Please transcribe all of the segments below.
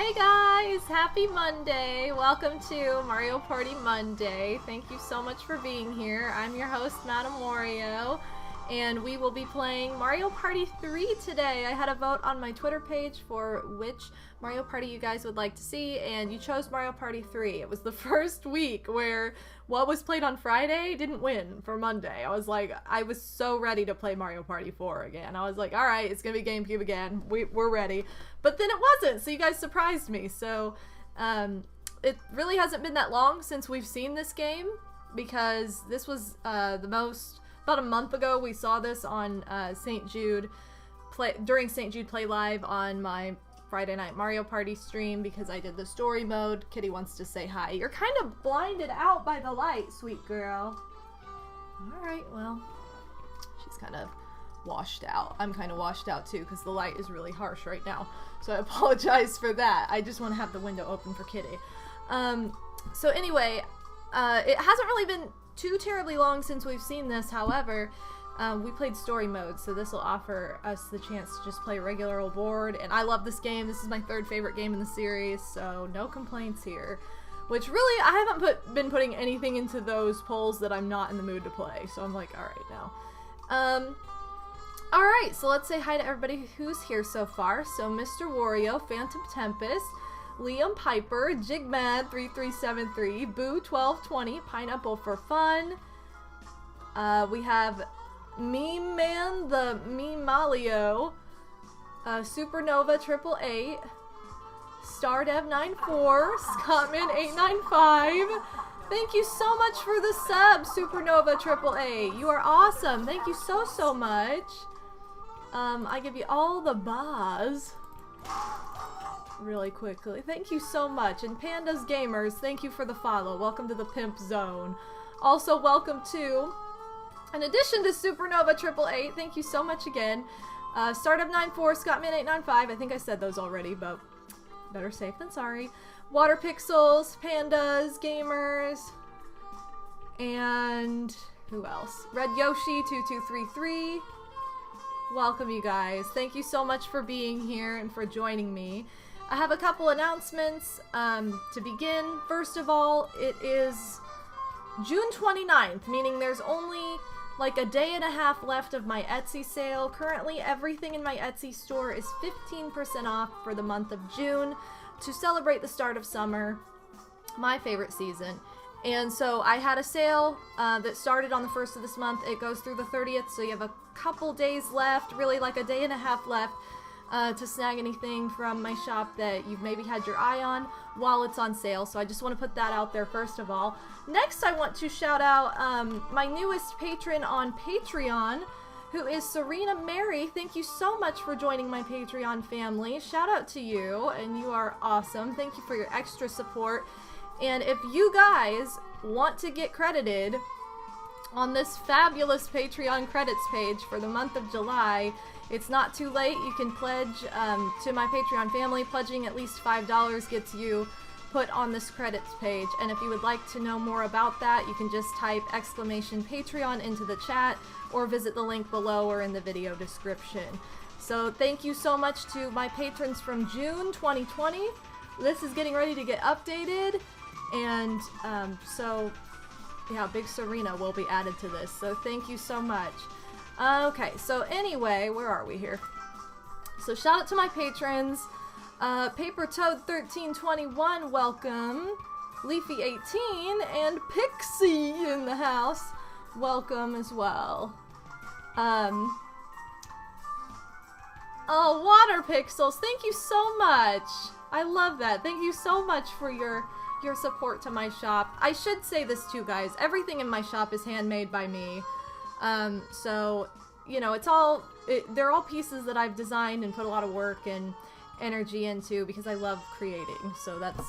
Hey guys, happy Monday. Welcome to Mario Party Monday. Thank you so much for being here. I'm your host, MadameWario, and we will be playing Mario Party 3 today. I had a vote on my Twitter page for which Mario Party you guys would like to see, and you chose Mario Party 3. It was the first week where what was played on Friday didn't win for Monday. I was so ready to play Mario Party 4 again. I was like, alright, it's gonna be GameCube again. We're ready. But then it wasn't, so you guys surprised me. So, it really hasn't been that long since we've seen this game, because this was about a month ago we saw this on St. Jude, during St. Jude Play Live on my Friday Night Mario Party stream, because I did the story mode. Kitty wants to say hi. You're kind of blinded out by the light, sweet girl. Alright, well, she's kind of washed out. I'm kind of washed out too, because the light is really harsh right now. So I apologize for that. I just want to have the window open for Kitty. So anyway, it hasn't really been too terribly long since we've seen this. However, we played story mode, so this will offer us the chance to just play regular old board, and I love this game. This is my third favorite game in the series, so no complaints here. Which really, I haven't been putting anything into those polls that I'm not in the mood to play, so I'm like, alright now. Alright, so let's say hi to everybody who's here so far. So Mr. Wario, Phantom Tempest, Liam Piper, Jigmad3373, Boo1220, Pineapple for Fun. We have Meme Man, the Memalio, Supernova 888, Stardev94, Scottman895. Thank you so much for the sub, Supernova 888. You are awesome. Thank you so much. I give you all the buzz really quickly. Thank you so much. And Pandas Gamers, thank you for the follow. Welcome to the Pimp Zone. Also, welcome to, in addition to Supernova 888, thank you so much again, Startup94, Scottman895, I think I said those already, but better safe than sorry. Water Pixels, Pandas, Gamers, and who else? Red Yoshi 2233. Welcome, you guys. Thank you so much for being here and for joining me. I have a couple announcements to begin. First of all, it is June 29th, meaning there's only like a day and a half left of my Etsy sale. Currently, everything in my Etsy store is 15% off for the month of June to celebrate the start of summer, my favorite season. And so I had a sale that started on the 1st of this month. It goes through the 30th, so you have a couple days left, really like a day and a half left, to snag anything from my shop that you've maybe had your eye on while it's on sale. So I just want to put that out there first of all. Next, I want to shout out my newest patron on Patreon, who is Serena Mary. Thank you so much for joining my Patreon family. Shout out to you, and you are awesome. Thank you for your extra support. And if you guys want to get credited on this fabulous Patreon credits page for the month of July, it's not too late. You can pledge to my Patreon family. Pledging at least $5 gets you put on this credits page. And if you would like to know more about that, you can just type !Patreon into the chat, or visit the link below or in the video description. So thank you so much to my patrons from June 2020. This is getting ready to get updated, and so yeah, Big Serena will be added to this, so thank you so much. Okay, so anyway, where are we here? So shout out to my patrons. Paper Toad 1321, welcome. Leafy 18 and Pixie in the house, welcome as well. Oh, Water Pixels, thank you so much. I love that. Thank you so much for your support to my shop. I should say this too, guys. Everything in my shop is handmade by me. So, you know, they're all pieces that I've designed and put a lot of work and energy into because I love creating. So that's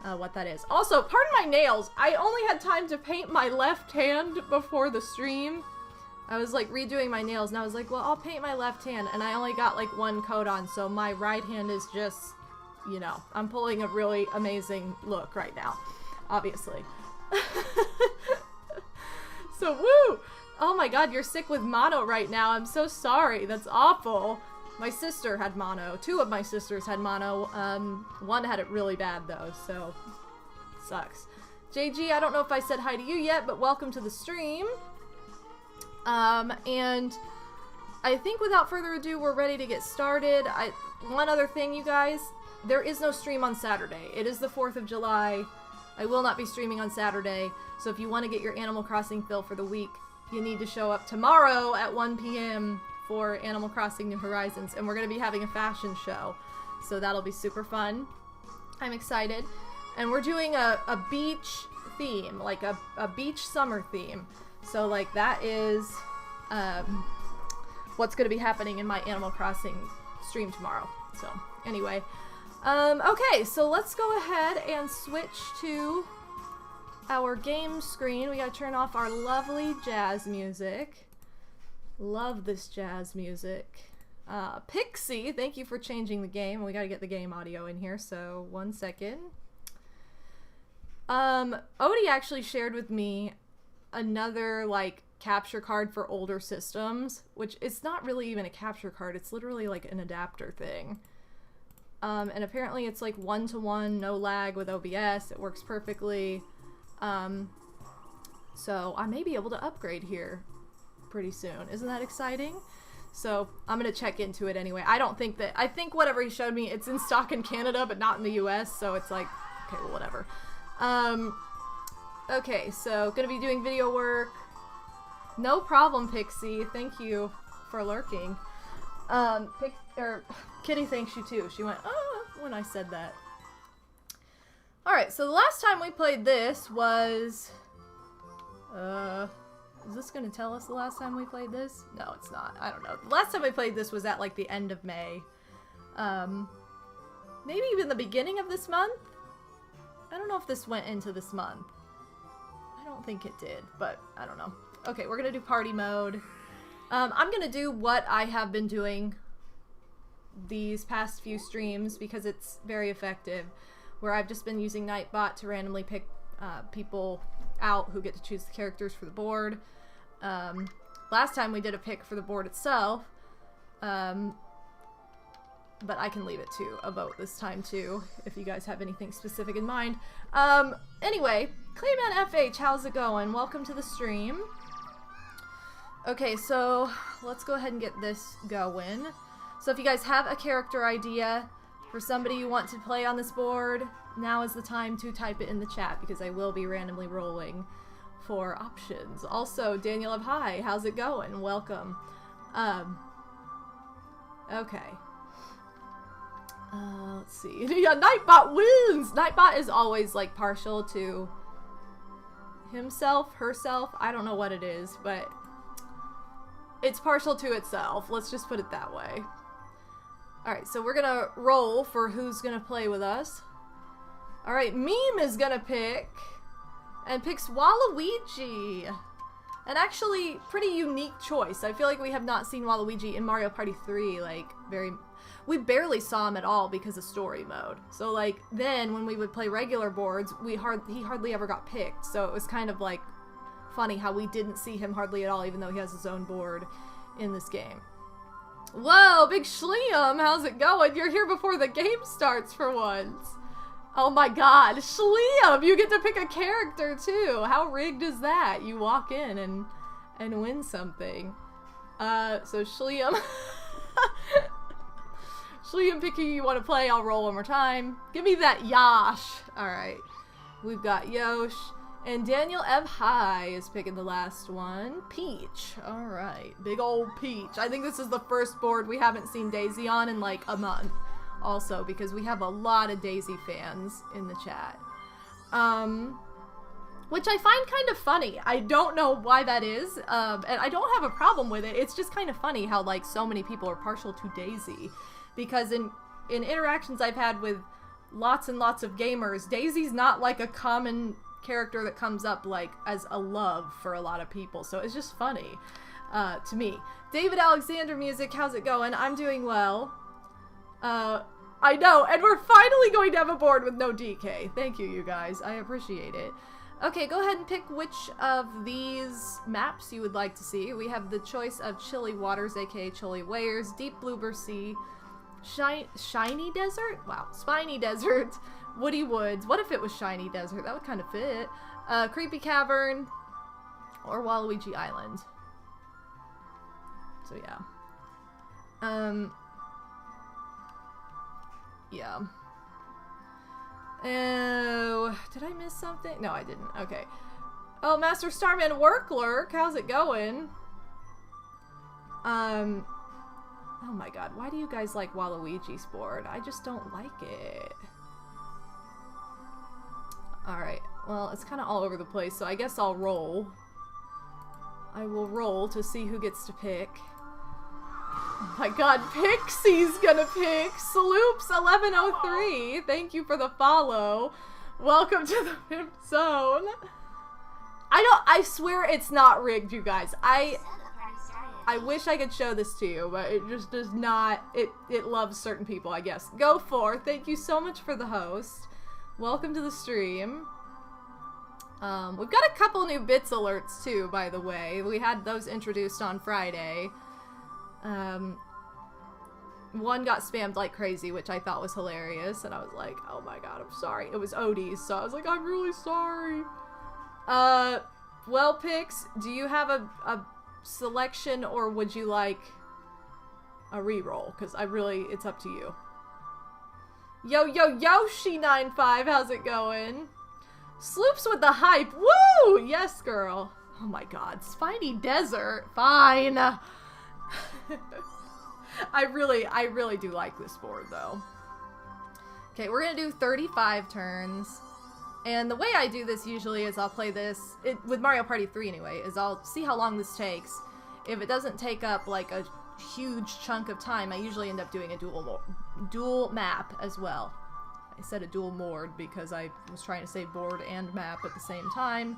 what that is. Also, pardon my nails. I only had time to paint my left hand before the stream. I was like redoing my nails and I was like, well, I'll paint my left hand, and I only got like one coat on, so my right hand is just, you know, I'm pulling a really amazing look right now, obviously. So, woo! Oh my god, you're sick with mono right now. I'm so sorry. That's awful. My sister had mono. 2 of my sisters had mono. One had it really bad though, so sucks. JG, I don't know if I said hi to you yet, but welcome to the stream. And I think without further ado, we're ready to get started. One other thing, you guys, there is no stream on Saturday. It is the 4th of July. I will not be streaming on Saturday, so if you want to get your Animal Crossing fill for the week, you need to show up tomorrow at 1 p.m. for Animal Crossing New Horizons, and we're going to be having a fashion show, so that'll be super fun. I'm excited. And we're doing a beach theme, like a beach summer theme. So, like, that is what's going to be happening in my Animal Crossing stream tomorrow. So, anyway. Okay, so let's go ahead and switch to our game screen. We gotta turn off our lovely jazz music. Love this jazz music. Pixie, thank you for changing the game. We gotta get the game audio in here, so 1 second. Odie actually shared with me another, like, capture card for older systems, which it's not really even a capture card, it's literally like an adapter thing. And apparently it's like 1-to-1, no lag with OBS, it works perfectly. So I may be able to upgrade here pretty soon. Isn't that exciting? So I'm gonna check into it anyway. I think whatever he showed me, it's in stock in Canada, but not in the US, so it's like, okay, well, whatever. Okay, so gonna be doing video work. No problem, Pixie. Thank you for lurking. Kitty thanks you too. She went, oh, when I said that. Alright, so the last time we played this was... is this gonna tell us the last time we played this? No, it's not. I don't know. The last time we played this was at, like, the end of May. Maybe even the beginning of this month? I don't know if this went into this month. I don't think it did, but I don't know. Okay, we're gonna do party mode. I'm gonna do what I have been doing these past few streams because it's very effective, where I've just been using Nightbot to randomly pick people out who get to choose the characters for the board. Last time we did a pick for the board itself, but I can leave it to a vote this time too, if you guys have anything specific in mind. Anyway, Clayman FH, how's it going? Welcome to the stream. Okay, so let's go ahead and get this going. So if you guys have a character idea for somebody you want to play on this board, now is the time to type it in the chat because I will be randomly rolling for options. Also, Daniel of Hi, how's it going? Welcome. Okay. Let's see. Yeah, Nightbot wins! Nightbot is always, like, partial to himself, herself. I don't know what it is, but it's partial to itself. Let's just put it that way. Alright, so we're gonna roll for who's gonna play with us. Alright, Meme is gonna pick, and picks Waluigi. An actually pretty unique choice. I feel like we have not seen Waluigi in Mario Party 3, like, we barely saw him at all because of story mode. So, like, then when we would play regular boards, he hardly ever got picked. So it was kind of, like, funny how we didn't see him hardly at all, even though he has his own board in this game. Whoa, Big Schliam, how's it going? You're here before the game starts for once. Oh my god, Schliam, you get to pick a character too. How rigged is that? You walk in and win something. So Schliam. Schliam picking you want to play, I'll roll one more time. Give me that Yosh. Alright. We've got Yosh. And Daniel Ev High is picking the last one. Peach. Alright. Big old Peach. I think this is the first board we haven't seen Daisy on in like a month. Also, because we have a lot of Daisy fans in the chat. Which I find kind of funny. I don't know why that is. And I don't have a problem with it. It's just kind of funny how like so many people are partial to Daisy. Because in interactions I've had with lots and lots of gamers, Daisy's not like a common character that comes up like as a love for a lot of people, so it's just funny to me. David Alexander Music, how's it going? I'm doing well. I know, and we're finally going to have a board with no DK. Thank you, you guys. I appreciate it. Okay, go ahead and pick which of these maps you would like to see. We have the choice of Chilly Waters, aka Chilly Wares, Deep Bluebird Sea, Shiny Desert? Wow. Spiny Desert, Woody Woods. What if it was Shiny Desert? That would kind of fit. Creepy Cavern, or Waluigi Island. So yeah. Yeah. Oh, did I miss something? No, I didn't. Okay. Oh, Master Starman Work Lurk, how's it going? Oh my god, why do you guys like Waluigi's board? I just don't like it. Alright, well, it's kind of all over the place, so I guess I'll roll. I will roll to see who gets to pick. Oh my god, Pixie's gonna pick! Sloops1103, thank you for the follow. Welcome to the Pimp Zone. I swear it's not rigged, you guys. I wish I could show this to you, but it just does not, it loves certain people, I guess. Go for, thank you so much for the host. Welcome to the stream. We've got a couple new bits alerts too, by the way. We had those introduced on Friday. One got spammed like crazy, which I thought was hilarious, and I was like, oh my god, I'm sorry. It was Odie's, so I was like, I'm really sorry. Well, Pix, do you have a selection, or would you like a reroll? Because it's up to you. Yo, Yoshi95, how's it going? Sloops with the hype, woo! Yes, girl. Oh my god, Spiny Desert, fine. I really do like this board, though. Okay, we're gonna do 35 turns. And the way I do this usually is I'll play this, with Mario Party 3 anyway, is I'll see how long this takes. If it doesn't take up like a huge chunk of time, I usually end up doing a dual map as well. I said a dual board because I was trying to say board and map at the same time.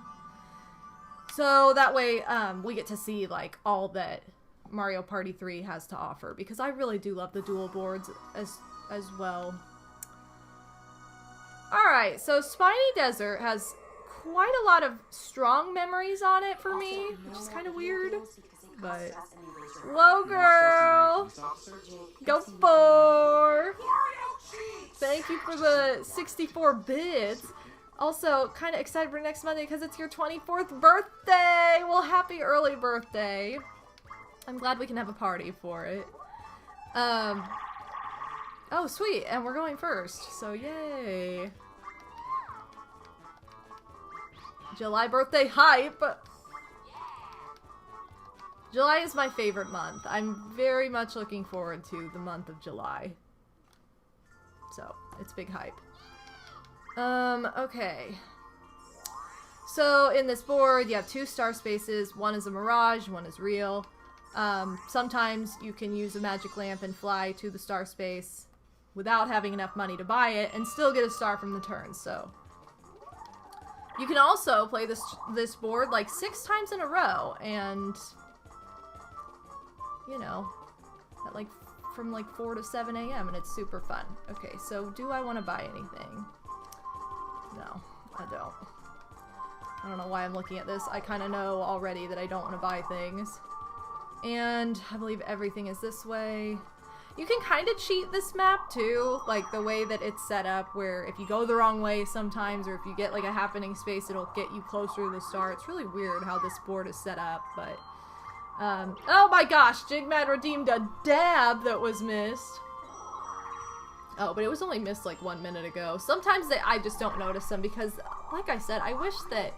So that way we get to see like all that Mario Party 3 has to offer, because I really do love the dual boards as well. Alright, so Spiny Desert has quite a lot of strong memories on it for me, which is kind of weird, but... Whoa, girl! Go for! Thank you for the 64 bits. Also, kind of excited for next Monday because it's your 24th birthday! Well, happy early birthday. I'm glad we can have a party for it. Oh, sweet, and we're going first, so yay. July birthday hype! July is my favorite month. I'm very much looking forward to the month of July. So, it's big hype. Okay. So, in this board, you have 2 star spaces. One is a mirage, one is real. Sometimes you can use a magic lamp and fly to the star space without having enough money to buy it and still get a star from the turn, so. You can also play this board like 6 times in a row, and, you know, at like from like 4 to 7 a.m. and it's super fun. Okay, so do I want to buy anything? No, I don't. I don't know why I'm looking at this. I kind of know already that I don't want to buy things. And I believe everything is this way. You can kind of cheat this map too, like the way that it's set up, where if you go the wrong way sometimes, or if you get like a happening space, it'll get you closer to the star. It's really weird how this board is set up, but oh my gosh, Jigman redeemed a dab that was missed. Oh, but it was only missed like 1 minute ago. Sometimes I just don't notice them because, like I said, I wish that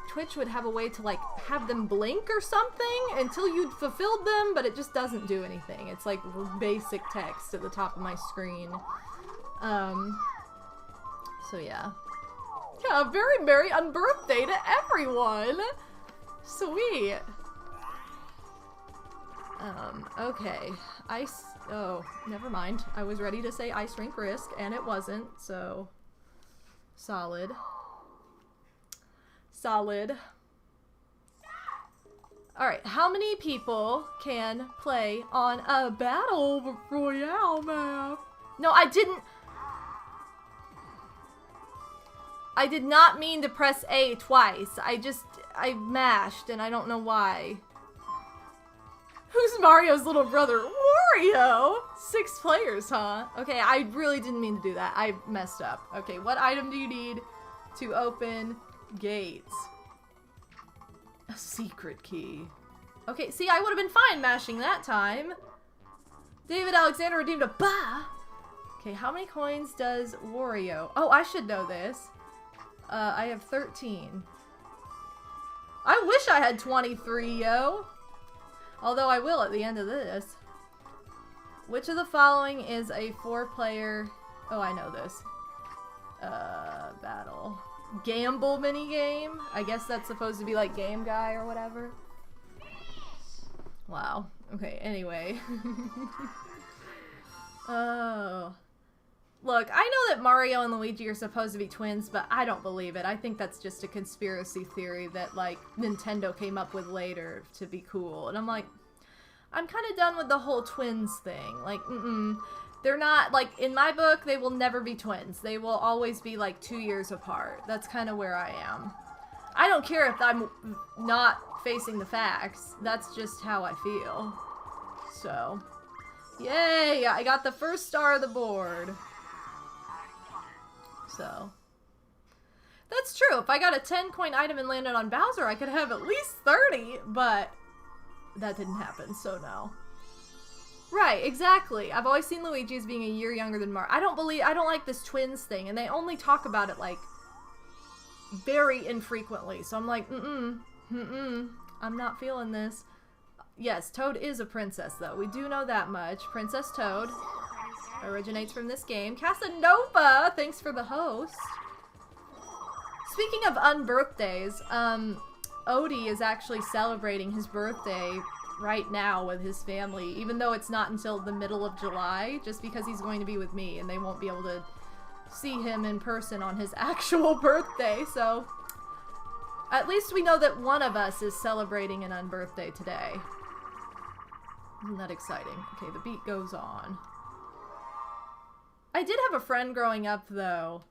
Twitch would have a way to like have them blink or something until you'd fulfilled them, but it just doesn't do anything. It's like basic text at the top of my screen. So yeah. Yeah, very merry unbirthday to everyone! Sweet! Okay. Oh, never mind. I was ready to say Ice Rink Risk, and it wasn't, so... Solid. Solid. Alright, how many people can play on a Battle Royale map? No, I didn't... I did not mean to press A twice. I mashed and I don't know why. Who's Mario's little brother? Wario! 6 players, huh? Okay, I really didn't mean to do that. I messed up. Okay, what item do you need to open gates? A secret key. Okay, see, I would have been fine mashing that time. David Alexander redeemed a ba! Okay, how many coins does Wario? Oh, I should know this. I have 13. I wish I had 23, yo! Although I will at the end of this. Which of the following is a 4-player... Oh, I know this. Battle. Gamble minigame? I guess that's supposed to be like Game Guy or whatever. Wow. Okay, anyway. Oh. Look, I know that Mario and Luigi are supposed to be twins, but I don't believe it. I think that's just a conspiracy theory that, like, Nintendo came up with later to be cool. And I'm like, I'm kind of done with the whole twins thing. Like, They're not, like, in my book, they will never be twins. They will always be, like, 2 years apart. That's kind of where I am. I don't care if I'm not facing the facts. That's just how I feel. So, yay! I got the first star of the board. So, that's true. If I got a 10-coin item and landed on Bowser, I could have at least 30, but that didn't happen, so no. Right, exactly. I've always seen Luigi as being a year younger than Mario. I don't like this twins thing, and they only talk about it, like, very infrequently. So I'm like, I'm not feeling this. Yes, Toad is a princess, though. We do know that much. Princess Toad originates from this game. Casanova, thanks for the host. Speaking of unbirthdays, Odie is actually celebrating his birthday right now with his family, even though it's not until the middle of July, just because he's going to be with me and they won't be able to see him in person on his actual birthday. So at least we know that one of us is celebrating an unbirthday today. Isn't that exciting? Okay, the beat goes on. I did have a friend growing up, though,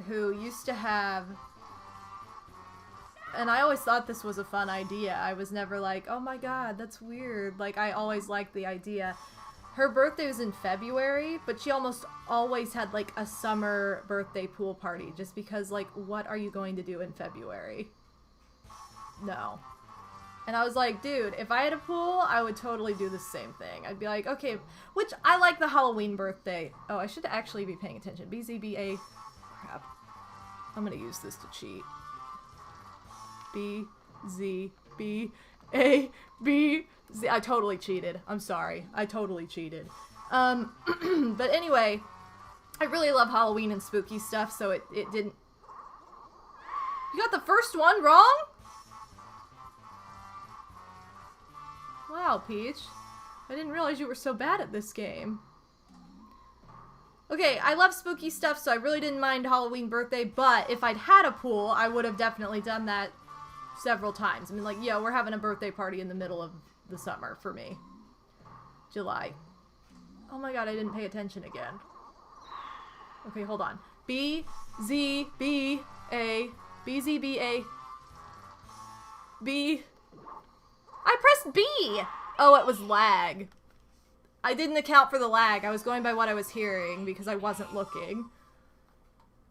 who used to have... And I always thought this was a fun idea. I was never like, oh my god, that's weird. Like, I always liked the idea. Her birthday was in February, but she almost always had, like, a summer birthday pool party. Just because, like, what are you going to do in February? No. And I was like, dude, if I had a pool, I would totally do the same thing. I'd be like, okay, which I like the Halloween birthday. Oh, I should actually be paying attention. BZBA. Crap. I'm gonna use this to cheat. BZBAB. I totally cheated. I'm sorry. I totally cheated. But anyway, I really love Halloween and spooky stuff, so it didn't... You got the first one wrong? Wow, Peach. I didn't realize you were so bad at this game. Okay, I love spooky stuff, so I really didn't mind Halloween birthday, but if I'd had a pool, I would have definitely done that several times. I mean, like, yeah, we're having a birthday party in the middle of the summer for me. July. Oh my god, I didn't pay attention again. Okay, hold on. B-Z-B-A. B-Z-B-A. B... I pressed B! Oh, it was lag. I didn't account for the lag. I was going by what I was hearing because I wasn't looking.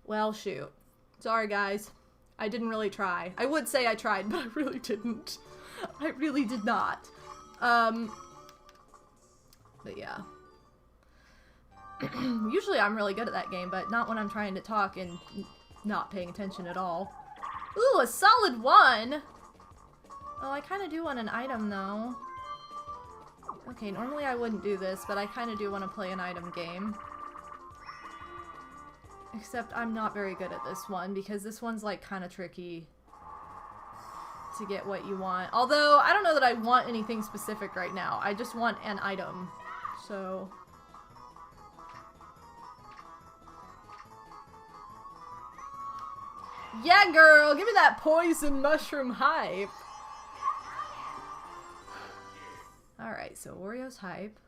Well, shoot. Sorry, guys. I didn't really try. I would say I tried, but I really didn't. I really did not. But yeah. Usually I'm really good at that game, but not when I'm trying to talk and not paying attention at all. Ooh, a solid 1! Oh, I kind of do want an item, though. Okay, normally I wouldn't do this, but I kind of do want to play an item game. Except I'm not very good at this one, because this one's, like, kind of tricky to get what you want. Although, I don't know that I want anything specific right now. I just want an item. So... Yeah, girl! Give me that poison mushroom hype! Alright, so Wario's hype.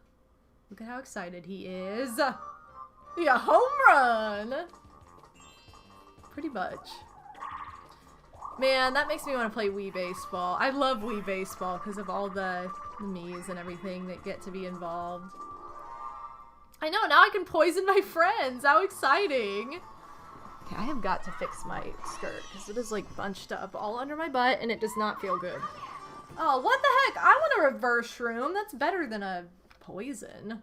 Look at how excited he is. Yeah, home run! pretty much. Man, that makes me want to play Wii Baseball. I love Wii Baseball because of all the Miis and everything that get to be involved. I know, now I can poison my friends! How exciting! Okay, I have got to fix my skirt because it is like bunched up all under my butt and it does not feel good. Oh, what the heck? I want a reverse shroom. That's better than a poison.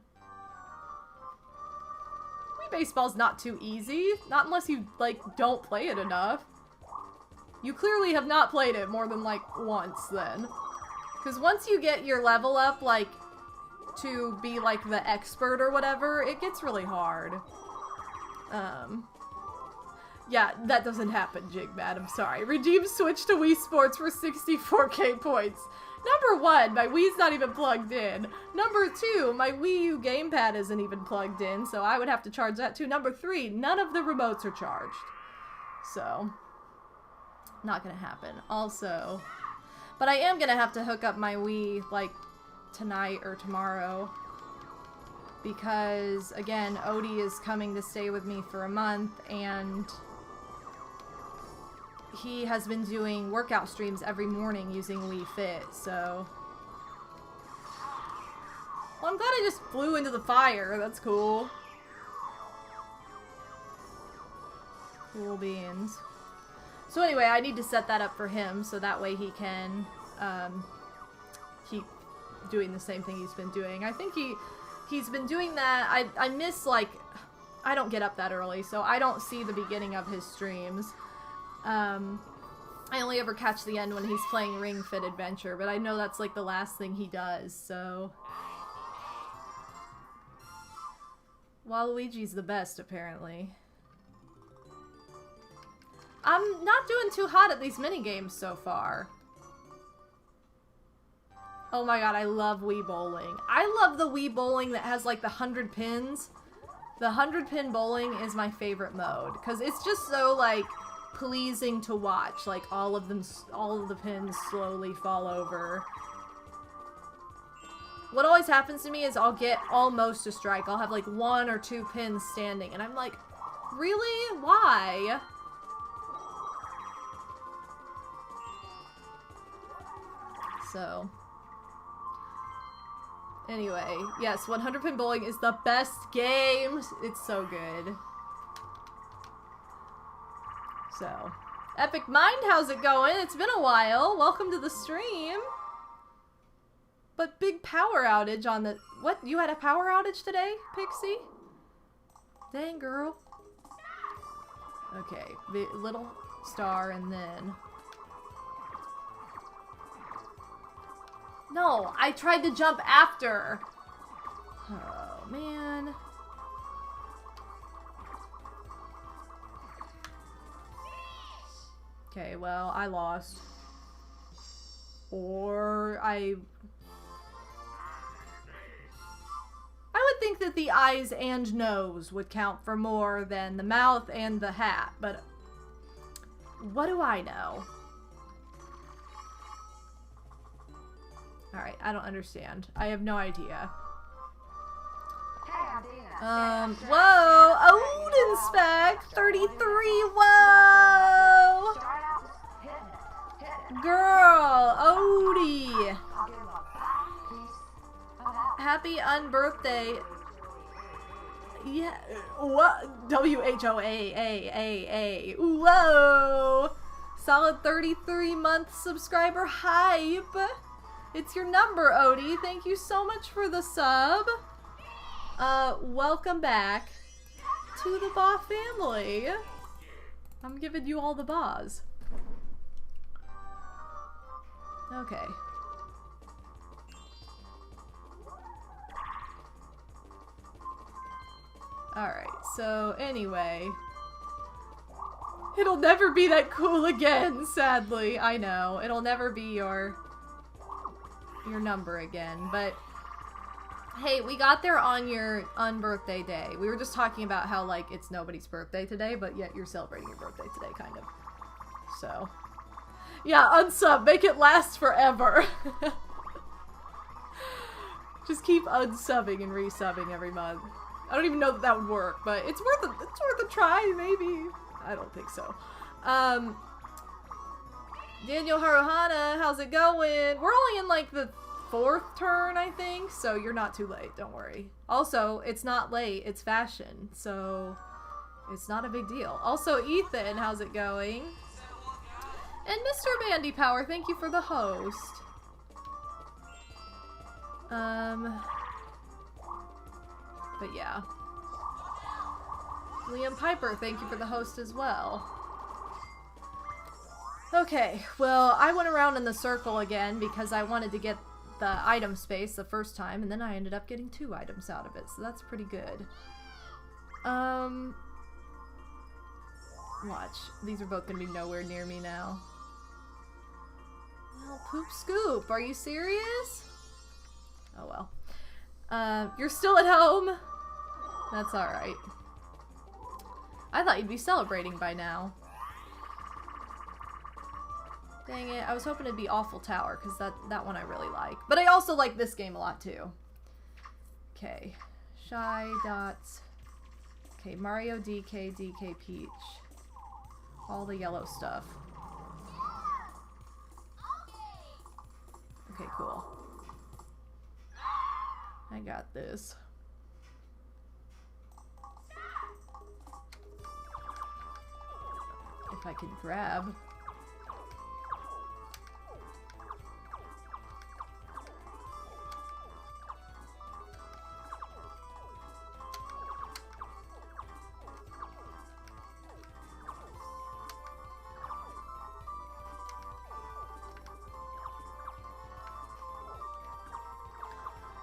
Wii Baseball's not too easy. Not unless you, like, don't play it enough. You clearly have not played it more than, like, once, then. Because once you get your level up, like, to be, like, the expert or whatever, it gets really hard. Yeah, that doesn't happen, Jigmad. I'm sorry. Redeem Switch to Wii Sports for 64k points. Number 1, my Wii's not even plugged in. Number 2, my Wii U gamepad isn't even plugged in, so I would have to charge that too. Number 3, none of the remotes are charged. So, not gonna happen. Also, but I am gonna have to hook up my Wii, like, tonight or tomorrow. Because, again, Odie is coming to stay with me for a month, and he has been doing workout streams every morning using Wii Fit, so... Well, I'm glad I just flew into the fire. That's cool. Cool beans. So anyway, I need to set that up for him, so that way he can, keep doing the same thing he's been doing. I think he's been doing that. I miss, like... I don't get up that early, so I don't see the beginning of his streams. I only ever catch the end when he's playing Ring Fit Adventure, but I know that's like the last thing he does, so... Waluigi's the best, apparently. I'm not doing too hot at these minigames so far. Oh my god, I love Wii Bowling. I love the Wii Bowling that has like the 100 pins. The 100-pin bowling is my favorite mode, because it's just so, like, pleasing to watch. Like, all of the pins slowly fall over. What always happens to me is I'll get almost a strike. I'll have, like, 1 or 2 pins standing, and I'm like, really? Why? So... Anyway, yes, 100-pin bowling is the best game. It's so good. So, Epic Mind, how's it going? It's been a while. Welcome to the stream. But big power outage on the... What? You had a power outage today, Pixie? Dang, girl. Okay, little star and then... No, I tried to jump after. Oh, man. Okay, well, I lost. Or I would think that the eyes and nose would count for more than the mouth and the hat, but what do I know? Alright, I don't understand. I have no idea. Whoa! Odin Spec! 33! Whoa! Girl! Odie! Happy unbirthday. Yeah. What? WHOAAAA. Whoa! Solid 33-month subscriber hype! It's your number, Odie. Thank you so much for the sub. Welcome back to the Ba family. I'm giving you all the Bas. Okay. Alright, so anyway. It'll never be that cool again, sadly. I know. It'll never be your number again, but hey, we got there on your unbirthday day. We were just talking about how, like, it's nobody's birthday today, but yet you're celebrating your birthday today, kind of. So, yeah, unsub. Make it last forever. Just keep unsubbing and resubbing every month. I don't even know that would work, but it's worth a try, maybe. I don't think so. Daniel Haruhana, how's it going? We're only in like the 4th turn, I think, so you're not too late, don't worry. Also, it's not late, it's fashion, so it's not a big deal. Also, Ethan, how's it going? And Mr. Bandy Power, thank you for the host. But yeah. Liam Piper, thank you for the host as well. Okay, well, I went around in the circle again because I wanted to get the item space the first time, and then I ended up getting 2 items out of it, so that's pretty good. Watch. These are both gonna be nowhere near me now. Well, Poop Scoop, are you serious? Oh well. You're still at home? That's alright. I thought you'd be celebrating by now. Dang it, I was hoping it'd be Awful Tower, because that one I really like. But I also like this game a lot, too. Okay. Shy, Dots. Okay, Mario, DK, DK, Peach. All the yellow stuff. Okay, cool. I got this. If I can grab.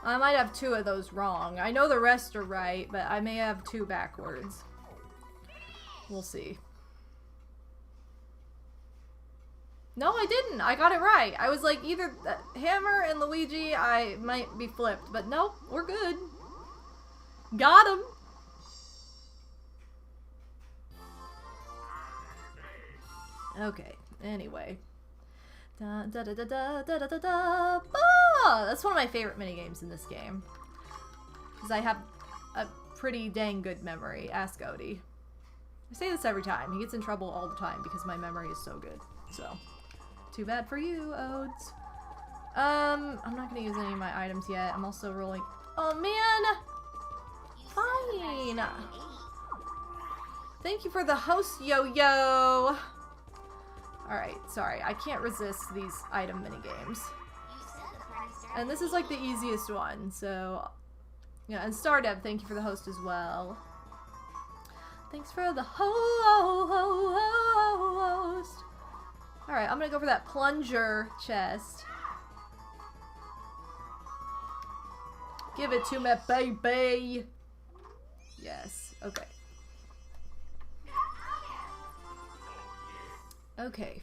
I might have 2 of those wrong. I know the rest are right, but I may have 2 backwards. We'll see. No, I didn't. I got it right. I was like, either Hammer and Luigi, I might be flipped. But nope, we're good. Got him. Okay, anyway. Da, da, da, da, da, da, da, da. Ah, that's one of my favorite minigames in this game. Because I have a pretty dang good memory. Ask Odie. I say this every time. He gets in trouble all the time because my memory is so good. So, too bad for you, Odes. I'm not going to use any of my items yet. I'm also rolling... Oh, man! Fine! Thank you for the host, Yo-Yo! Alright, sorry. I can't resist these item minigames. And this is like the easiest one, so... Yeah, and Stardev, thank you for the host as well. Thanks for the host! Alright, I'm gonna go for that plunger chest. Give it to me, baby! Yes, okay. Okay.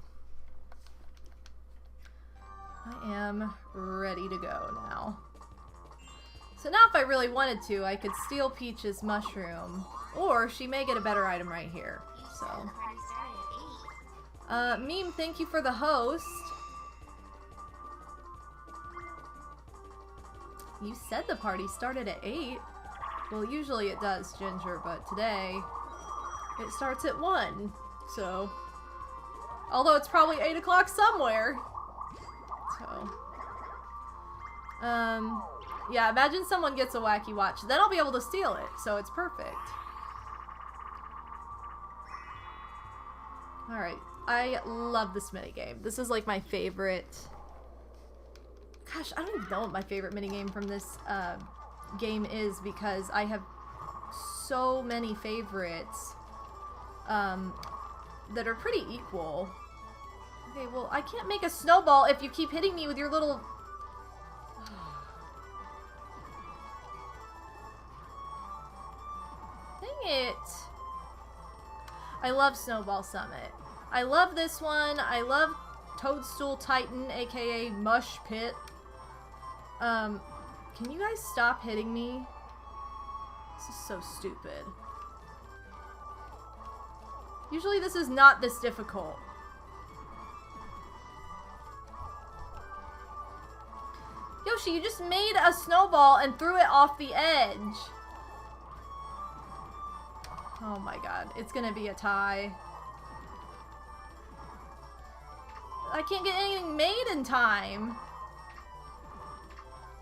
I am ready to go now. So now if I really wanted to, I could steal Peach's mushroom. Or she may get a better item right here. So. Meme, thank you for the host. You said the party started at 8. Well, usually it does, Ginger, but today it starts at 1. So. Although it's probably 8 o'clock somewhere. So. Yeah, imagine someone gets a wacky watch. Then I'll be able to steal it, so it's perfect. Alright. I love this minigame. This is like my favorite... Gosh, I don't even know what my favorite minigame from this game is because I have so many favorites. That are pretty equal. Okay, well, I can't make a snowball if you keep hitting me with your little... Dang it. I love Snowball Summit. I love this one. I love Toadstool Titan, aka Mush Pit. Can you guys stop hitting me? This is so stupid. Usually this is not this difficult. Yoshi, you just made a snowball and threw it off the edge. Oh my god, it's gonna be a tie. I can't get anything made in time.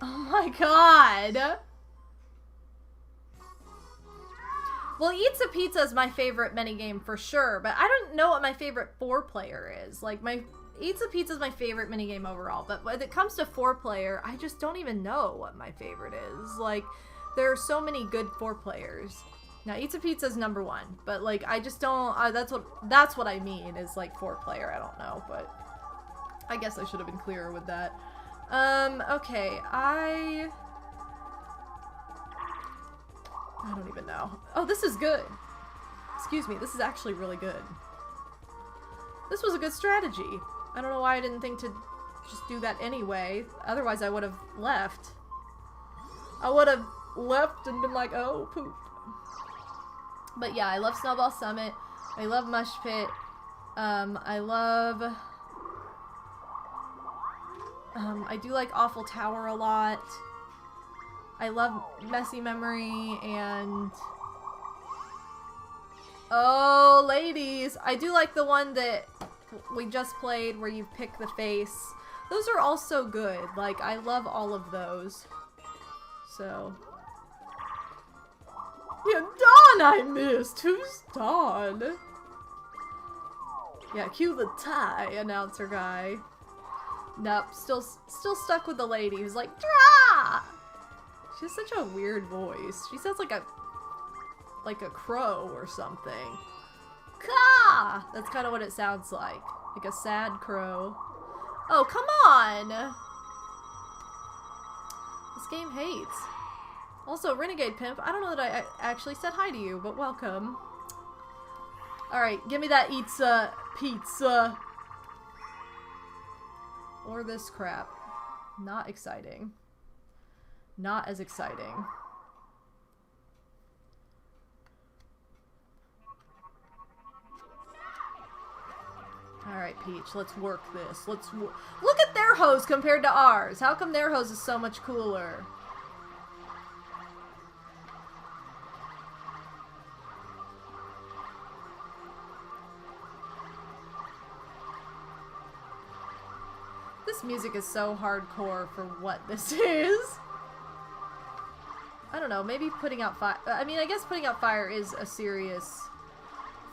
Oh my god. Well, Eats a Pizza is my favorite minigame for sure, but I don't know what my favorite 4-player is. Like, Eats a Pizza is my favorite minigame overall, but when it comes to 4-player, I just don't even know what my favorite is. Like, there are so many good 4-players. Now, Eats a Pizza is #1, but like, I just don't, that's what I mean is like 4-player, I don't know, but I guess I should have been clearer with that. Okay, I don't even know. Oh, this is good. Excuse me, this is actually really good. This was a good strategy. I don't know why I didn't think to just do that anyway. Otherwise, I would have left. I would have left and been like, oh, poop. But yeah, I love Snowball Summit. I love Mush Pit. I do like Awful Tower a lot. I love Messy Memory and... Oh, ladies! I do like the one that we just played where you pick the face. Those are all so good. Like, I love all of those. So... Yeah, Dawn I missed! Who's Dawn? Yeah, cue the tie, announcer guy. Nope, still stuck with the lady who's like, Dra! She has such a weird voice. She sounds like a crow or something. Caw! That's kind of what it sounds like. Like a sad crow. Oh, come on! This game hates. Also, Renegade Pimp, I don't know that I actually said hi to you, but welcome. Alright, give me that pizza. Or this crap. Not exciting. Not as exciting. Alright, Peach, let's work this. Look at their hose compared to ours. How come their hose is so much cooler? This music is so hardcore for what this is. I don't know, maybe putting out fire. I mean, I guess putting out fire is a serious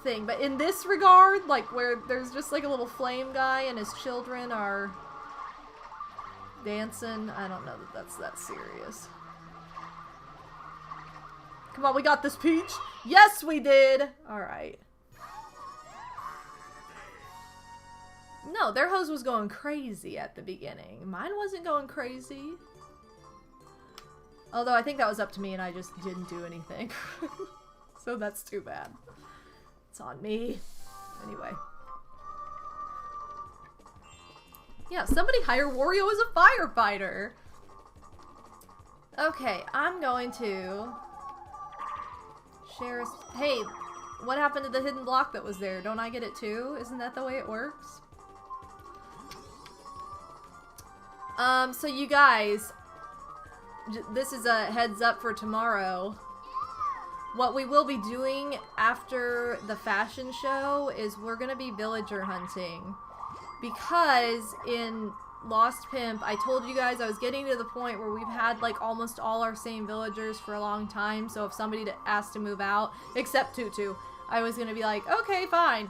thing, but in this regard, like where there's just like a little flame guy and his children are dancing, I don't know that that's that serious. Come on, we got this, Peach. Yes, we did. All right. No, their hose was going crazy at the beginning. Mine wasn't going crazy. Although I think that was up to me and I just didn't do anything. So that's too bad. It's on me. Anyway. Yeah, somebody hire Wario as a firefighter. Okay, I'm going to share a... Hey, what happened to the hidden block that was there? Don't I get it too? Isn't that the way it works? So you guys, this is a heads up for tomorrow. What we will be doing after the fashion show is we're gonna be villager hunting. Because in Lost Pimp, I told you guys I was getting to the point where we've had like almost all our same villagers for a long time. So if somebody asked to move out, except Tutu, I was gonna be like, okay, fine.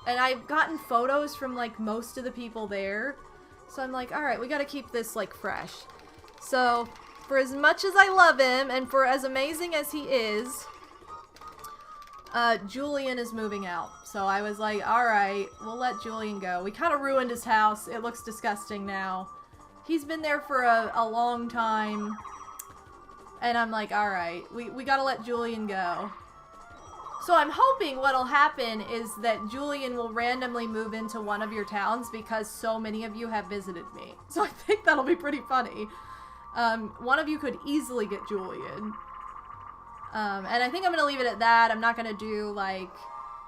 And I've gotten photos from, like, most of the people there. So I'm like, alright, we gotta keep this, like, fresh. So, for as much as I love him, and for as amazing as he is, Julian is moving out. So I was like, alright, we'll let Julian go. We kind of ruined his house. It looks disgusting now. He's been there for a long time. And I'm like, alright, we gotta let Julian go. So I'm hoping what'll happen is that Julian will randomly move into one of your towns because so many of you have visited me. So I think that'll be pretty funny. One of you could easily get Julian. And I think I'm going to leave it at that. I'm not going to do like,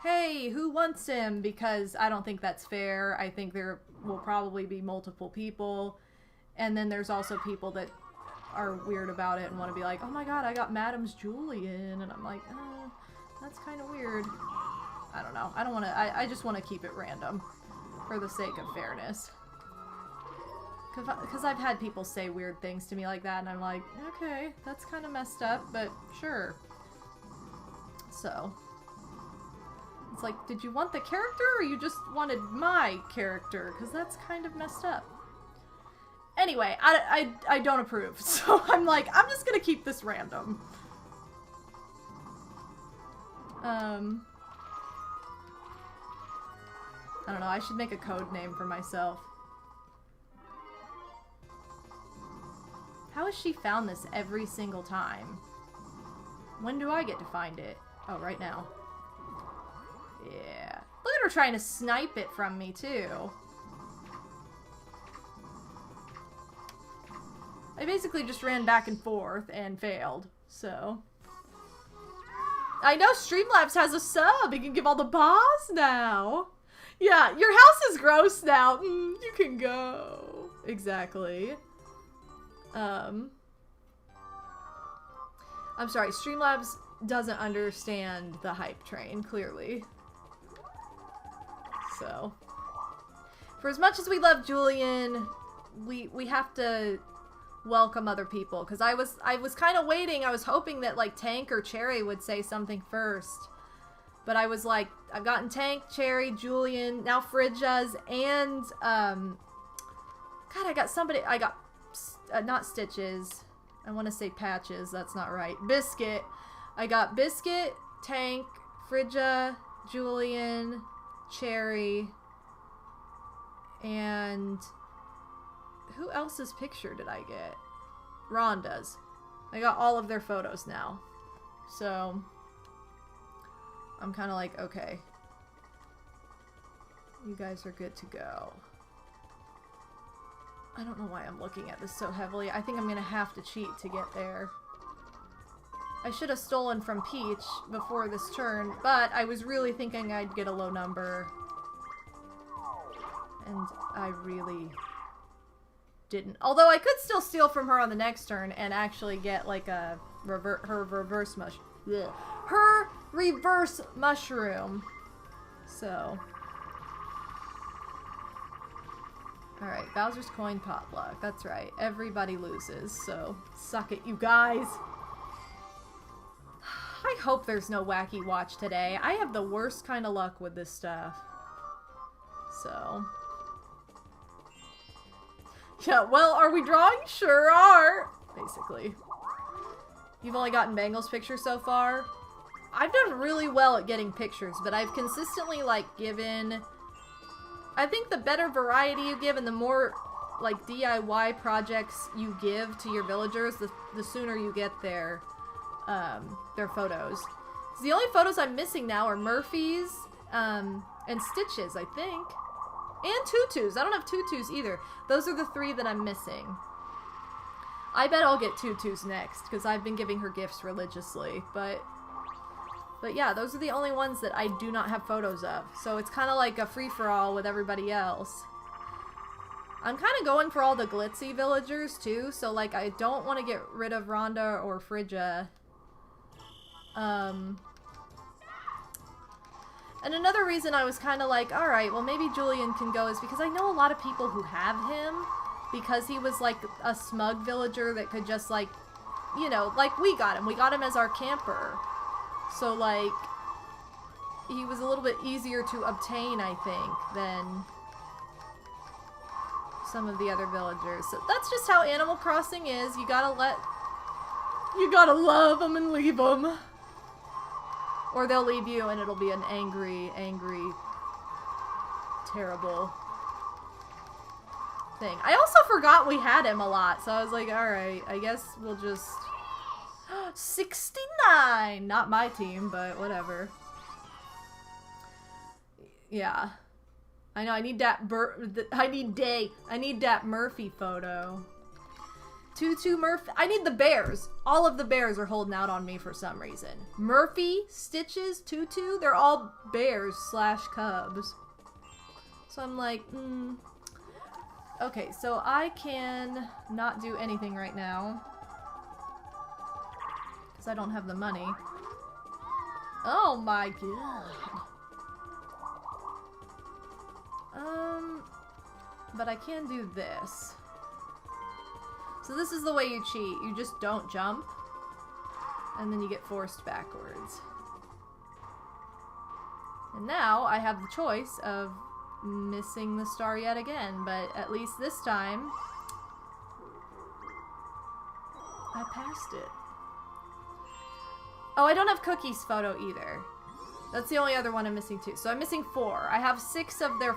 hey, who wants him? Because I don't think that's fair. I think there will probably be multiple people. And then there's also people that are weird about it and want to be like, oh my god, I got Madame's Julian. And I'm like, that's kind of weird. I don't know. I don't want to, I just want to keep it random for the sake of fairness. Because I've had people say weird things to me like that, and I'm like, okay, that's kind of messed up, but sure. So, it's like, did you want the character, or you just wanted my character? Because that's kind of messed up. Anyway, I don't approve, so I'm like, I'm just gonna keep this random. I don't know, I should make a code name for myself. How has she found this every single time? When do I get to find it? Oh, right now. Yeah. Look at her trying to snipe it from me, too. I basically just ran back and forth and failed, so. I know Streamlabs has a sub. You can give all the paws now. Yeah, your house is gross now. You can go. Exactly. I'm sorry, Streamlabs doesn't understand the hype train, clearly. So, for as much as we love Julian, we have to welcome other people, because I was kind of waiting. I was hoping that like Tank or Cherry would say something first, but I was like, I've gotten Tank, Cherry, Julian, now Fridges, and God, I got somebody. I got not Stitches. I want to say Patches. That's not right. Biscuit. I got Biscuit, Tank, Frigga, Julian, Cherry, and who else's picture did I get? Rhonda's. I got all of their photos now. So, I'm kind of like, okay. You guys are good to go. I don't know why I'm looking at this so heavily. I think I'm gonna have to cheat to get there. I should have stolen from Peach before this turn, but I was really thinking I'd get a low number. And I really didn't. Although I could still steal from her on the next turn and actually get like a her reverse mushroom. So. Alright, Bowser's Coin Potluck. That's right. Everybody loses, so suck it, you guys. I hope there's no wacky watch today. I have the worst kind of luck with this stuff. So. Yeah, well, are we drawing? Sure are! Basically. You've only gotten Bangle's picture so far? I've done really well at getting pictures, but I've consistently, like, given... I think the better variety you give and the more, like, DIY projects you give to your villagers, the sooner you get their photos. 'Cause the only photos I'm missing now are Murphy's, and Stitch's, I think. And Tutu's. I don't have Tutu's either. Those are the 3 that I'm missing. I bet I'll get Tutu's next, because I've been giving her gifts religiously, but yeah, those are the only ones that I do not have photos of. So it's kind of like a free-for-all with everybody else. I'm kind of going for all the glitzy villagers, too. So, like, I don't want to get rid of Rhonda or Frigga. And another reason I was kind of like, alright, well, maybe Julian can go is because I know a lot of people who have him. Because he was, like, a smug villager that could just, like, you know, like, we got him. We got him as our camper. So, like, he was a little bit easier to obtain, I think, than some of the other villagers. So that's just how Animal Crossing is. You gotta love them and leave them. Or they'll leave you and it'll be an angry, terrible thing. I also forgot we had him a lot, so I was like, alright, I guess we'll just... 69! Not my team, but whatever. Yeah. I know, I need that I need that Murphy photo. Tutu Murphy. I need the bears. All of the bears are holding out on me for some reason. Murphy, Stitches, Tutu, they're all bears / cubs. So I'm like, Okay, so I can not do anything right now. I don't have the money. Oh my god. but I can do this. So this is the way you cheat. You just don't jump, and then you get forced backwards. And now I have the choice of missing the star yet again, but at least this time I passed it. Oh, I don't have Cookie's photo either. That's the only other one I'm missing too. So I'm missing 4. I have 6 of their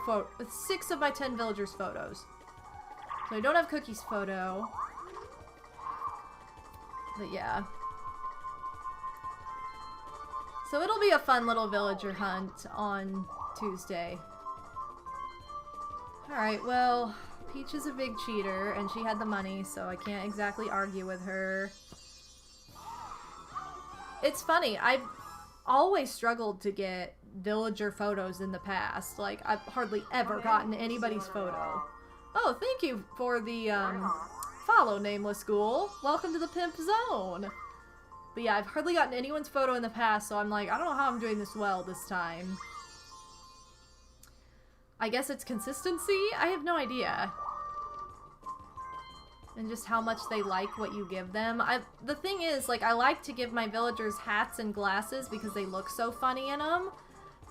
6 of my 10 villagers' photos. So I don't have Cookie's photo. But yeah. So it'll be a fun little villager hunt on Tuesday. Alright, well, Peach is a big cheater, and she had the money, so I can't exactly argue with her. It's funny, I've always struggled to get villager photos in the past. Like, I've hardly ever gotten anybody's photo. Oh, thank you for the, follow, Nameless Ghoul. Welcome to the Pimp Zone. But yeah, I've hardly gotten anyone's photo in the past, so I'm like, I don't know how I'm doing this well this time. I guess it's consistency? I have no idea. And just how much they like what you give them. The thing is, like, I like to give my villagers hats and glasses because they look so funny in them.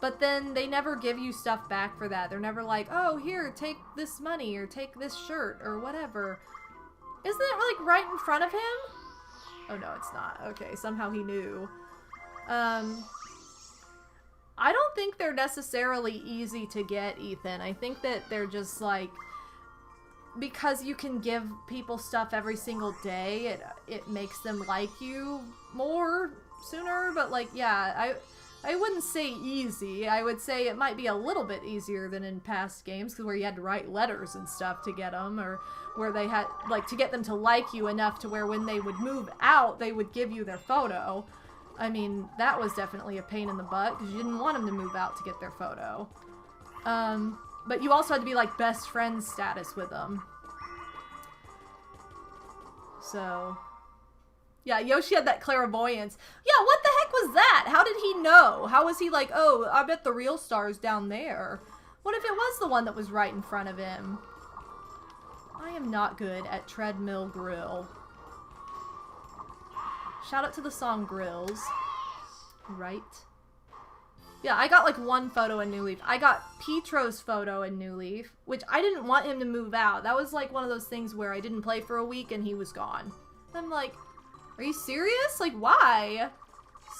But then they never give you stuff back for that. They're never like, oh, here, take this money or take this shirt or whatever. Isn't it, like, right in front of him? Oh, no, it's not. Okay, somehow he knew. I don't think they're necessarily easy to get, Ethan. I think that they're just, like, because you can give people stuff every single day, it makes them like you more sooner. But, like, yeah, I wouldn't say easy. I would say it might be a little bit easier than in past games, because where you had to write letters and stuff to get them, or where they had, like, to get them to like you enough to where when they would move out, they would give you their photo. I mean, that was definitely a pain in the butt, because you didn't want them to move out to get their photo. But you also had to be, like, best friend status with them. So, yeah, Yoshi had that clairvoyance. Yeah, what the heck was that? How did he know? How was he like, oh, I bet the real star's down there? What if it was the one that was right in front of him? I am not good at Treadmill Grill. Shout out to the song Grills. Right? Yeah, I got like 1 photo in New Leaf. I got Petro's photo in New Leaf, which I didn't want him to move out. That was like one of those things where I didn't play for a week and he was gone. I'm like, are you serious? Like, why?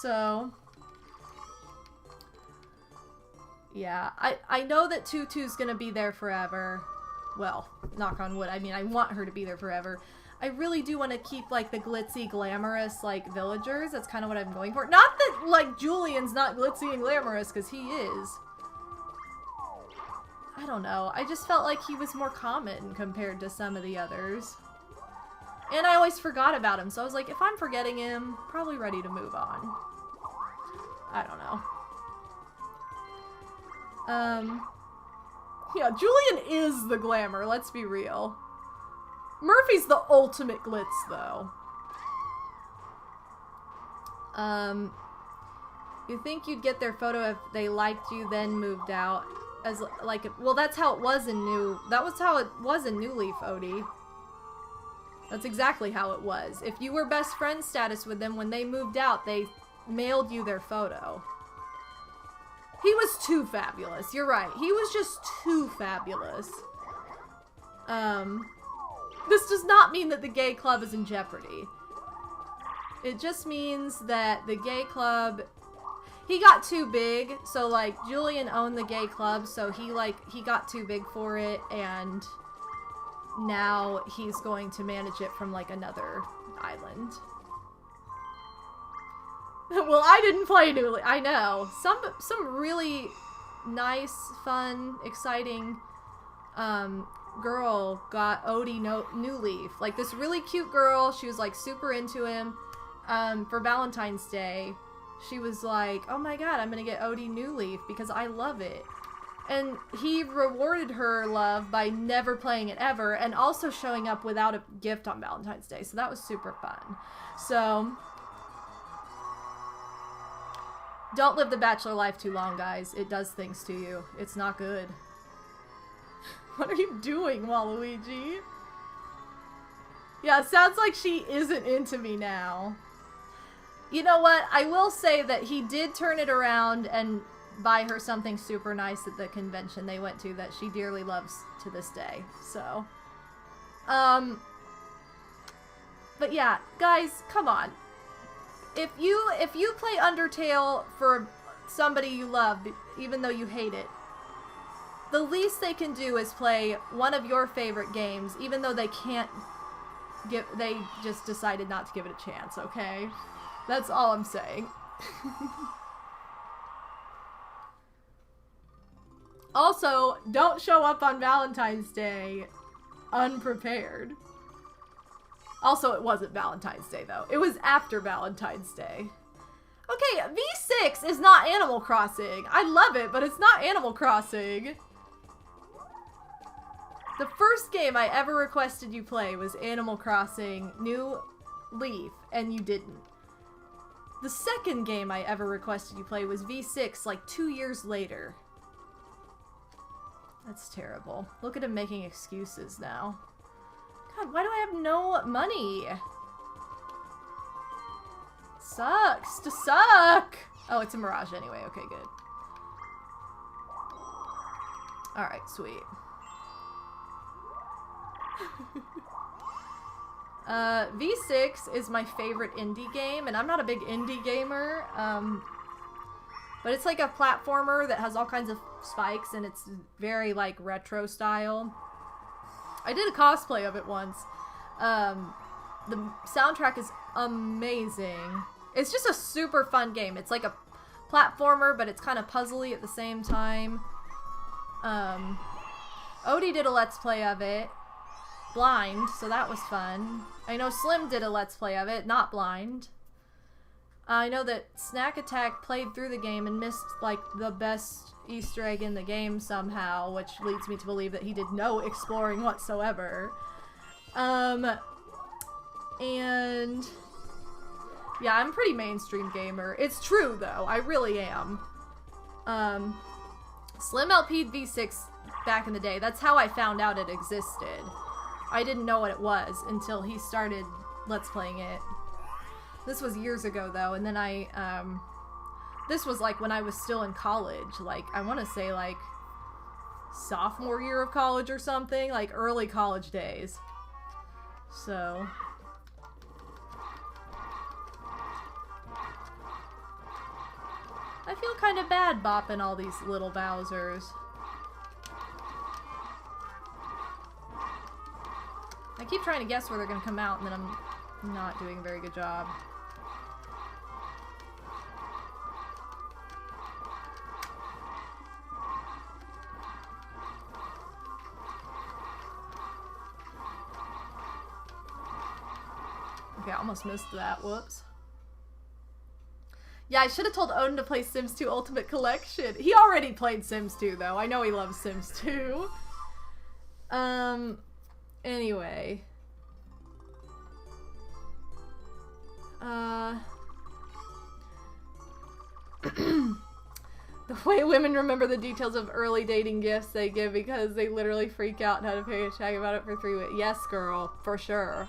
So, yeah, I know that Tutu's gonna be there forever. Well, knock on wood. I mean, I want her to be there forever. I really do want to keep, like, the glitzy, glamorous, like, villagers. That's kind of what I'm going for. Not that, like, Julian's not glitzy and glamorous, because he is. I don't know. I just felt like he was more common compared to some of the others. And I always forgot about him, so I was like, if I'm forgetting him, probably ready to move on. I don't know. Yeah, Julian is the glamour, let's be real. Murphy's the ultimate glitz, though. You think you'd get their photo if they liked you, then moved out? As, like, well, that's how it was in that was how it was in New Leaf, Odie. That's exactly how it was. If you were best friend status with them when they moved out, they mailed you their photo. He was too fabulous. You're right. He was just too fabulous. This does not mean that the gay club is in jeopardy. It just means that the gay club, he got too big. So, like, Julian owned the gay club, so he got too big for it, and now he's going to manage it from, like, another island. Well, I didn't play New Leaf. I know. Some really nice, fun, exciting, girl got Odie New Leaf. Like, this really cute girl, she was, like, super into him. For Valentine's Day, she was like, oh my god, I'm gonna get Odie New Leaf because I love it. And he rewarded her love by never playing it ever, and also showing up without a gift on Valentine's Day, so that was super fun. So, don't live the bachelor life too long, guys. It does things to you. It's not good. What are you doing, Waluigi? Yeah, it sounds like she isn't into me now. You know what? I will say that he did turn it around and buy her something super nice at the convention they went to that she dearly loves to this day. So, but yeah, guys, come on. If you play Undertale for somebody you love, even though you hate it, the least they can do is play one of your favorite games, even though they can't they just decided not to give it a chance, okay? That's all I'm saying. Also, don't show up on Valentine's Day unprepared. Also, it wasn't Valentine's Day, though. It was after Valentine's Day. Okay, V6 is not Animal Crossing. I love it, but it's not Animal Crossing. The first game I ever requested you play was Animal Crossing New Leaf, and you didn't. The second game I ever requested you play was V6, like 2 years later. That's terrible. Look at him making excuses now. God, why do I have no money? Sucks to suck! Oh, it's a mirage anyway. Okay, good. Alright, sweet. V6 is my favorite indie game, and I'm not a big indie gamer, but it's like a platformer that has all kinds of spikes, and it's very, like, retro style. I did a cosplay of it once. The soundtrack is amazing. It's just a super fun game. It's like a platformer, but it's kind of puzzly at the same time. Odie did a Let's Play of it. Blind, so that was fun. I know Slim did a Let's Play of it, not blind. I know that Snack Attack played through the game and missed, like, the best Easter egg in the game somehow, which leads me to believe that he did no exploring whatsoever. And yeah, I'm a pretty mainstream gamer. It's true, though. I really am. Slim LP'd V6 back in the day. That's how I found out it existed. I didn't know what it was until he started Let's Playing it. This was years ago, though, and then this was, like, when I was still in college. Like, I want to say, like, sophomore year of college or something. Like, early college days. So... I feel kind of bad bopping all these little Bowsers. I keep trying to guess where they're going to come out, and then I'm not doing a very good job. Okay, I almost missed that. Whoops. Yeah, I should have told Odin to play Sims 2 Ultimate Collection. He already played Sims 2, though. I know he loves Sims 2. Anyway. The way women remember the details of early dating gifts they give because they literally freak out and had to pay a check about it for 3 weeks. Yes, girl. For sure.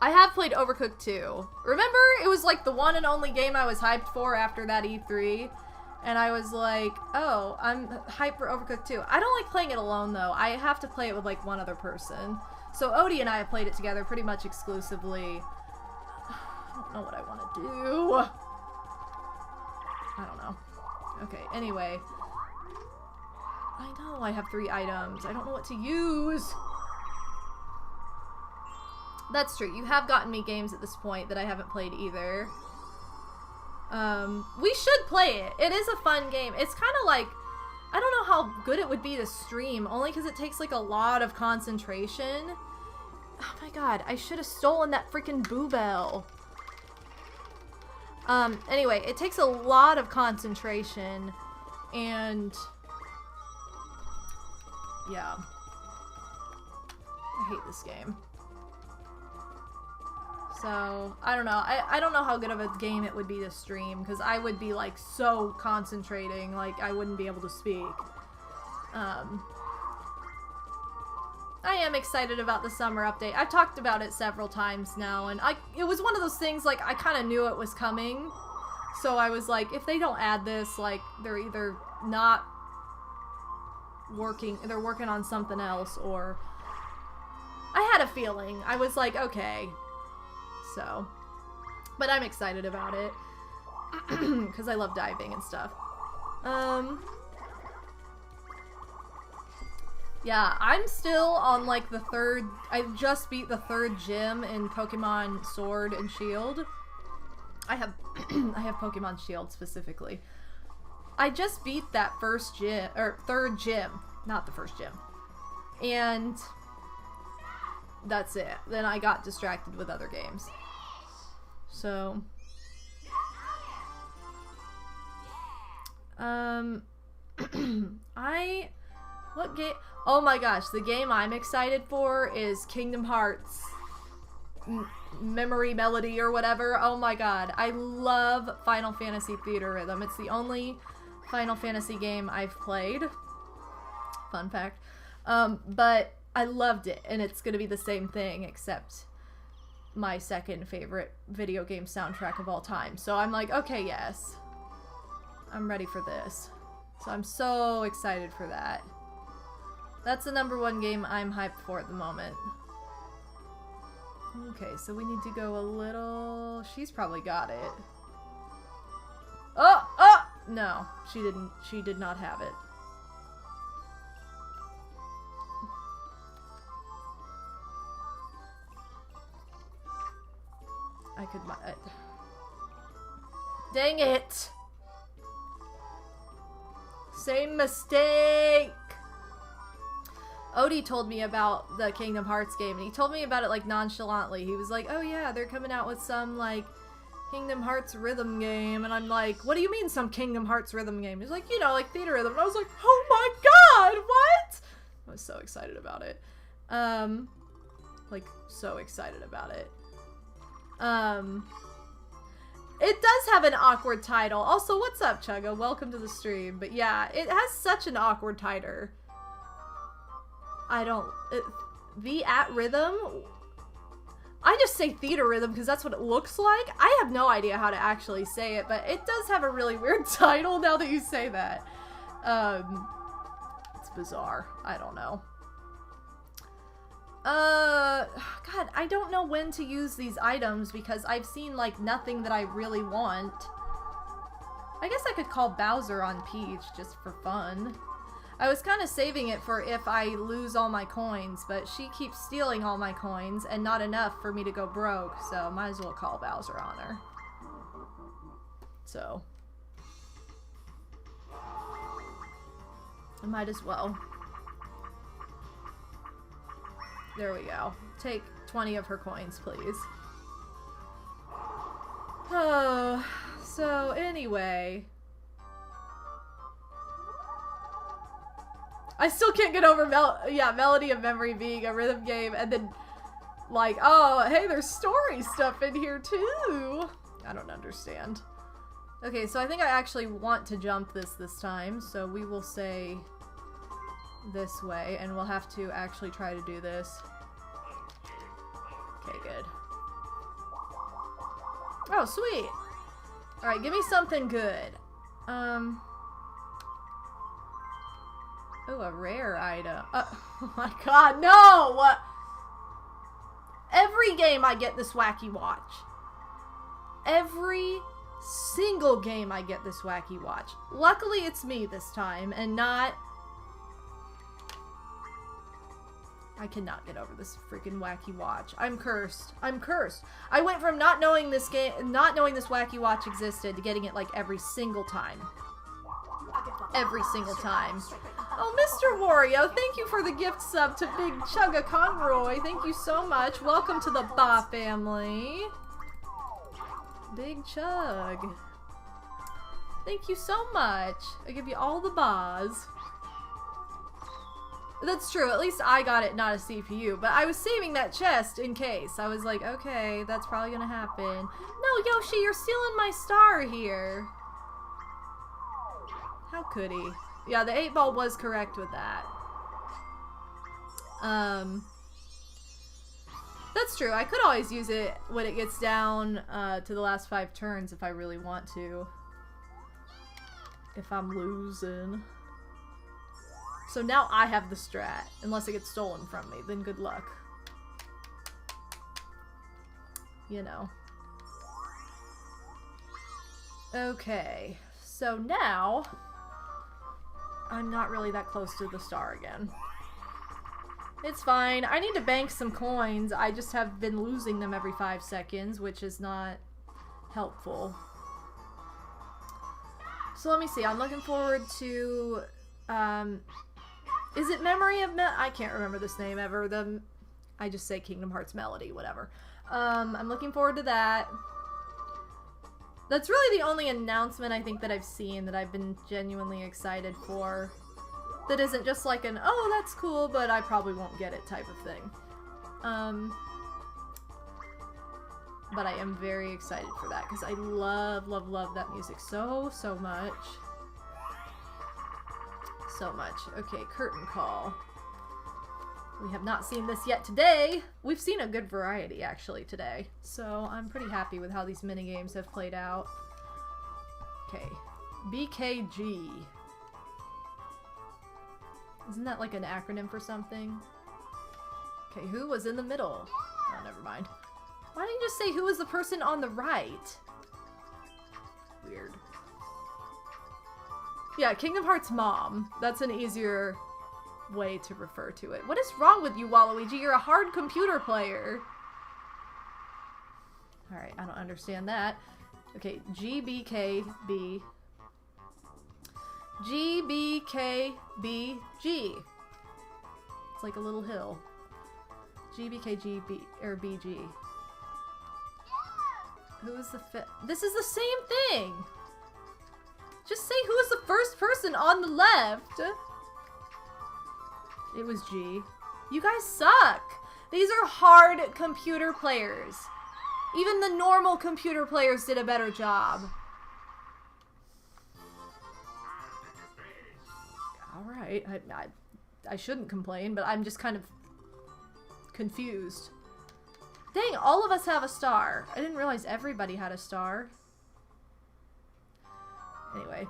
I have played Overcooked 2. Remember? It was like the one and only game I was hyped for after that E3. And I was like, oh, I'm hyped for Overcooked 2. I don't like playing it alone, though. I have to play it with, like, one other person. So Odie and I have played it together pretty much exclusively. I don't know what I want to do. I don't know. Okay, anyway. I know I have 3 items. I don't know what to use. That's true. You have gotten me games at this point that I haven't played either. We should play it. It is a fun game. It's kind of like, I don't know how good it would be to stream, only because it takes like a lot of concentration. Oh my god, I should have stolen that freaking Boo Bell. Anyway, it takes a lot of concentration, and yeah. I hate this game. So, I don't know. I don't know how good of a game it would be to stream, because I would be, like, so concentrating, like, I wouldn't be able to speak. I am excited about the summer update. I've talked about it several times now, and it was one of those things, like, I kind of knew it was coming. So I was like, if they don't add this, like, they're either not working, they're working on something else, or... I had a feeling. I was like, okay. So. But I'm excited about it. Because I love diving and stuff. Yeah, I'm still on, like, the third... I just beat the third gym in Pokemon Sword and Shield. I have Pokemon Shield specifically. I just beat that first gym, or third gym. Not the first gym. And... that's it. Then I got distracted with other games. So... what game? Oh my gosh, the game I'm excited for is Kingdom Hearts Memory Melody or whatever. Oh my god, I love Final Fantasy Theater Rhythm. It's the only Final Fantasy game I've played. Fun fact. But I loved it, and it's gonna be the same thing, except my second favorite video game soundtrack of all time. So I'm like, okay, yes. I'm ready for this. So I'm so excited for that. That's the #1 game I'm hyped for at the moment. Okay, so we need to go a little... She's probably got it. Oh! Oh! No, she didn't. She did not have it. I could... Dang it! Same mistake! Odie told me about the Kingdom Hearts game, and he told me about it, like, nonchalantly. He was like, oh yeah, they're coming out with some, like, Kingdom Hearts rhythm game, and I'm like, what do you mean some Kingdom Hearts rhythm game? He's like, you know, like, theater rhythm. And I was like, oh my god, what? I was so excited about it. Like, so excited about it. It does have an awkward title. Also, what's up, Chugga? Welcome to the stream. But yeah, it has such an awkward title. I don't... the at rhythm? I just say theater rhythm because that's what it looks like. I have no idea how to actually say it, but it does have a really weird title now that you say that. It's bizarre. I don't know. God, I don't know when to use these items because I've seen, like, nothing that I really want. I guess I could call Bowser on Peach just for fun. I was kind of saving it for if I lose all my coins, but she keeps stealing all my coins and not enough for me to go broke, so might as well call Bowser on her. So. I might as well. There we go. Take 20 of her coins, please. Oh, so anyway. I still can't get over Melody of Memory being a rhythm game, and then, like, oh, hey, there's story stuff in here, too. I don't understand. Okay, so I think I actually want to jump this time, so we will say this way, and we'll have to actually try to do this. Okay, good. Oh, sweet! Alright, give me something good. Oh, a rare item. Oh my god, no! Every game I get this wacky watch. Every single game I get this wacky watch. Luckily it's me this time, and not... I cannot get over this freaking wacky watch. I'm cursed. I'm cursed. I went from not knowing this wacky watch existed to getting it like every single time. Every single time. Oh, Mr. Wario, thank you for the gift sub to Big Chugga Conroy. Thank you so much. Welcome to the Ba family. Big Chug. Thank you so much. I give you all the Bas. That's true. At least I got it, not a CPU. But I was saving that chest in case. I was like, okay, that's probably gonna happen. No, Yoshi, you're stealing my star here. How could he? Yeah, the 8-ball was correct with that. That's true. I could always use it when it gets down to the last 5 turns if I really want to. If I'm losing. So now I have the strat. Unless it gets stolen from me, then good luck. You know. Okay. So now I'm not really that close to the star again. It's fine. I need to bank some coins. I just have been losing them every 5 seconds, which is not helpful. So let me see. I'm looking forward to, is it Memory of I can't remember this name ever. I just say Kingdom Hearts Melody, whatever. I'm looking forward to that. That's really the only announcement I think that I've seen that I've been genuinely excited for. That isn't just like an, oh, that's cool, but I probably won't get it type of thing. But I am very excited for that, because I love, love, love that music so much. So much. Okay, curtain call. We have not seen this yet today. We've seen a good variety, actually, today. So I'm pretty happy with how these minigames have played out. Okay. BKG. Isn't that like an acronym for something? Okay, who was in the middle? Oh, never mind. Why didn't you just say who was the person on the right? Weird. Yeah, Kingdom Hearts Mom. That's an easier way to refer to it. What is wrong with you, Waluigi? You're a hard computer player. Alright, I don't understand that. Okay, GBKB. GBKBG. It's like a little hill. GBKGB or BG. Who is the fifth? This is the same thing! Just say who was the first person on the left! It was G. You guys suck! These are hard computer players. Even the normal computer players did a better job. Alright, I shouldn't complain, but I'm just kind of confused. Dang, all of us have a star. I didn't realize everybody had a star. Anyway.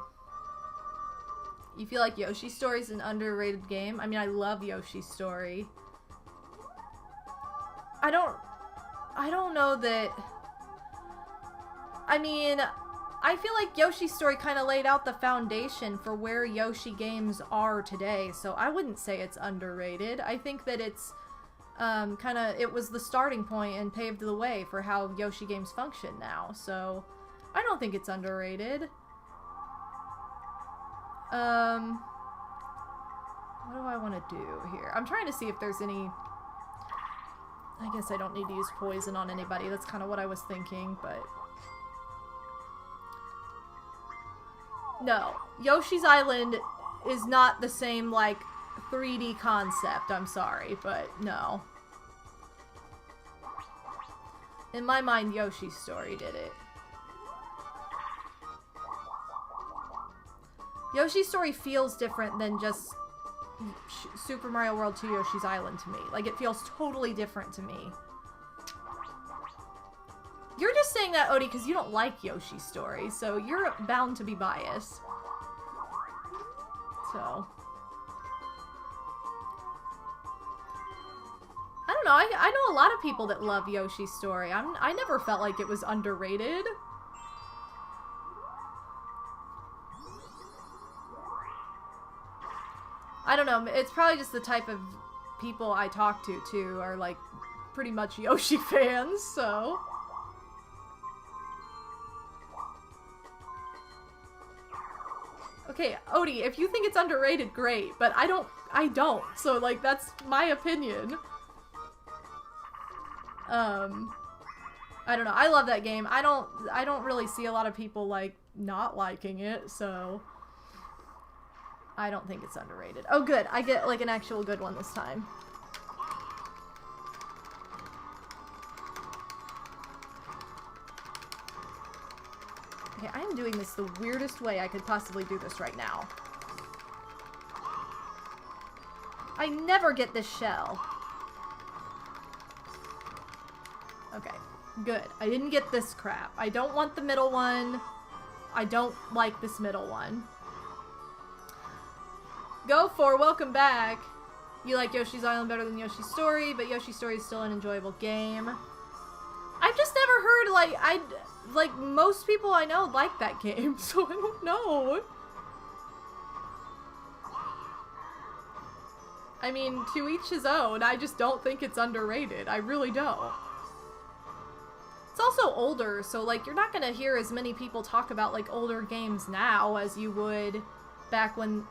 You feel like Yoshi's Story is an underrated game? I mean, I love Yoshi's Story. I don't know that... I mean, I feel like Yoshi's Story kind of laid out the foundation for where Yoshi games are today, so I wouldn't say it's underrated. I think that it's it was the starting point and paved the way for how Yoshi games function now, so I don't think it's underrated. What do I want to do here? I'm trying to see if there's any... I guess I don't need to use poison on anybody. That's kind of what I was thinking, but... No. Yoshi's Island is not the same, like, 3D concept. I'm sorry, but no. In my mind, Yoshi's Story did it. Yoshi's Story feels different than just Super Mario World 2 Yoshi's Island to me. Like, it feels totally different to me. You're just saying that, Odie, because you don't like Yoshi's Story, so you're bound to be biased. So... I don't know, I know a lot of people that love Yoshi's Story. I never felt like it was underrated. I don't know, it's probably just the type of people I talk to, too, are, like, pretty much Yoshi fans, so... Okay, Odie, if you think it's underrated, great, but I don't, so, like, that's my opinion. I don't know, I love that game. I don't really see a lot of people, like, not liking it, so... I don't think it's underrated. Oh, good. I get, like, an actual good one this time. Okay, I am doing this the weirdest way I could possibly do this right now. I never get this shell. Okay, good. I didn't get this crap. I don't want the middle one. I don't like this middle one. Go for, welcome back. You like Yoshi's Island better than Yoshi's Story, but Yoshi's Story is still an enjoyable game. I've just never heard, like, most people I know like that game, so I don't know. I mean, to each his own. I just don't think it's underrated. I really don't. It's also older, so, like, you're not gonna hear as many people talk about, like, older games now as you would back when,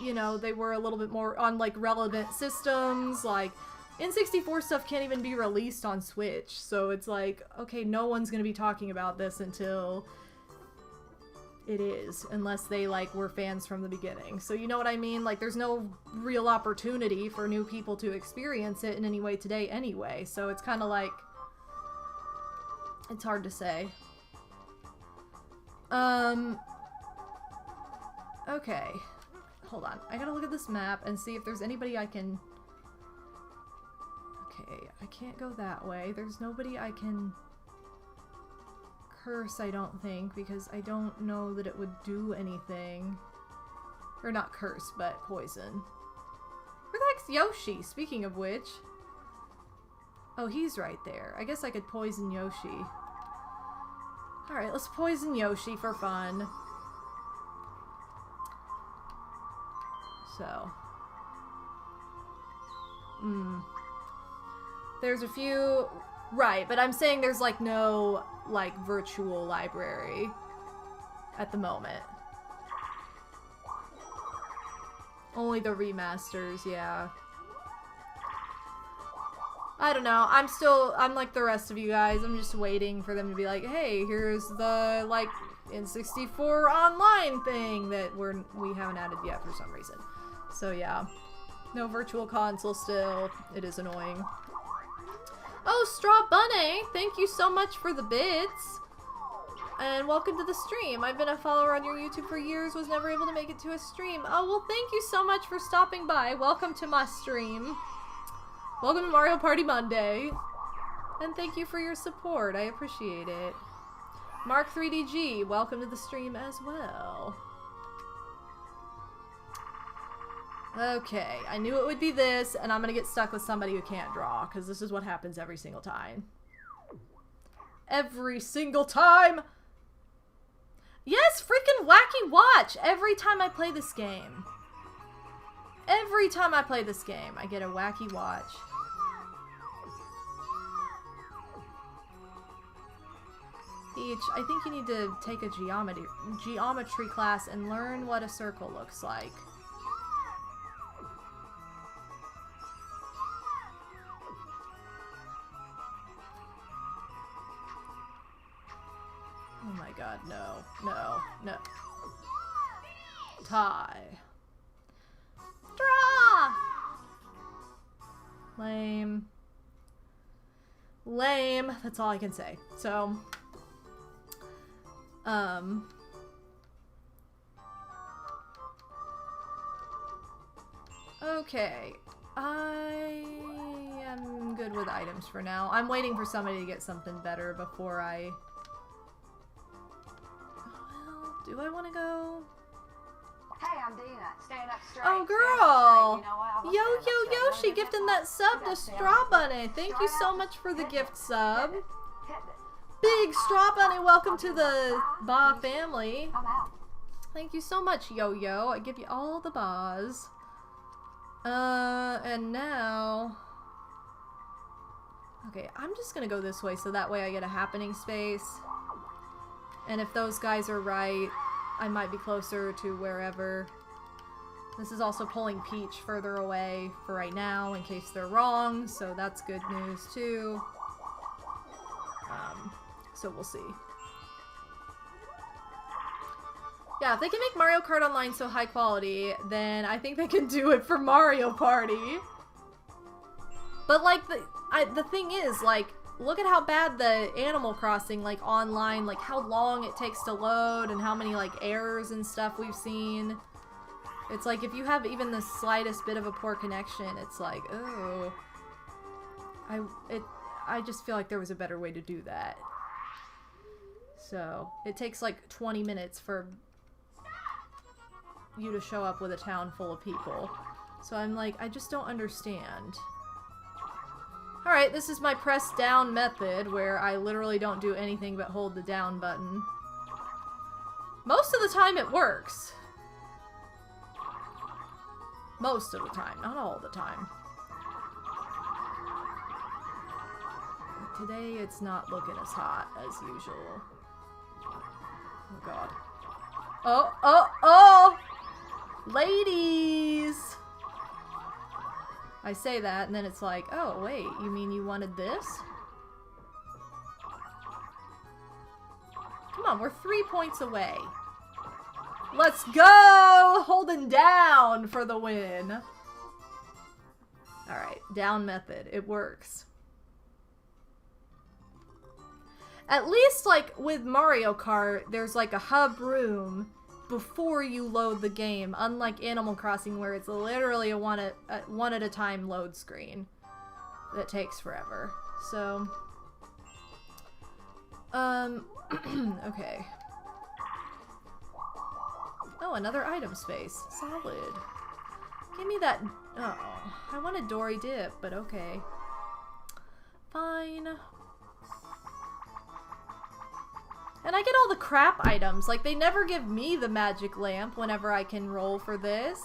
you know, they were a little bit more on, like, relevant systems. Like, N64 stuff can't even be released on Switch, so it's like, okay, no one's gonna be talking about this until it is, unless they, like, were fans from the beginning. So you know what I mean? Like, there's no real opportunity for new people to experience it in any way today anyway, so it's kind of like, it's hard to say. Okay. Hold on. I gotta look at this map and see if there's anybody I can... Okay, I can't go that way. There's nobody I can curse, I don't think, because I don't know that it would do anything. Or not curse, but poison. Where the heck's Yoshi, speaking of which? Oh, he's right there. I guess I could poison Yoshi. Alright, let's poison Yoshi for fun. So. There's a few... Right, but I'm saying there's, like, no, like, virtual library at the moment. Only the remasters, yeah. I don't know. I'm like the rest of you guys. I'm just waiting for them to be like, hey, here's the, like, N64 online thing that we haven't added yet for some reason. So, yeah. No virtual console still. It is annoying. Oh, Straw Bunny! Thank you so much for the bits! And welcome to the stream. I've been a follower on your YouTube for years, was never able to make it to a stream. Oh, well, thank you so much for stopping by. Welcome to my stream. Welcome to Mario Party Monday. And thank you for your support. I appreciate it. Mark 3DG, welcome to the stream as well. Okay, I knew it would be this, and I'm gonna get stuck with somebody who can't draw, because this is what happens every single time. Every single time! Yes, freaking Wacky Watch! Every time I play this game. Every time I play this game, I get a Wacky Watch. Peach, I think you need to take a geometry class and learn what a circle looks like. Oh my god, no, no, no. Tie. Draw! Lame. Lame. That's all I can say. So, okay. I am good with items for now. I'm waiting for somebody to get something better before I... Well, do I want to go? Hey, I'm Dina. Stand up straight. Oh, girl! You know, Yo, she gifting that sub to Straw Bunny. Thank you so much for the gift sub. Big Straw Bunny, welcome to the Ba family. I'm out. Thank you so much, Yo-Yo. I give you all the Bas. And now... Okay, I'm just gonna go this way so that way I get a happening space. And if those guys are right, I might be closer to wherever. This is also pulling Peach further away for right now in case they're wrong, so that's good news too. So we'll see. Yeah, if they can make Mario Kart Online so high quality, then I think they can do it for Mario Party. But, like, the thing is, like, look at how bad the Animal Crossing, like, online, like, how long it takes to load and how many, like, errors and stuff we've seen. It's like, if you have even the slightest bit of a poor connection, it's like, oh. I just feel like there was a better way to do that. So, it takes, like, 20 minutes for you to show up with a town full of people. So I'm like, I just don't understand. Alright, this is my press down method, where I literally don't do anything but hold the down button. Most of the time it works. Most of the time, not all the time. But today it's not looking as hot as usual. Oh god. Oh, oh, oh! Ladies! I say that, and then it's like, oh, wait, you mean you wanted this? Come on, we're 3 points away. Let's go! Holding down for the win. Alright, down method. It works. At least, like, with Mario Kart, there's, like, a hub room before you load the game, unlike Animal Crossing, where it's literally a one at a time load screen that takes forever. So, okay. Oh, another item space. Solid. Give me that. Oh, I wanted Dory Dip, but okay. Fine. And I get all the crap items. Like, they never give me the magic lamp whenever I can roll for this.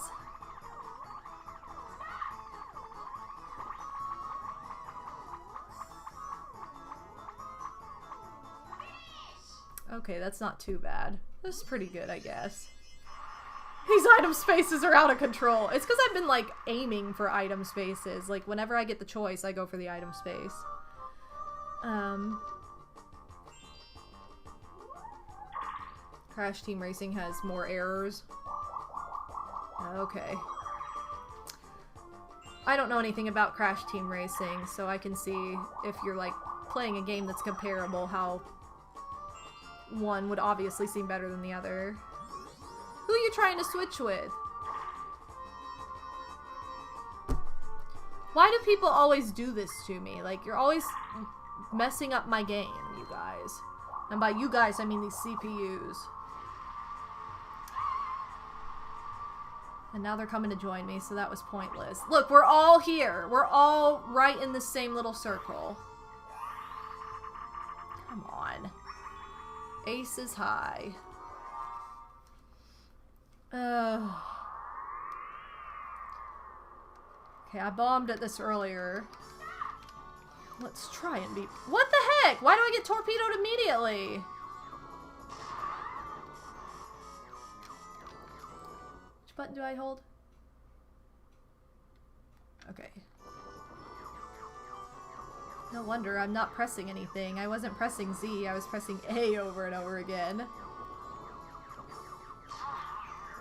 Okay, that's not too bad. This is pretty good, I guess. These item spaces are out of control. It's because I've been, like, aiming for item spaces. Like, whenever I get the choice, I go for the item space. Crash Team Racing has more errors. Okay. I don't know anything about Crash Team Racing, so I can see if you're, like, playing a game that's comparable, how one would obviously seem better than the other. Who are you trying to switch with? Why do people always do this to me? Like, you're always messing up my game, you guys. And by you guys, I mean these CPUs. And now they're coming to join me, so that was pointless. Look, we're all here. We're all right in the same little circle. Come on. Ace is high. Okay, I bombed at this earlier. Let's try and be... What the heck? Why do I get torpedoed immediately? Which button do I hold? Okay. No wonder I'm not pressing anything. I wasn't pressing Z, I was pressing A over and over again.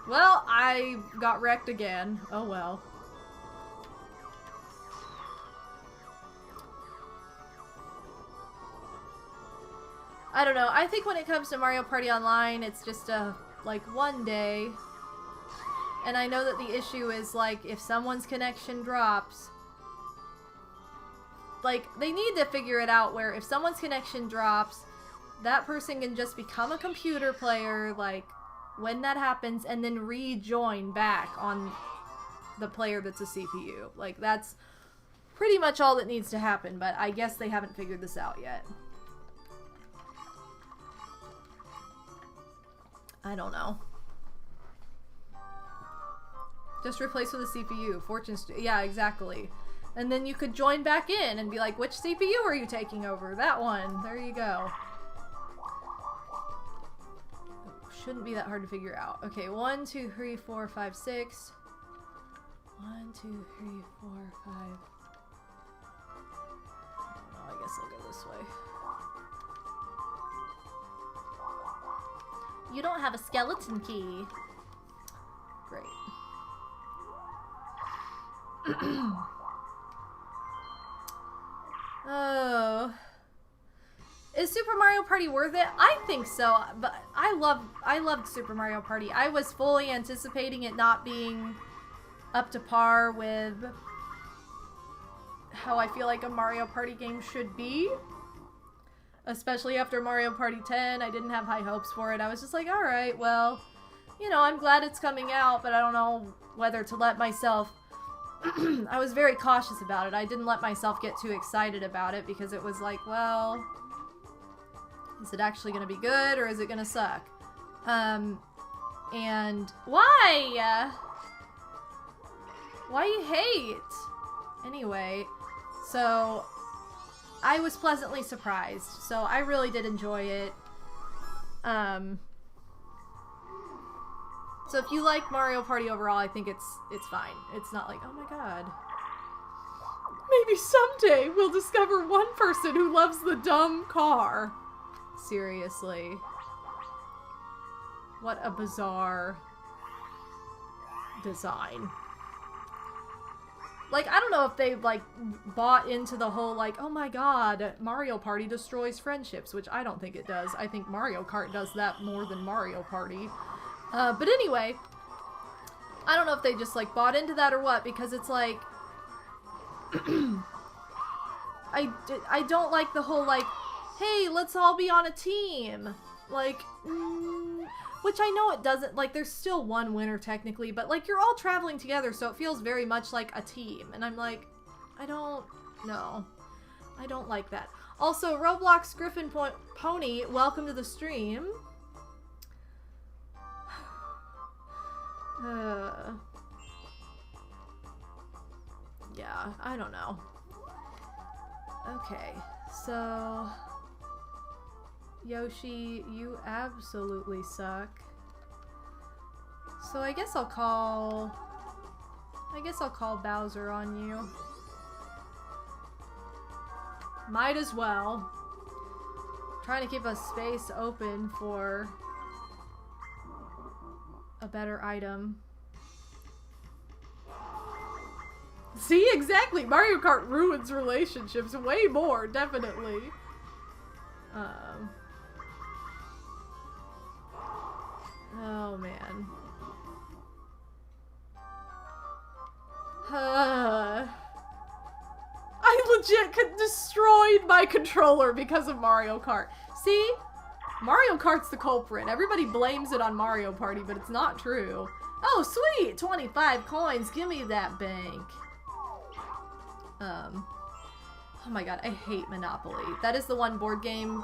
Well, I got wrecked again. Oh well. I don't know. I think when it comes to Mario Party Online, it's just like one day. And I know that the issue is, like, if someone's connection drops, like, they need to figure it out where if someone's connection drops, that person can just become a computer player, like, when that happens, and then rejoin back on the player that's a CPU. Like, that's pretty much all that needs to happen, but I guess they haven't figured this out yet. I don't know. Just replace with a CPU. Yeah, exactly. And then you could join back in and be like, which CPU are you taking over? That one. There you go. Shouldn't be that hard to figure out. Okay, 1, 2, 3, 4, 5, 6. 1, 2, 3, 4, 5. I don't know, I guess I'll go this way. You don't have a skeleton key. Great. Oh. Is Super Mario Party worth it? I think so, but I loved Super Mario Party. I was fully anticipating it not being up to par with how I feel like a Mario Party game should be. Especially after Mario Party 10, I didn't have high hopes for it. I was just like, alright, well, you know, I'm glad it's coming out, but I don't know whether to let myself... I was very cautious about it. I didn't let myself get too excited about it because it was like, well, is it actually going to be good or is it going to suck? And why? Why you hate? Anyway, so I was pleasantly surprised. So I really did enjoy it. So if you like Mario Party overall, I think it's fine. It's not like, oh my god. Maybe someday we'll discover one person who loves the dumb car. Seriously. What a bizarre design. Like, I don't know if they, like, bought into the whole, like, oh my god, Mario Party destroys friendships, which I don't think it does. I think Mario Kart does that more than Mario Party. But anyway, I don't know if they just, like, bought into that or what, because it's like, I don't like the whole, like, hey, let's all be on a team. Like, which I know it doesn't, like, there's still one winner technically, but, like, you're all traveling together, so it feels very much like a team. And I'm like, I don't like that. Also, Roblox Griffin Pony, welcome to the stream. Yeah, I don't know. Okay, so Yoshi, you absolutely suck. So I guess I'll call Bowser on you. Might as well. Trying to keep a space open for a better item. See, exactly! Mario Kart ruins relationships way more, definitely. Oh, man. I legit destroyed my controller because of Mario Kart. See? Mario Kart's the culprit. Everybody blames it on Mario Party, but it's not true. Oh, sweet! 25 coins. Give me that bank. Oh my god, I hate Monopoly. That is the one board game.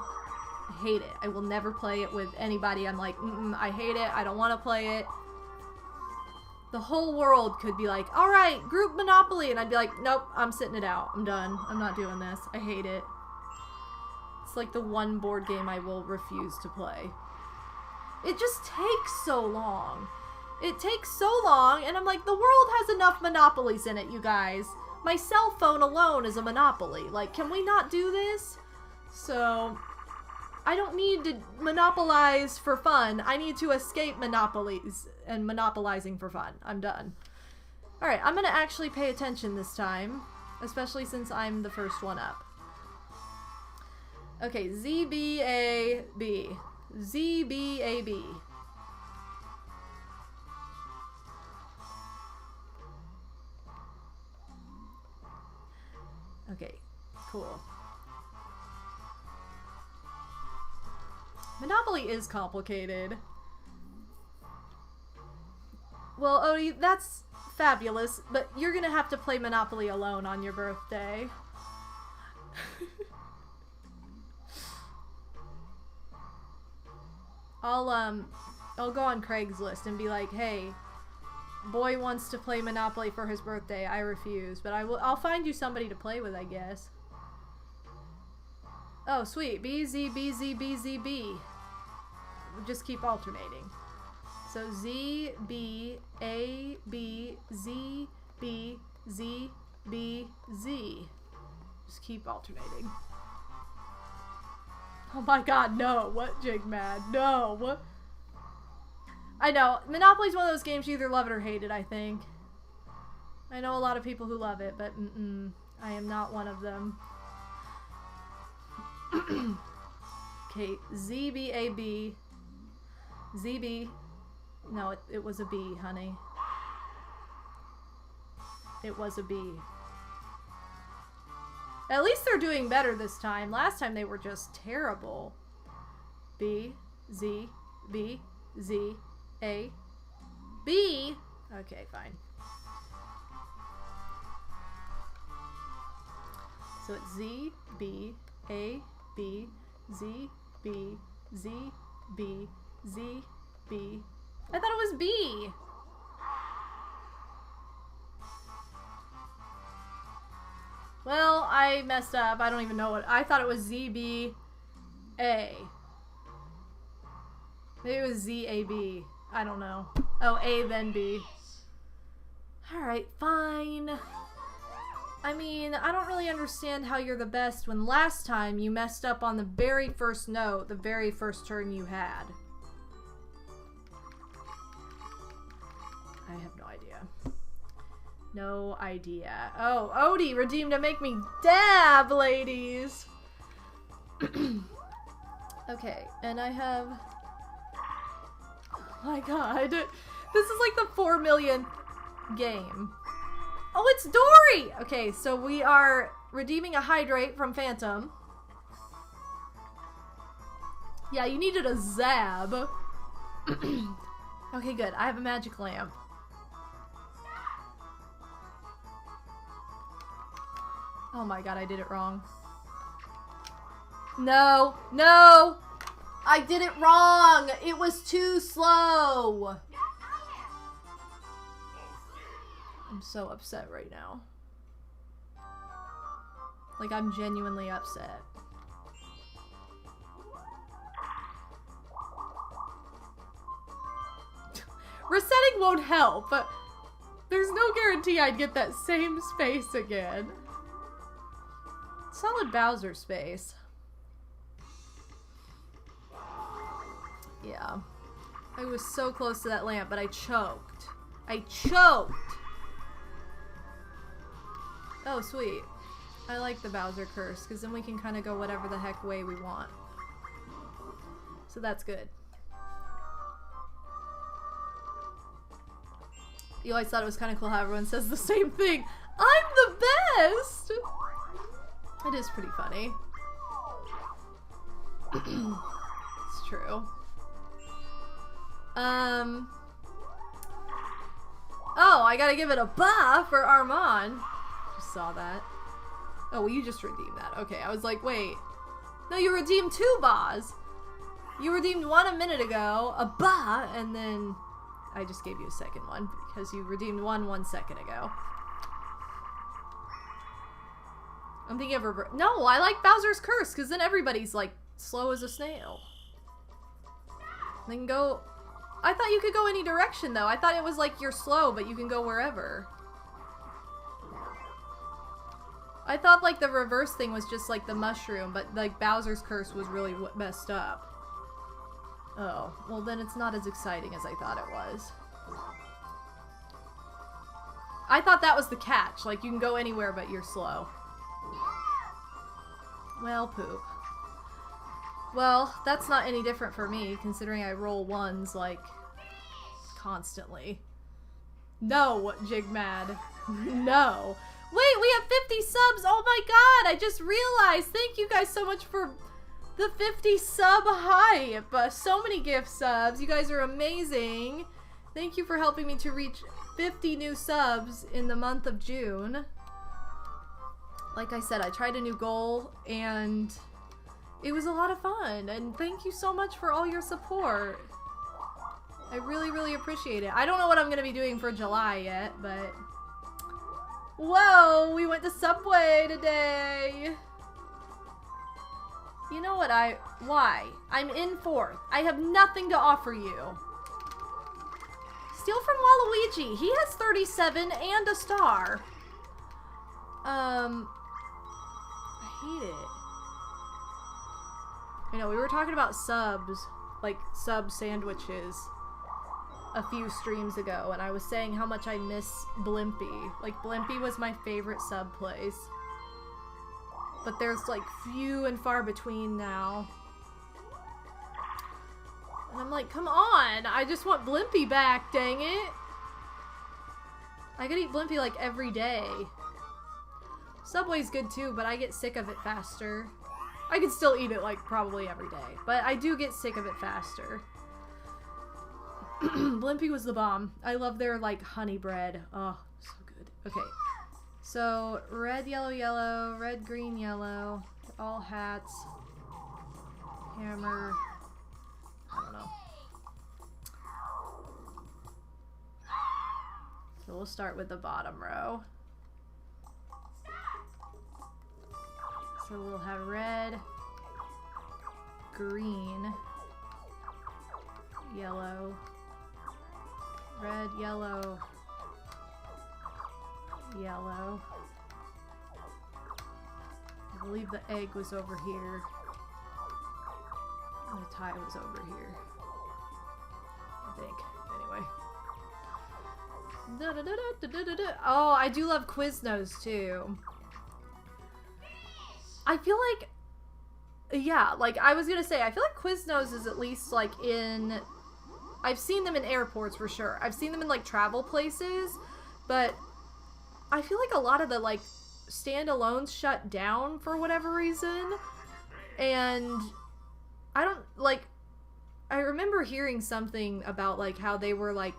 I hate it. I will never play it with anybody. I'm like, I hate it. I don't want to play it. The whole world could be like, alright, group Monopoly. And I'd be like, nope, I'm sitting it out. I'm done. I'm not doing this. I hate it. It's like the one board game I will refuse to play. It just takes so long. It takes so long, and I'm like, the world has enough monopolies in it, you guys. My cell phone alone is a monopoly. Like, can we not do this? So, I don't need to monopolize for fun. I need to escape monopolies and monopolizing for fun. I'm done. Alright, I'm gonna actually pay attention this time, especially since I'm the first one up. Okay, Z-B-A-B. Z-B-A-B. Okay, cool. Monopoly is complicated. Well, Odie, that's fabulous, but you're gonna have to play Monopoly alone on your birthday. I'll go on Craigslist and be like, hey, boy wants to play Monopoly for his birthday. I refuse, but I'll find you somebody to play with, I guess. Oh, sweet. B, Z, B, Z, B, Z, B. Just keep alternating. So Z, B, A, B, Z, B, Z, B, Z. Just keep alternating. Oh my god, no. What, Jigmad? No. What? I know. Monopoly's one of those games you either love it or hate it, I think. I know a lot of people who love it, but I am not one of them. Okay, ZBAB. ZB. No, it was a B, honey. It was a B. At least they're doing better this time. Last time they were just terrible. B, Z, B, Z, A, B. Okay, fine. So it's Z, B, A, B, Z, B, Z, B, Z, B. I thought it was B. Well, I messed up. I don't even know what. I thought it was ZBA. Maybe it was ZAB. I don't know. Oh, A then B. Alright, fine. I mean, I don't really understand how you're the best when last time you messed up on the very first note, the very first turn you had. I have no idea. No idea. Oh, Odie redeemed to make me dab, ladies! Okay, and I have... Oh my god. This is like the 4 millionth game. Oh, it's Dory! Okay, so we are redeeming a hydrate from Phantom. Yeah, you needed a Zab. Okay, good. I have a magic lamp. Oh my god, I did it wrong. No! No! I did it wrong! It was too slow! I'm so upset right now. Like, I'm genuinely upset. Resetting won't help, but there's no guarantee I'd get that same space again. Solid Bowser space. Yeah. I was so close to that lamp, but I choked. I choked! Oh, sweet. I like the Bowser curse, because then we can kind of go whatever the heck way we want. So that's good. You always thought it was kind of cool how everyone says the same thing. I'm the best! It is pretty funny. It's true. Oh, I gotta give it a buff for Armand. Just saw that. Oh, well, you just redeemed that. Okay, I was like, wait. No, you redeemed 2 bas. You redeemed one a minute ago, a ba, and then I just gave you a second one because you redeemed one second ago. I'm thinking of no, I like Bowser's Curse because then everybody's like slow as a snail. They can go. I thought you could go any direction though. I thought it was like you're slow, but you can go wherever. I thought like the reverse thing was just like the mushroom, but like Bowser's Curse was really what messed up. Oh, well then it's not as exciting as I thought it was. I thought that was the catch, like you can go anywhere but you're slow. Well, poop. Well, that's not any different for me, considering I roll ones, like, constantly. No, Jigmad. No. Wait, we have 50 subs! Oh my god, I just realized! Thank you guys so much for the 50 sub hype! So many gift subs. You guys are amazing. Thank you for helping me to reach 50 new subs in the month of June. Like I said, I tried a new goal, and it was a lot of fun. And thank you so much for all your support. I really, really appreciate it. I don't know what I'm going to be doing for July yet, but... Whoa! We went to Subway today! You know what why? I'm in 4th. I have nothing to offer you. Steal from Waluigi. He has 37 and a star. I hate it. You know, we were talking about subs. Like, sub sandwiches. a few streams ago, and I was saying how much I miss Blimpie. Like, Blimpie was my favorite sub place. But there's, like, few and far between now. And I'm like, come on! I just want Blimpie back, dang it! I could eat Blimpie, like, every day. Subway's good, too, but I get sick of it faster. I can still eat it, like, probably every day. But I do get sick of it faster. Blimpie was the bomb. I love their, like, honey bread. Oh, so good. Okay. So, red, yellow, yellow, red, green, yellow. All hats. Hammer. I don't know. So we'll start with the bottom row. So we'll have red, green, yellow, red, yellow, yellow. I believe the egg was over here. And the tie was over here. I think. Anyway. Oh, I do love Quiznos too. I feel like, yeah, like I was gonna say, I feel like Quiznos is at least like in, I've seen them in airports for sure. I've seen them in like travel places, but I feel like a lot of the like standalones shut down for whatever reason. And I don't, like, I remember hearing something about like how they were like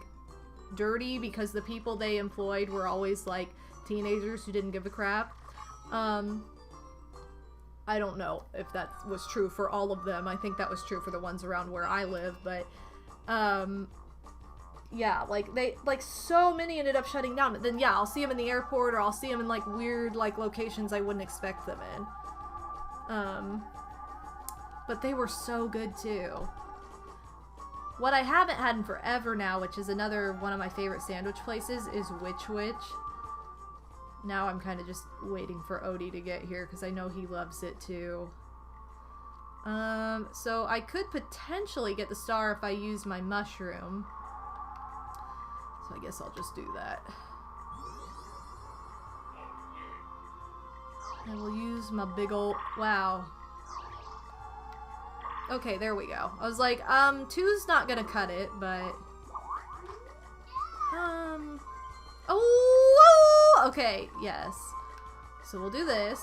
dirty because the people they employed were always like teenagers who didn't give a crap. I don't know if that was true for all of them. I think that was true for the ones around where I live, but, yeah, like, so many ended up shutting down. But then, yeah, I'll see them in the airport, or I'll see them in, like, weird, like, locations I wouldn't expect them in. But they were so good, too. What I haven't had in forever now, which is another one of my favorite sandwich places, is Witch Witch. Now I'm kind of just waiting for Odie to get here because I know he loves it too. So I could potentially get the star if I use my mushroom. So I guess I'll just do that. I will use my big ol'... Wow. Okay, there we go. I was like, 2's not gonna cut it, but... Oh! Okay, yes. So we'll do this.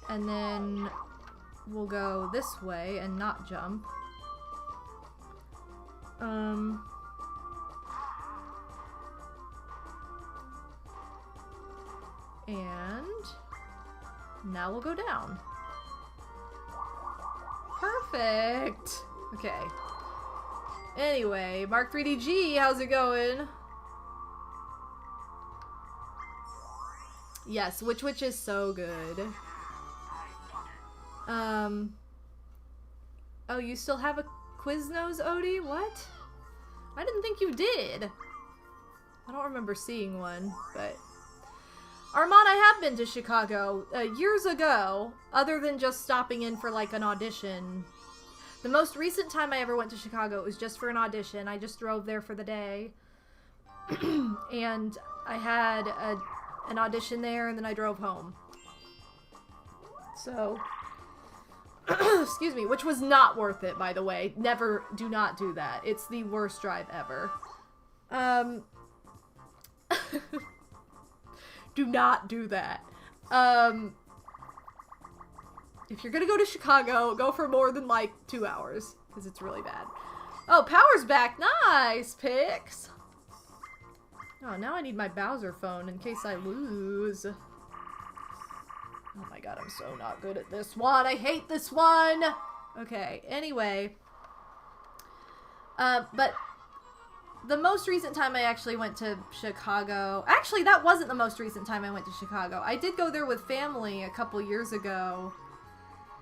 And then we'll go this way and not jump. And now we'll go down. Perfect. Okay. Anyway, Mark 3DG, how's it going? Yes, Witch Witch is so good. Oh, you still have a Quiznos, Odie? What? I didn't think you did. I don't remember seeing one, but... Armand, I have been to Chicago years ago, other than just stopping in for, like, an audition. The most recent time I ever went to Chicago was just for an audition. I just drove there for the day. And I had an audition there, and then I drove home. So... excuse me, which was not worth it, by the way. Never, do not do that. It's the worst drive ever. Do not do that. If you're gonna go to Chicago, go for more than, like, 2 hours, because it's really bad. Oh, power's back! Nice, Pix! Oh, now I need my Bowser phone in case I lose. Oh my god, I'm so not good at this one. I hate this one! Okay, anyway. But the most recent time I actually went to Chicago... Actually, that wasn't the most recent time I went to Chicago. I did go there with family a couple years ago.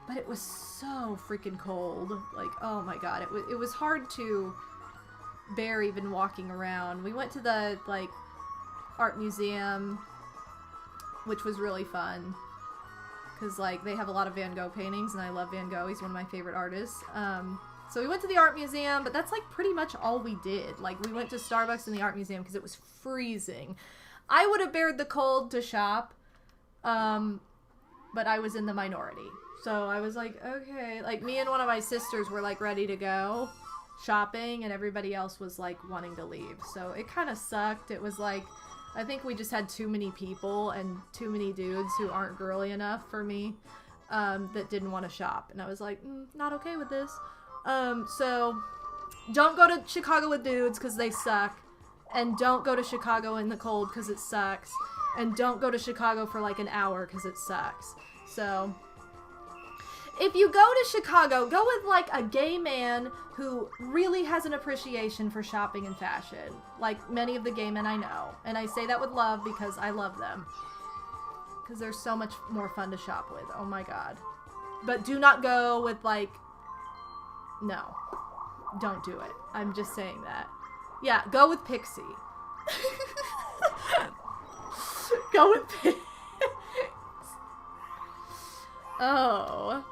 But it was so freaking cold. Like, oh my god. It was hard to bear even walking around. We went to the, like, art museum, which was really fun. Because, like, they have a lot of Van Gogh paintings, and I love Van Gogh. He's one of my favorite artists. So we went to the art museum, but that's like pretty much all we did. Like we went to Starbucks and the art museum because it was freezing. I would have bared the cold to shop, but I was in the minority. So I was like, okay. Like me and one of my sisters were like ready to go shopping and everybody else was like wanting to leave. So it kind of sucked. It was like, I think we just had too many people and too many dudes who aren't girly enough for me that didn't want to shop. And I was like, not okay with this. So don't go to Chicago with dudes because they suck. And don't go to Chicago in the cold because it sucks. And don't go to Chicago for like an hour because it sucks. So if you go to Chicago, go with like a gay man who really has an appreciation for shopping and fashion. Like many of the gay men I know. And I say that with love because I love them. Because they're so much more fun to shop with. Oh my god. But do not go with like... No. Don't do it. I'm just saying that. Yeah, go with Pixie. Go with Pixie. Oh.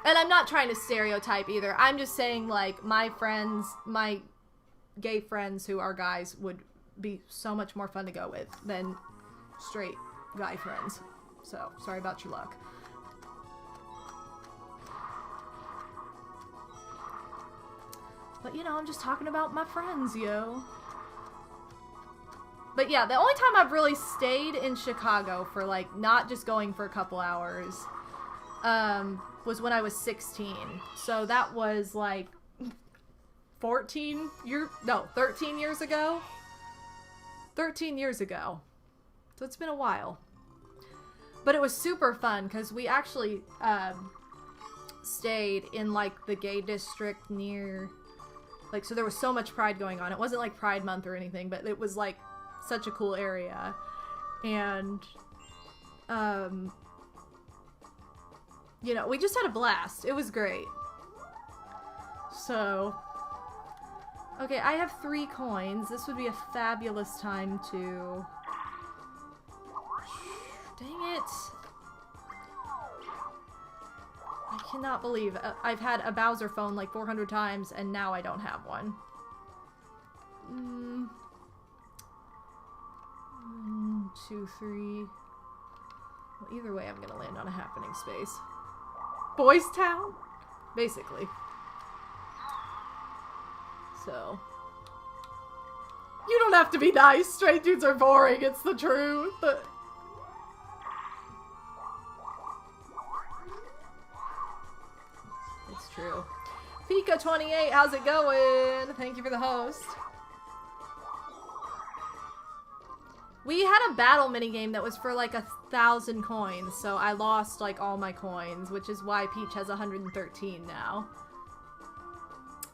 And I'm not trying to stereotype either. I'm just saying, like, my friends, my gay friends who are guys would be so much more fun to go with than straight guy friends. So, sorry about your luck. But, you know, I'm just talking about my friends, yo. But yeah, the only time I've really stayed in Chicago for, like, not just going for a couple hours, was when I was 16. So that was, like, 13 years ago? 13 years ago. So it's been a while. But it was super fun, because we actually, stayed in, like, the gay district near... Like, so there was so much Pride going on. It wasn't like Pride Month or anything, but it was like such a cool area. And, you know, we just had a blast. It was great. So, okay, I have 3 coins. This would be a fabulous time to... Dang it. I cannot believe I've had a Bowser phone like 400 times and now I don't have one. 1, 2, 3. Well, either way, I'm gonna land on a happening space. Boys Town? Basically. So. You don't have to be nice. Straight dudes are boring. It's the truth. It's true. Pika28, how's it going? Thank you for the host. We had a battle minigame that was for like 1,000 coins, so I lost like all my coins, which is why Peach has 113 now.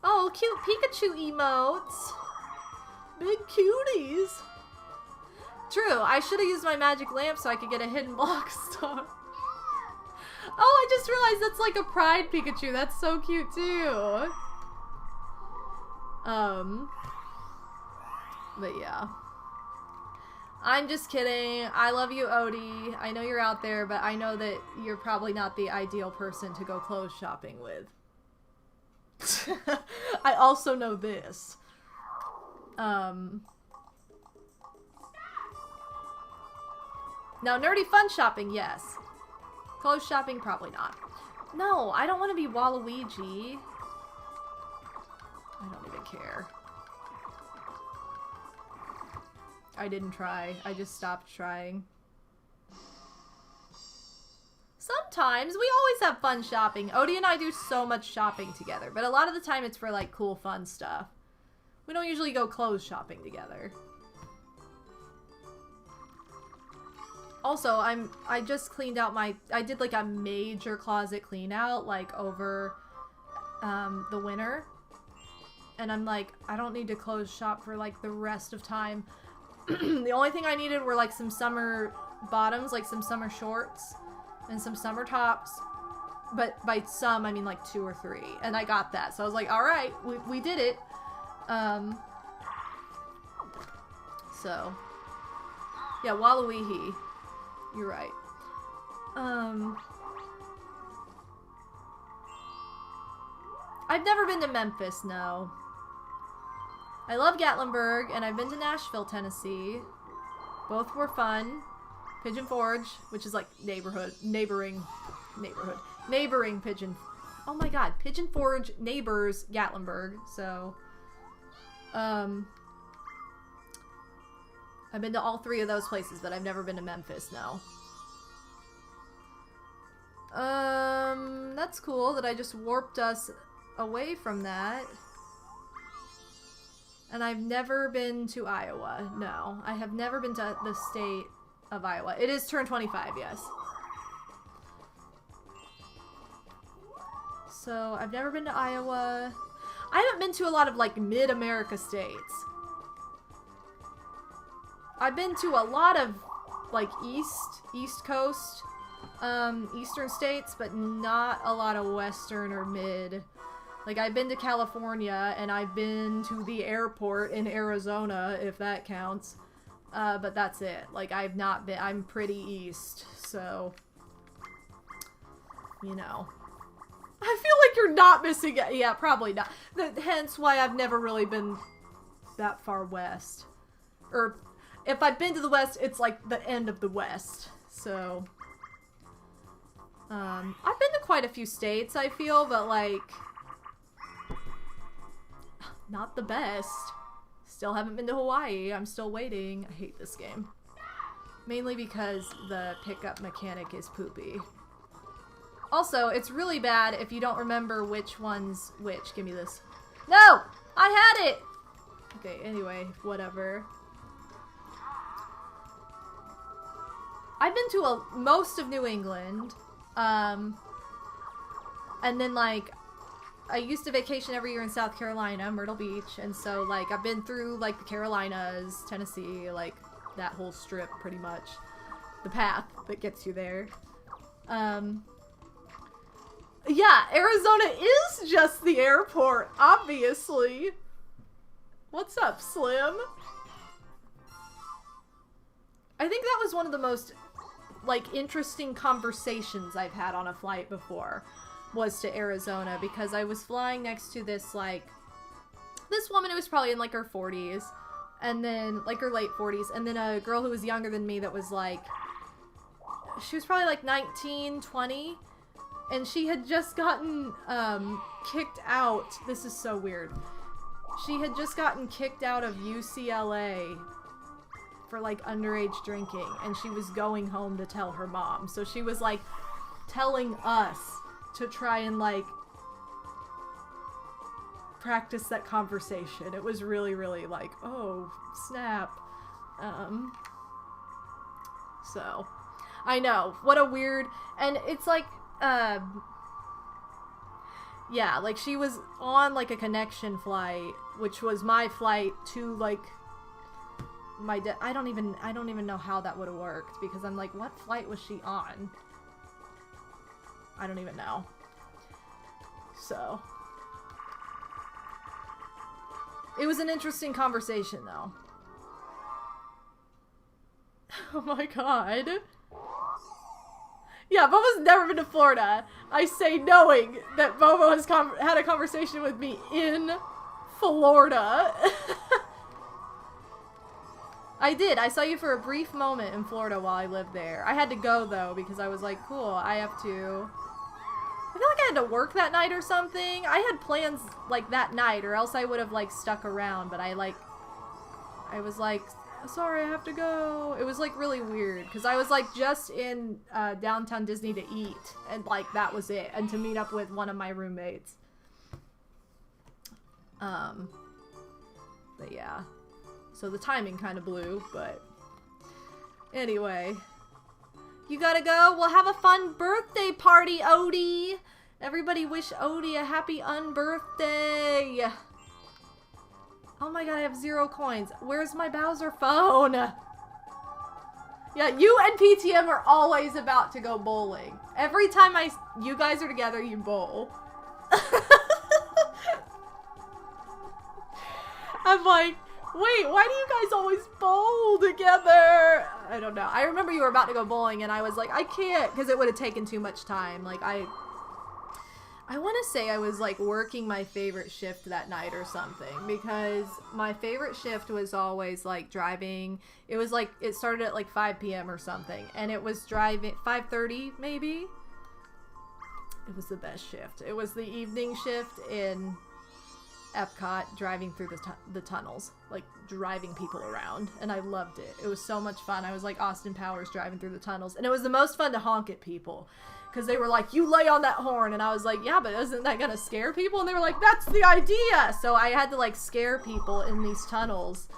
Oh, cute Pikachu emotes. Big cuties. True, I should have used my magic lamp so I could get a hidden block star. Oh, I just realized that's like a Pride Pikachu. That's so cute too. But yeah. I'm just kidding. I love you, Odie. I know you're out there, but I know that you're probably not the ideal person to go clothes shopping with. I also know this. Now, nerdy fun shopping, yes. Clothes shopping, probably not. No, I don't want to be Waluigi. I don't even care. I didn't try. I just stopped trying. Sometimes. We always have fun shopping. Odie and I do so much shopping together, but a lot of the time it's for like cool fun stuff. We don't usually go clothes shopping together. Also, I just cleaned out I did like a major closet clean out like over the winter. And I'm like, I don't need to clothes shop for like the rest of time. The only thing I needed were like some summer bottoms, like some summer shorts and some summer tops. But by some, I mean like 2 or 3. And I got that. So I was like, all right, we did it. So yeah, Waluigi. You're right. I've never been to Memphis, no. I love Gatlinburg, and I've been to Nashville, Tennessee. Both were fun. Pigeon Forge, which is like neighboring Pigeon. Oh my god, Pigeon Forge neighbors Gatlinburg. So, I've been to all 3 of those places, but I've never been to Memphis. No. That's cool that I just warped us away from that. And I've never been to Iowa. No, I have never been to the state of Iowa. It is turn 25, yes. So, I've never been to Iowa. I haven't been to a lot of, like, mid-America states. I've been to a lot of, like, East Coast, eastern states, but not a lot of western or mid. Like, I've been to California, and I've been to the airport in Arizona, if that counts. But that's it. Like, I've not been... I'm pretty east, so... You know. I feel like you're not missing it. Yeah, probably not. Hence why I've never really been that far west. Or, if I've been to the west, it's like the end of the west. So... I've been to quite a few states, I feel, but, like... Not the best. Still haven't been to Hawaii. I'm still waiting. I hate this game. Mainly because the pickup mechanic is poopy. Also, it's really bad if you don't remember which one's which. Give me this. No! I had it! Okay, anyway, whatever. I've been to most of New England. And then, like... I used to vacation every year in South Carolina, Myrtle Beach, and so, like, I've been through, like, the Carolinas, Tennessee, like, that whole strip, pretty much. The path that gets you there. Yeah, Arizona is just the airport, obviously. What's up, Slim? I think that was one of the most, like, interesting conversations I've had on a flight before. Was to Arizona, because I was flying next to this, like, this woman who was probably in, like, her 40s, and then, like, her late 40s, and then a girl who was younger than me that was, like, she was probably, like, 19, 20, and she had just gotten, kicked out. This is so weird. She had just gotten kicked out of UCLA for, like, underage drinking, and she was going home to tell her mom. So she was, like, telling us to try and, like, practice that conversation. It was really, really, like, oh, snap. So, I know. What a weird... And it's, like, yeah, like, she was on, like, a connection flight, which was my flight to, like, my... I don't even know how that would have worked, because I'm like, what flight was she on? I don't even know. So. It was an interesting conversation, though. Oh my god. Yeah, Bobo's never been to Florida. I say knowing that Bobo has had a conversation with me in Florida. I did. I saw you for a brief moment in Florida while I lived there. I had to go, though, because I was like, cool, I have to... I feel like I had to work that night or something. I had plans, like, that night, or else I would have, like, stuck around, but I was like, sorry, I have to go. It was, like, really weird, because I was, like, just in downtown Disney to eat, and, like, that was it, and to meet up with one of my roommates. But, yeah. So the timing kind of blew, but... Anyway... You gotta go? Well, have a fun birthday party, Odie! Everybody wish Odie a happy unbirthday! Oh my god, I have 0 coins. Where's my Bowser phone? Yeah, you and PTM are always about to go bowling. Every time you guys are together, you bowl. I'm like... Wait, why do you guys always bowl together? I don't know. I remember you were about to go bowling and I was like, I can't, because it would have taken too much time. Like, I I want to say I was like working my favorite shift that night or something, because my favorite shift was always like driving. It was like, it started at like 5 p.m. or something, and it was driving 5:30 maybe. It was the best shift. It was the evening shift in Epcot, driving through the tunnels, like driving people around, and I loved it. It was so much fun. I was like Austin Powers driving through the tunnels, and it was the most fun to honk at people. Because they were like, you lay on that horn. And I was like, yeah, but isn't that going to scare people? And they were like, that's the idea. So I had to like scare people in these tunnels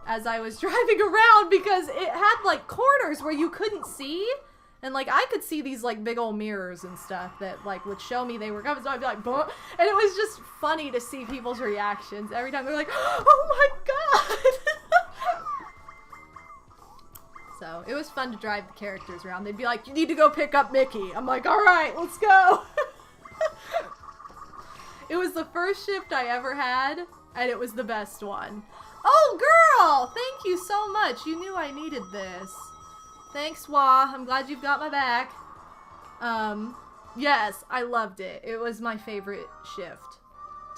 as I was driving around, because it had like corners where you couldn't see. And like I could see these like big old mirrors and stuff that like would show me they were coming. So I'd be like, "Buh." And it was just funny to see people's reactions every time they're like, oh my God. So it was fun to drive the characters around. They'd be like, you need to go pick up Mickey. I'm like, all right, let's go. It was the first shift I ever had, and it was the best one. Oh, girl! Thank you so much. You knew I needed this. Thanks, Wah. I'm glad you've got my back. Yes, I loved it. It was my favorite shift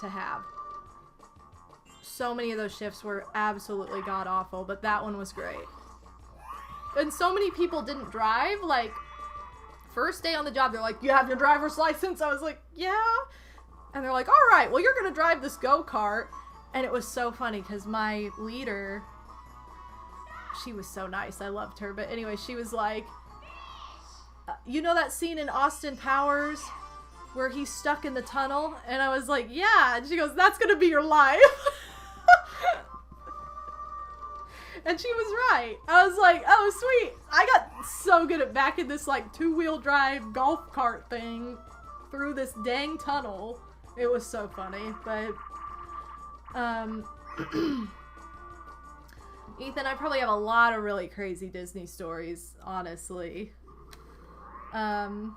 to have. So many of those shifts were absolutely god-awful, but that one was great. And so many people didn't drive, like, first day on the job, they're like, you have your driver's license? I was like, yeah. And they're like, all right, well, you're going to drive this go-kart. And it was so funny, because my leader, she was so nice. I loved her. But anyway, she was like, you know that scene in Austin Powers where he's stuck in the tunnel? And I was like, yeah. And she goes, that's going to be your life. And she was right. I was like, oh, sweet. I got so good at back in this, like, two-wheel drive golf cart thing through this dang tunnel. It was so funny. But, Ethan, I probably have a lot of really crazy Disney stories, honestly. But...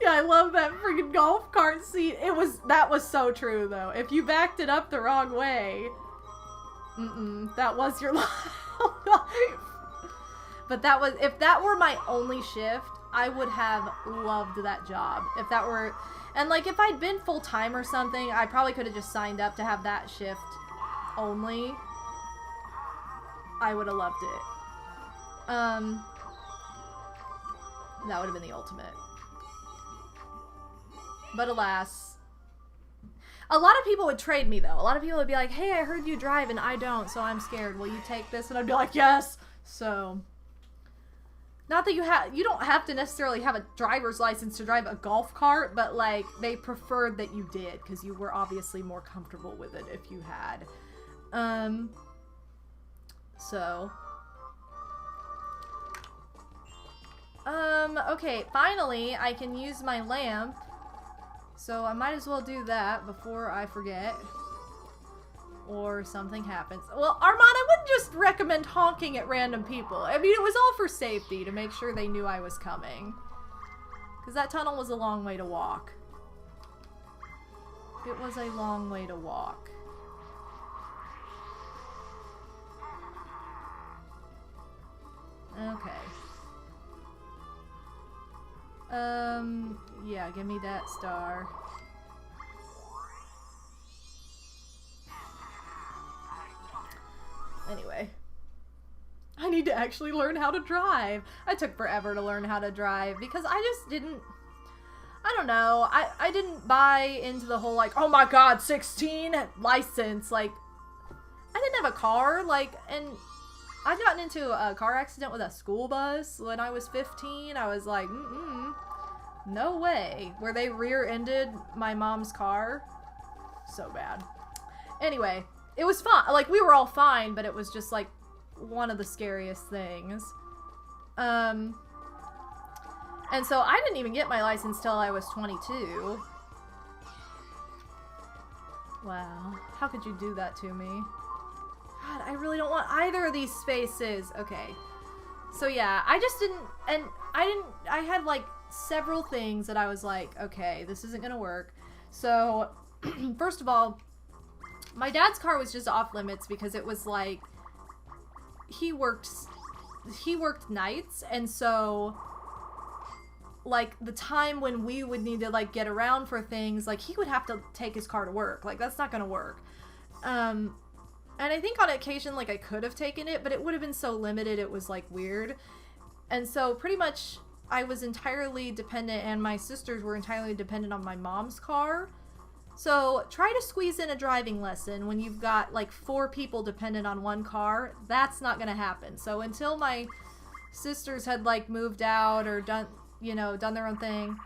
Yeah, I love that freaking golf cart scene. That was so true, though. If you backed it up the wrong way, that was your life. But if that were my only shift, I would have loved that job. If that were, and like if I'd been full-time or something, I probably could have just signed up to have that shift only. I would have loved it. That would have been the ultimate. But alas, a lot of people would trade me, though. A lot of people would be like, hey, I heard you drive and I don't, so I'm scared. Will you take this? And I'd be like, yes. So, not that you don't have to necessarily have a driver's license to drive a golf cart, but like, they preferred that you did, because you were obviously more comfortable with it if you had. Okay, finally, I can use my lamp. So I might as well do that before I forget. Or something happens. Well, Armand, I wouldn't just recommend honking at random people. I mean, it was all for safety, to make sure they knew I was coming. Because that tunnel was a long way to walk. It was a long way to walk. Okay. Yeah, give me that star. Anyway. I need to actually learn how to drive. I took forever to learn how to drive because I just didn't... I don't know. I didn't buy into the whole, like, oh my god, 16 license. Like, I didn't have a car, like, and I'd gotten into a car accident with a school bus when I was 15. I was like, no way. Where they rear-ended my mom's car. So bad. Anyway, it was fun. Like, we were all fine, but it was just, like, one of the scariest things. And so I didn't even get my license till I was 22. Wow. How could you do that to me? God, I really don't want either of these spaces. Okay. So yeah, I just didn't, and I had like several things that I was like, okay, this isn't gonna work. So, first of all, my dad's car was just off limits because it was like, he worked nights, and so like, the time when we would need to, like, get around for things, like, he would have to take his car to work. Like, that's not gonna work. And I think on occasion, like, I could have taken it, but it would have been so limited, it was, like, weird. And so, pretty much, I was entirely dependent, and my sisters were entirely dependent on my mom's car. So, try to squeeze in a driving lesson when you've got, like, 4 people dependent on one car. That's not gonna happen. So, until my sisters had, like, moved out or done their own thing,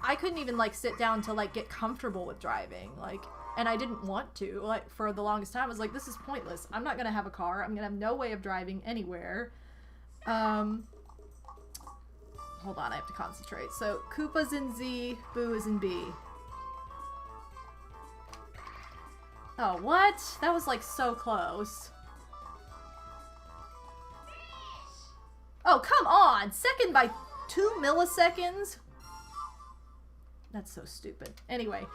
I couldn't even, like, sit down to, like, get comfortable with driving. Like, and I didn't want to. Like, for the longest time, I was like, this is pointless. I'm not gonna have a car. I'm gonna have no way of driving anywhere. Hold on, I have to concentrate. So, Koopa's in Z, Boo is in B. Oh, what? That was, like, so close. Oh, come on! Second by 2 milliseconds? That's so stupid. Anyway,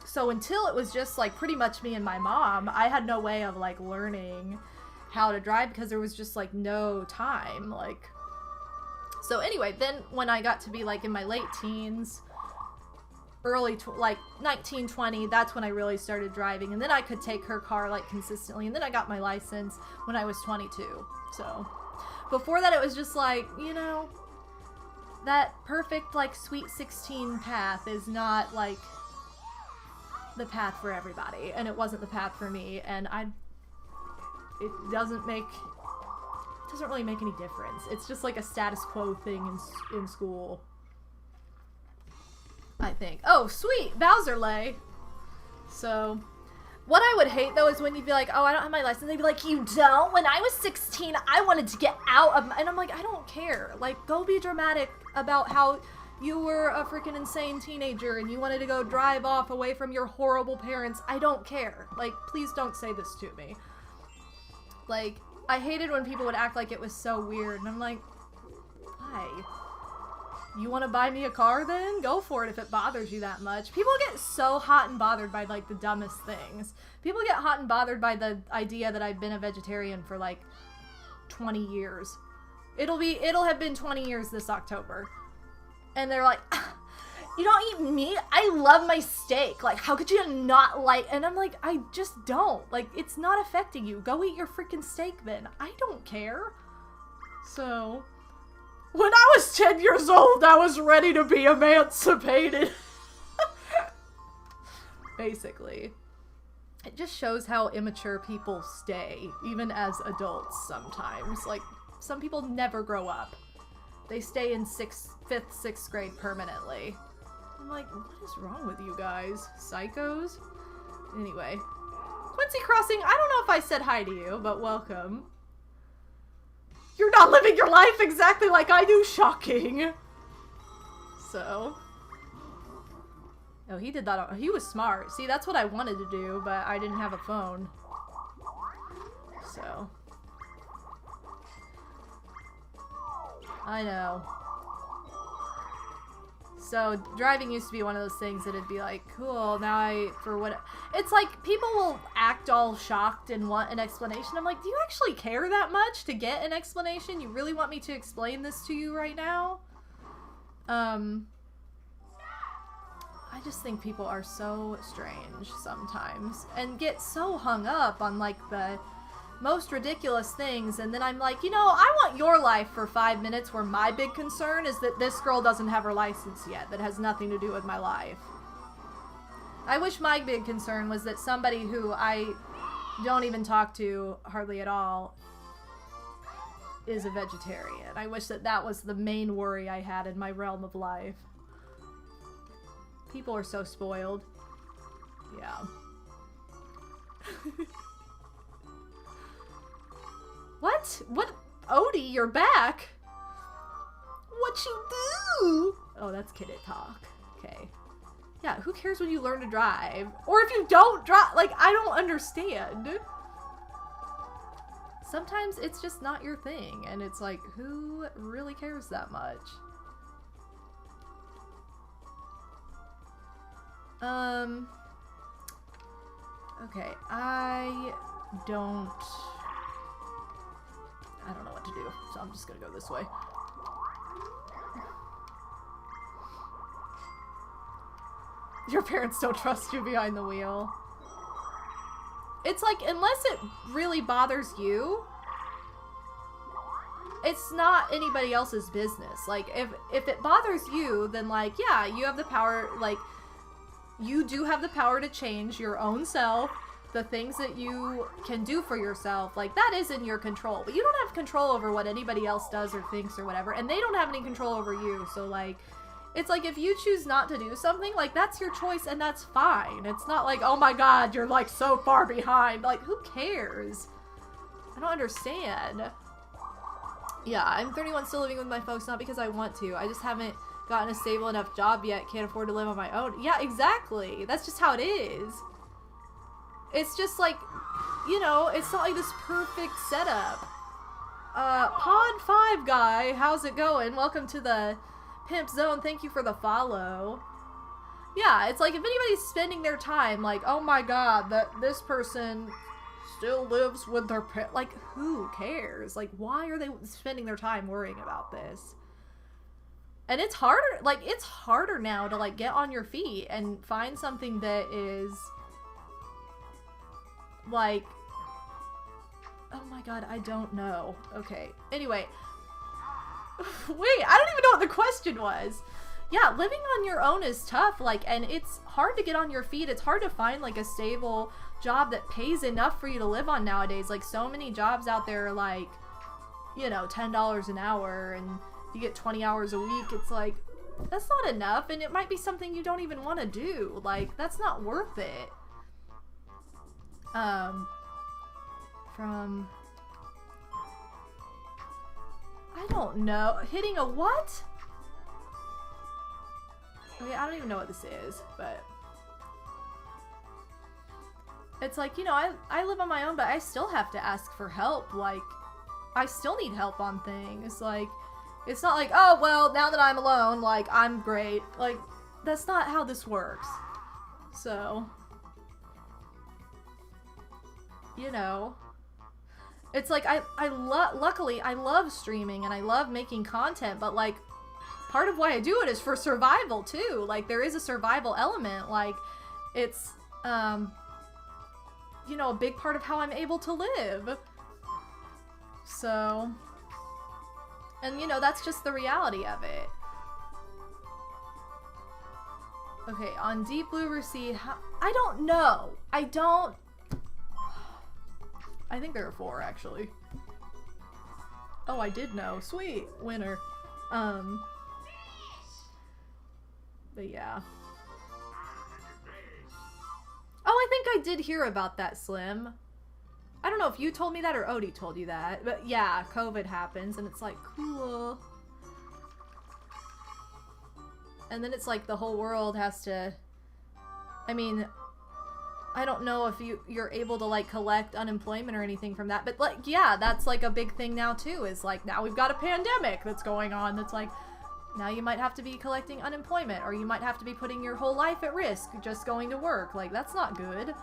so until it was just, like, pretty much me and my mom, I had no way of, like, learning how to drive because there was just, like, no time, like... So anyway, then when I got to be, like, in my late teens, like 19, 20, that's when I really started driving. And then I could take her car, like, consistently. And then I got my license when I was 22. So before that, it was just like, you know, that perfect, like, sweet 16 path is not, like, the path for everybody. And it wasn't the path for me. And it doesn't really make any difference. It's just like a status quo thing in school, I think. Oh, sweet! Bowser Lay! So, what I would hate, though, is when you'd be like, oh, I don't have my license. They'd be like, you don't? When I was 16, I wanted to get out of... And I'm like, I don't care. Like, go be dramatic about how you were a freaking insane teenager and you wanted to go drive off away from your horrible parents. I don't care. Like, please don't say this to me. Like, I hated when people would act like it was so weird. And I'm like, why? You want to buy me a car then? Go for it if it bothers you that much. People get so hot and bothered by, like, the dumbest things. People get hot and bothered by the idea that I've been a vegetarian for, like, 20 years. It'll have been 20 years this October. And they're like, you don't eat meat? I love my steak. Like, how could you not like... And I'm like, I just don't. Like, it's not affecting you. Go eat your freaking steak then. I don't care. So... When I was 10 years old, I was ready to be emancipated. Basically. It just shows how immature people stay, even as adults sometimes. Like, some people never grow up. They stay in 5th, 6th grade permanently. I'm like, what is wrong with you guys? Psychos? Anyway. Quincy Crossing, I don't know if I said hi to you, but welcome. You're not living your life exactly like I do. Shocking. So. Oh, he did that. He was smart. See, that's what I wanted to do, but I didn't have a phone. So. I know. So, driving used to be one of those things that it'd be like, cool, now it's like, people will act all shocked and want an explanation. I'm like, do you actually care that much to get an explanation? You really want me to explain this to you right now? I just think people are so strange sometimes, and get so hung up on, like, the most ridiculous things, and then I'm like, you know, I want your life for 5 minutes where my big concern is that this girl doesn't have her license yet. That has nothing to do with my life. I wish my big concern was that somebody who I don't even talk to hardly at all is a vegetarian. I wish that that was the main worry I had in my realm of life. People are so spoiled. Yeah. What? What? Odie, you're back? What you do? Oh, that's kid it talk. Okay. Yeah, who cares when you learn to drive? Or if you don't drive, like, I don't understand. Sometimes it's just not your thing, and it's like, who really cares that much? Okay, I don't know what to do, so I'm just gonna go this way. Your parents don't trust you behind the wheel. It's like, unless it really bothers you, it's not anybody else's business. Like, if it bothers you, then, like, yeah, you have the power, like, you do have the power to change your own self, the things that you can do for yourself. Like, that is in your control. But you don't have control over what anybody else does or thinks or whatever, and they don't have any control over you. So, like, it's like, if you choose not to do something, like, that's your choice, and that's fine. It's not like, oh my god, you're, like, so far behind. Like, who cares? I don't understand. Yeah, I'm 31, still living with my folks, not because I want to. I just haven't gotten a stable enough job yet, can't afford to live on my own. Yeah, exactly. That's just how it is. It's just like, you know, it's not like this perfect setup. Pod 5 guy, how's it going? Welcome to the Pimp Zone, thank you for the follow. Yeah, it's like, if anybody's spending their time like, oh my god, that this person still lives with their like, who cares? Like, why are they spending their time worrying about this? And it's harder, like, it's harder now to, like, get on your feet and find something that is, like, oh my god, I don't know. Okay, anyway. Wait, I don't even know what the question was. Yeah, living on your own is tough, like, and it's hard to get on your feet. It's hard to find, like, a stable job that pays enough for you to live on nowadays. Like, so many jobs out there are, like, you know, $10 an hour, and you get 20 hours a week. It's like, that's not enough, and it might be something you don't even want to do. Like, that's not worth it. From... I don't know. Hitting a what? Okay, I don't even know what this is, but... It's like, you know, I live on my own, but I still have to ask for help. Like, I still need help on things. Like, it's not like, oh, well, now that I'm alone, like, I'm great. Like, that's not how this works. So... You know... It's like, luckily, I love streaming and I love making content, but, like, part of why I do it is for survival, too. Like, there is a survival element. Like, it's, you know, a big part of how I'm able to live. So, and, you know, that's just the reality of it. Okay, on Deep Blue Receipt, I don't know. I think there are 4, actually. Oh, I did know. Sweet. Winner. But yeah. Oh, I think I did hear about that, Slim. I don't know if you told me that or Odie told you that. But yeah, COVID happens and it's like, cool. And then it's like the whole world has to... I mean... I don't know if you're able to, like, collect unemployment or anything from that, but, like, yeah, that's, like, a big thing now, too, is, like, now we've got a pandemic that's going on that's, like, now you might have to be collecting unemployment, or you might have to be putting your whole life at risk just going to work. Like, that's not good.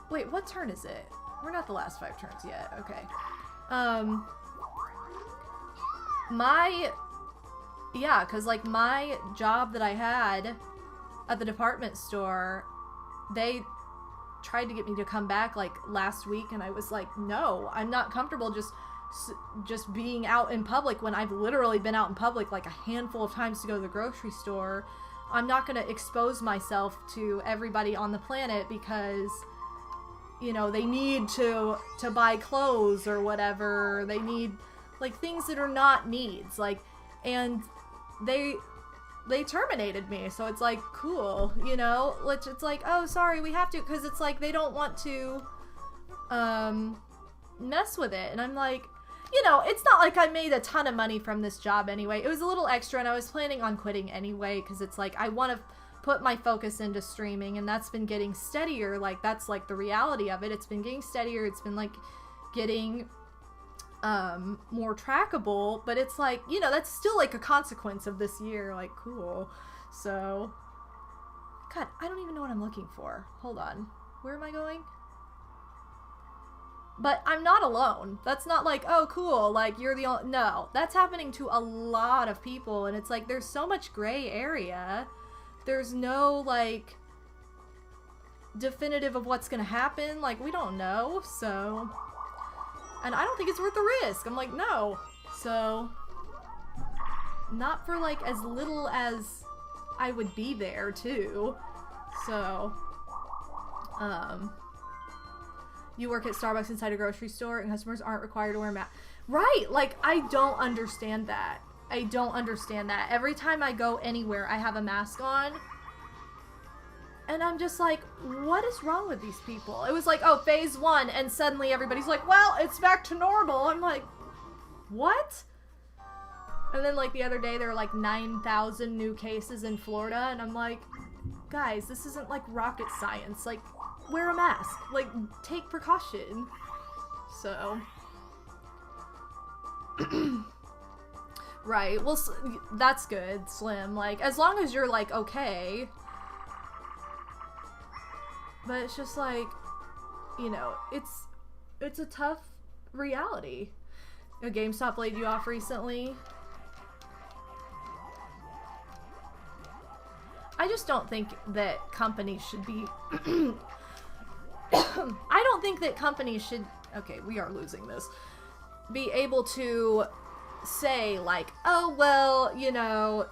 Wait, what turn is it? We're not the last 5 turns yet. Okay. Yeah, because, like, my job that I had at the department store, they tried to get me to come back, like, last week, and I was like, no, I'm not comfortable just being out in public when I've literally been out in public, like, a handful of times to go to the grocery store. I'm not gonna expose myself to everybody on the planet because, you know, they need to buy clothes or whatever. They need, like, things that are not needs, like, and they terminated me, so it's like, cool, you know, it's like, oh, sorry, we have to, because it's like, they don't want to, mess with it, and I'm like, you know, it's not like I made a ton of money from this job anyway. It was a little extra, and I was planning on quitting anyway, because it's like, I want to put my focus into streaming, and that's been getting steadier. Like, that's, like, the reality of it. It's been getting steadier. It's been, like, getting more trackable, but it's like, you know, that's still, like, a consequence of this year. Like, cool. So, God, I don't even know what I'm looking for. Hold on. Where am I going? But I'm not alone. That's not like, oh, cool, like, you're the only... No, that's happening to a lot of people, and it's like, there's so much gray area there's no, like, definitive of what's gonna happen. Like, we don't know, so... And I don't think it's worth the risk. I'm like, no. So... Not for, like, as little as I would be there, too. So... You work at Starbucks inside a grocery store and customers aren't required to wear a mask. Right! Like, I don't understand that. I don't understand that. Every time I go anywhere, I have a mask on. And I'm just like, what is wrong with these people? It was like, oh, phase 1, and suddenly everybody's like, well, it's back to normal. I'm like, what? And then, like, the other day, there were, like, 9,000 new cases in Florida, and I'm like, guys, this isn't, like, rocket science. Like, wear a mask. Like, take precaution. So... Right, well, that's good, Slim. Like, as long as you're, like, okay. But it's just like, you know, it's a tough reality. A GameStop laid you off recently. I just don't think that companies should be... I don't think that companies should... Okay, we are losing this. Be able to say, like, oh, well, you know,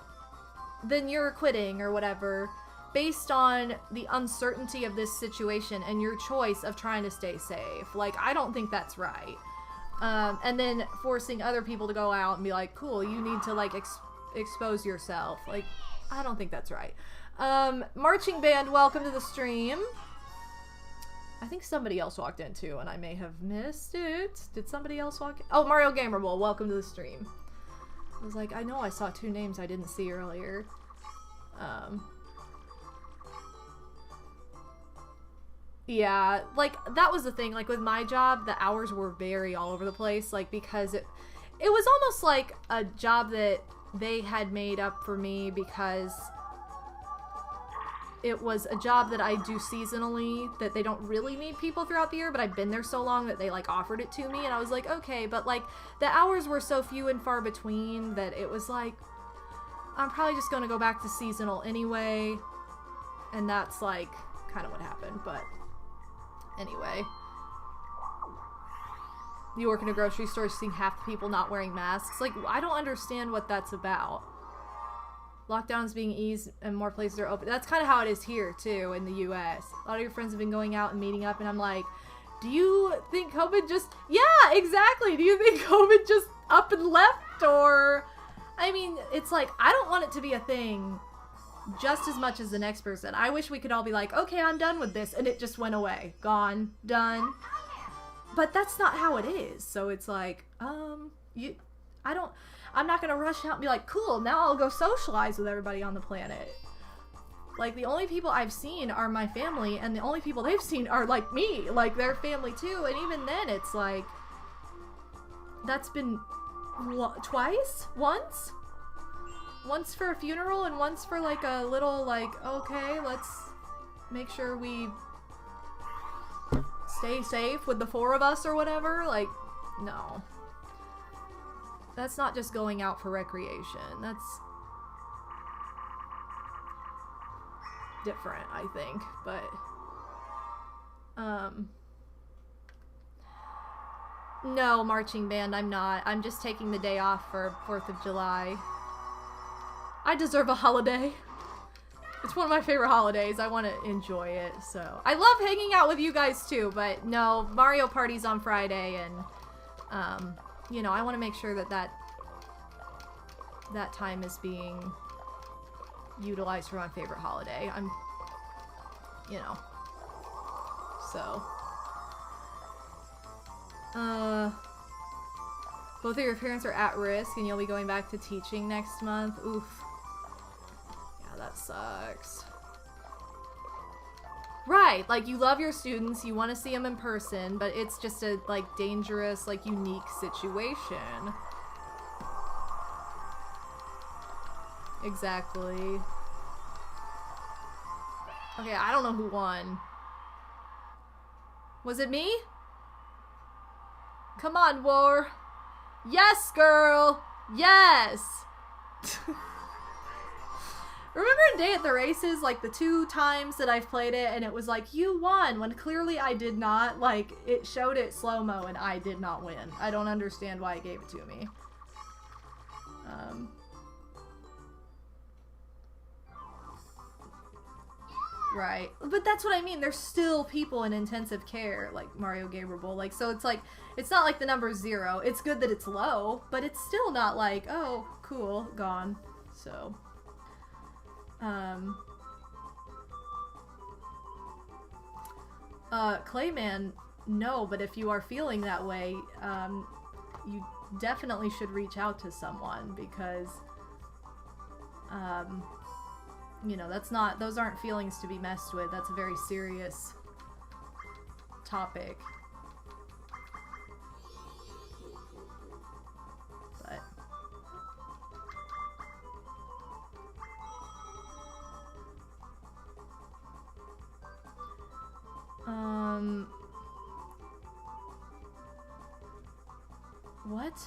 then you're quitting or whatever, based on the uncertainty of this situation and your choice of trying to stay safe. Like, I don't think that's right. And then forcing other people to go out and be like, cool, you need to, like, expose yourself. Like, I don't think that's right. Marching band, welcome to the stream. I think somebody else walked in too, and I may have missed it. Did somebody else walk in? Oh, Mario Gamer Bowl, welcome to the stream. I was like, I know I saw 2 names I didn't see earlier. Yeah, like, that was the thing. Like, with my job, the hours were very all over the place. Like, because it was almost like a job that they had made up for me because it was a job that I do seasonally, that they don't really need people throughout the year, but I've been there so long that they, like, offered it to me, and I was like, okay, but, like, the hours were so few and far between that it was like, I'm probably just gonna go back to seasonal anyway, and that's, like, kind of what happened, but anyway. You work in a grocery store seeing half the people not wearing masks. Like, I don't understand what that's about. Lockdown's being eased and more places are open. That's kind of how it is here, too, in the U.S. A lot of your friends have been going out and meeting up, and I'm like, do you think COVID just... Yeah, exactly! Do you think COVID just up and left, or... I mean, it's like, I don't want it to be a thing just as much as the next person. I wish we could all be like, okay, I'm done with this, and it just went away. Gone. Done. But that's not how it is. So it's like, I'm not gonna rush out and be like, cool, now I'll go socialize with everybody on the planet. Like, the only people I've seen are my family, and the only people they've seen are, like, me. Like, their family, too. And even then, it's like, that's been, twice? Once? Once for a funeral, and once for, like, a little, like, okay, let's make sure we stay safe with the 4 of us or whatever. Like, no. That's not just going out for recreation. That's different, I think. But, no, marching band, I'm not. I'm just taking the day off for 4th of July. I deserve a holiday. It's one of my favorite holidays. I want to enjoy it, so. I love hanging out with you guys, too, but no, Mario Party's on Friday, and, you know, I want to make sure that time is being utilized for my favorite holiday. I'm, you know, so. Both of your parents are at risk, and you'll be going back to teaching next month. Oof. Yeah, that sucks. Right, like, you love your students, you want to see them in person, but it's just a, like, dangerous, like, unique situation. Exactly. Okay, I don't know who won. Was it me? Come on, War. Yes, girl! Yes! Remember in Day at the Races, like the 2 times that I've played it and it was like, you won, when clearly I did not. Like, it showed it slow-mo and I did not win. I don't understand why it gave it to me. Right. But that's what I mean. There's still people in intensive care, like Mario Gabriel. Like, so it's like, it's not like the number's 0. It's good that it's low, but it's still not like, oh, cool, gone. So, Clayman, no, but if you are feeling that way, you definitely should reach out to someone because, you know, those aren't feelings to be messed with. That's a very serious topic. But what?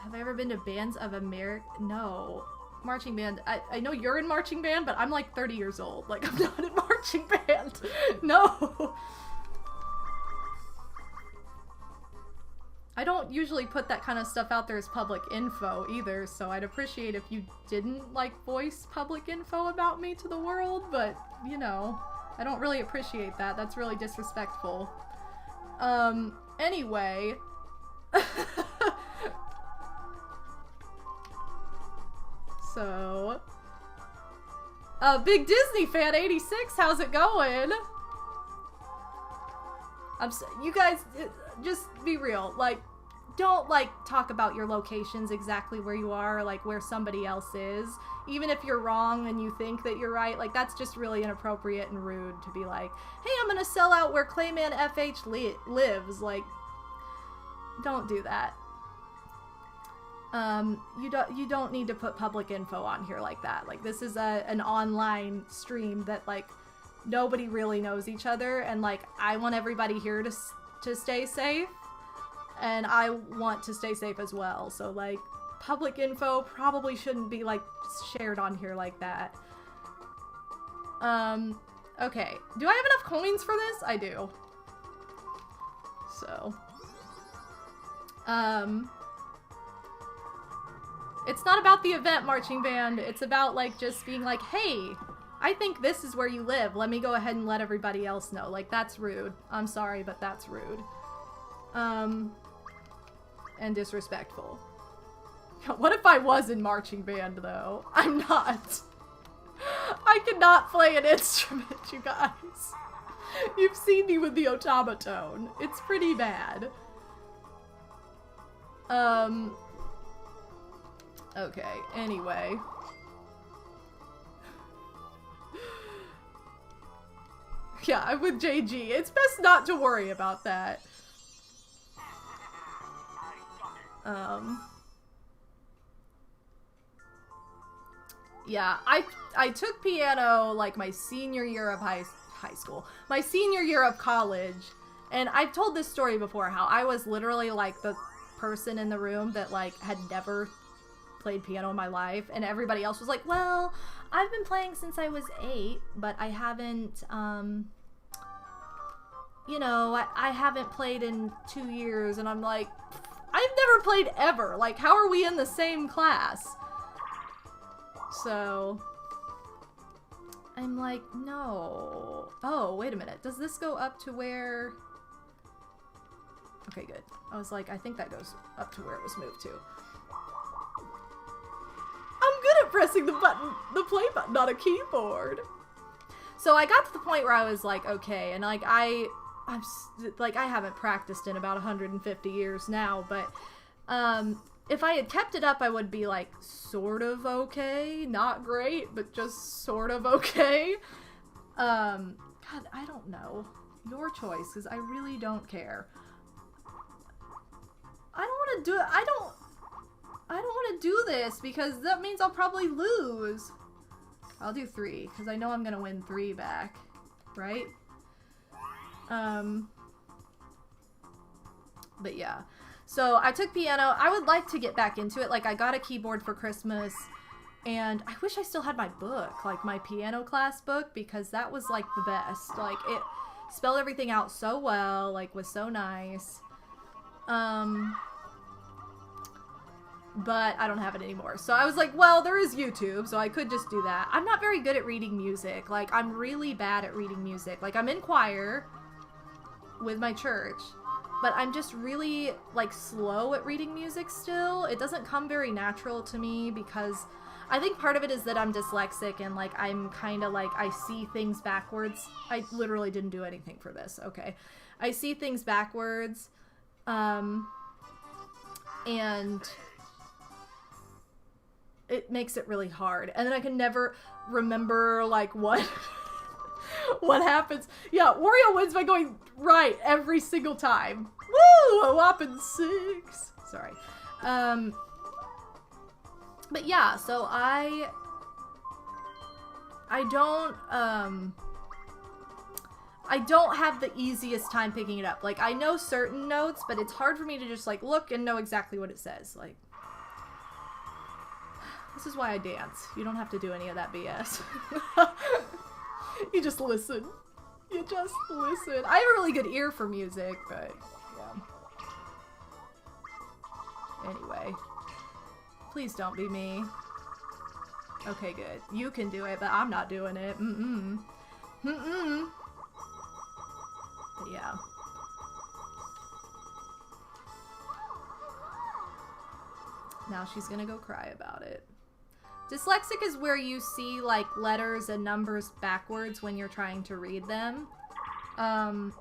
Have I ever been to Bands of America? No. Marching band. I know you're in marching band, but I'm like 30 years old. Like, I'm not in marching band. No. I don't usually put that kind of stuff out there as public info either, so I'd appreciate if you didn't, like, voice public info about me to the world, but, you know, I don't really appreciate that. That's really disrespectful. Anyway. So, Big Disney fan 86, how's it going? You guys, just be real. Like, don't, like, talk about your locations exactly where you are, like, where somebody else is. Even if you're wrong and you think that you're right, like, that's just really inappropriate and rude to be like, hey, I'm gonna sell out where Clayman FH lives. Like, don't do that. You don't need to put public info on here like that. Like, this is an online stream that, like, nobody really knows each other, and, like, I want everybody here to stay safe, and I want to stay safe as well. So, like, public info probably shouldn't be, like, shared on here like that. Okay. Do I have enough coins for this? I do. So, it's not about the event, marching band. It's about, like, just being like, hey, I think this is where you live. Let me go ahead and let everybody else know. Like, that's rude. I'm sorry, but that's rude. And disrespectful. What if I was in marching band, though? I'm not. I cannot play an instrument, you guys. You've seen me with the automaton. It's pretty bad. Okay, anyway. Yeah, I'm with JG. It's best not to worry about that. Yeah, I took piano, like, my senior year of high school. My senior year of college. And I've told this story before, how I was literally, like, the person in the room that, like, had never played piano in my life, and everybody else was like, well, I've been playing since I was 8, but I haven't, you know, I haven't played in 2 years, and I'm like, I've never played ever. Like, how are we in the same class? So, I'm like, no. Oh, wait a minute. Does this go up to where... Okay, good. I was like, I think that goes up to where it was moved to. I'm good at pressing the play button on a keyboard. So I got to the point where I was like, okay, and like I haven't practiced in about 150 years now, but if I had kept it up, I would be like sort of okay, not great, but just sort of okay. God, I don't know. Your choice, because I really don't care. I don't want to do it. I don't want to do this because that means I'll probably lose. I'll do 3 because I know I'm going to win 3 back, right? But yeah. So I took piano. I would like to get back into it. Like, I got a keyboard for Christmas. And I wish I still had my book, like my piano class book, because that was like the best. Like it spelled everything out so well, like was so nice. But I don't have it anymore. So I was like, well, there is YouTube, so I could just do that. I'm not very good at reading music. Like, I'm really bad at reading music. Like, I'm in choir with my church, but I'm just really, like, slow at reading music still. It doesn't come very natural to me because I think part of it is that I'm dyslexic and, like, I'm kind of, like, I see things backwards. I literally didn't do anything for this. Okay. I see things backwards, and it makes it really hard. And then I can never remember, like, what what happens. Yeah, Wario wins by going right every single time. Woo! A whopping 6. Sorry. But yeah, so I don't have the easiest time picking it up. Like, I know certain notes, but it's hard for me to just, like, look and know exactly what it says. Like, this is why I dance. You don't have to do any of that BS. You just listen. You just listen. I have a really good ear for music, but yeah. Anyway. Please don't be me. Okay, good. You can do it, but I'm not doing it. But yeah. Now she's gonna go cry about it. Dyslexic is where you see, like, letters and numbers backwards when you're trying to read them. I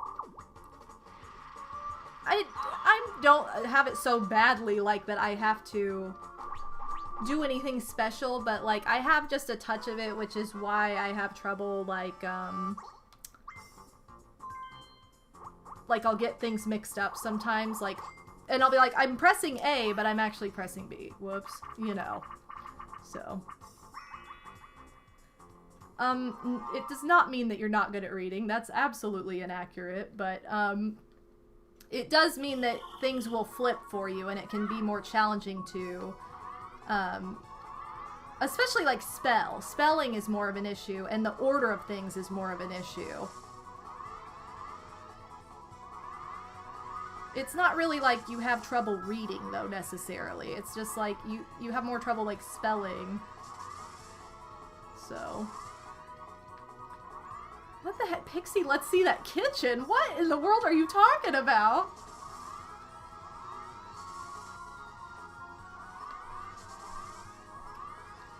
don't have it so badly, like, that I have to do anything special, but, like, I have just a touch of it, which is why I have trouble, like, I'll get things mixed up sometimes, like, and I'll be like, I'm pressing A, but I'm actually pressing B. Whoops. You know. So. It does not mean that you're not good at reading. That's absolutely inaccurate, but, it does mean that things will flip for you, and it can be more challenging to, especially, like, spell. Spelling is more of an issue, and the order of things is more of an issue. It's not really like you have trouble reading, though, necessarily. It's just like you have more trouble, like, spelling. So. What the heck? Pixie, let's see that kitchen! What in the world are you talking about?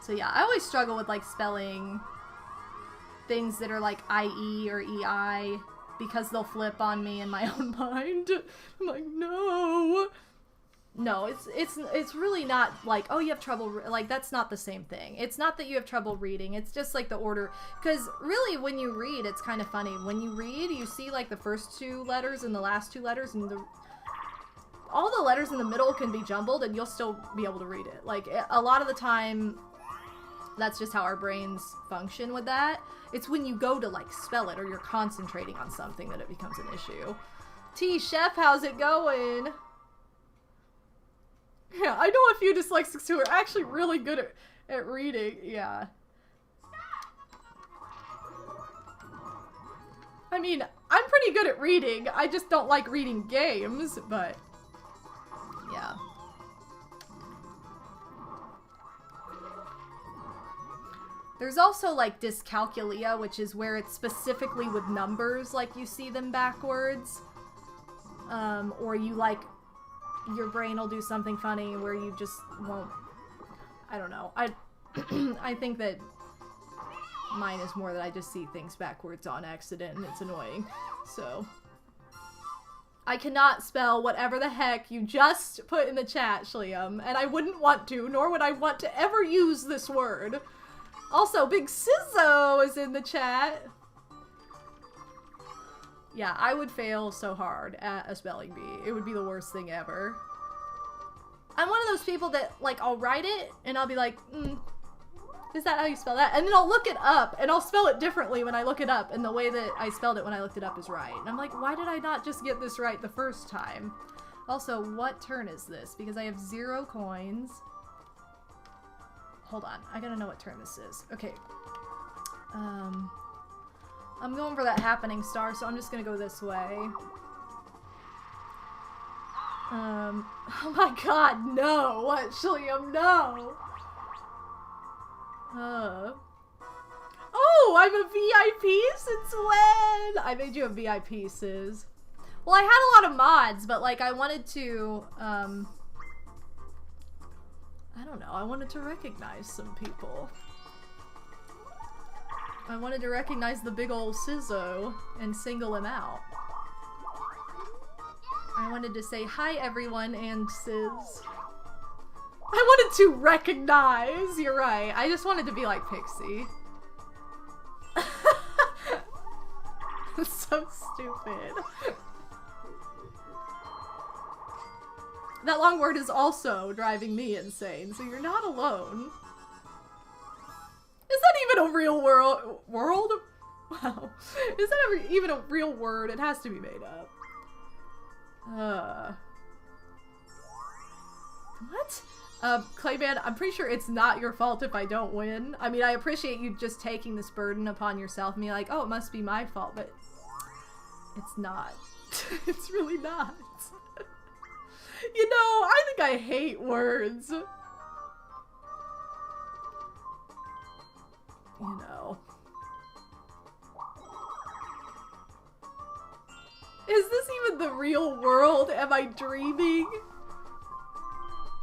So yeah, I always struggle with, like, spelling things that are, like, IE or EI. Because they'll flip on me in my own mind. I'm like, no. No, it's really not like, oh, you have trouble, like, that's not the same thing. It's not that you have trouble reading. It's just, like, the order. Because really, when you read, it's kind of funny. When you read, you see, like, the first 2 letters and the last 2 letters, and all the letters in the middle can be jumbled, and you'll still be able to read it. Like, a lot of the time, that's just how our brains function with that. It's when you go to, like, spell it or you're concentrating on something that it becomes an issue. T, Chef, how's it going? Yeah, I know a few dyslexics who are actually really good at reading. Yeah. I mean, I'm pretty good at reading. I just don't like reading games, but yeah. There's also, like, dyscalculia, which is where it's specifically with numbers, like, you see them backwards. Or you, like, your brain will do something funny where you just won't, I don't know. I think that mine is more that I just see things backwards on accident, and it's annoying. So. I cannot spell whatever the heck you just put in the chat, Shliam, and I wouldn't want to, nor would I want to ever use this word. Also, Big Sizzo is in the chat. Yeah, I would fail so hard at a spelling bee. It would be the worst thing ever. I'm one of those people that, like, I'll write it, and I'll be like, is that how you spell that? And then I'll look it up, and I'll spell it differently when I look it up, and the way that I spelled it when I looked it up is right. And I'm like, why did I not just get this right the first time? Also, what turn is this? Because I have 0 coins. hold on. I gotta know what turn this is. Okay. I'm going for that happening star, so I'm just gonna go this way. Oh my god, no! What, Shilliam, no! Oh, I'm a VIP since when? I made you a VIP, Sis. Well, I had a lot of mods, but like I wanted to, I don't know, I wanted to recognize some people. I wanted to recognize the big ol' Sizzo and single him out. I wanted to say hi everyone and Sis. I wanted to recognize, you're right. I just wanted to be like Pixie. It's so stupid. That long word is also driving me insane, so you're not alone. Is that even a real world? Wow. Is that even a real word? It has to be made up. What? Clayman, I'm pretty sure it's not your fault if I don't win. I mean, I appreciate you just taking this burden upon yourself and being like, oh, it must be my fault, but it's not. It's really not. You know, I think I hate words. You know. Is this even the real world? Am I dreaming?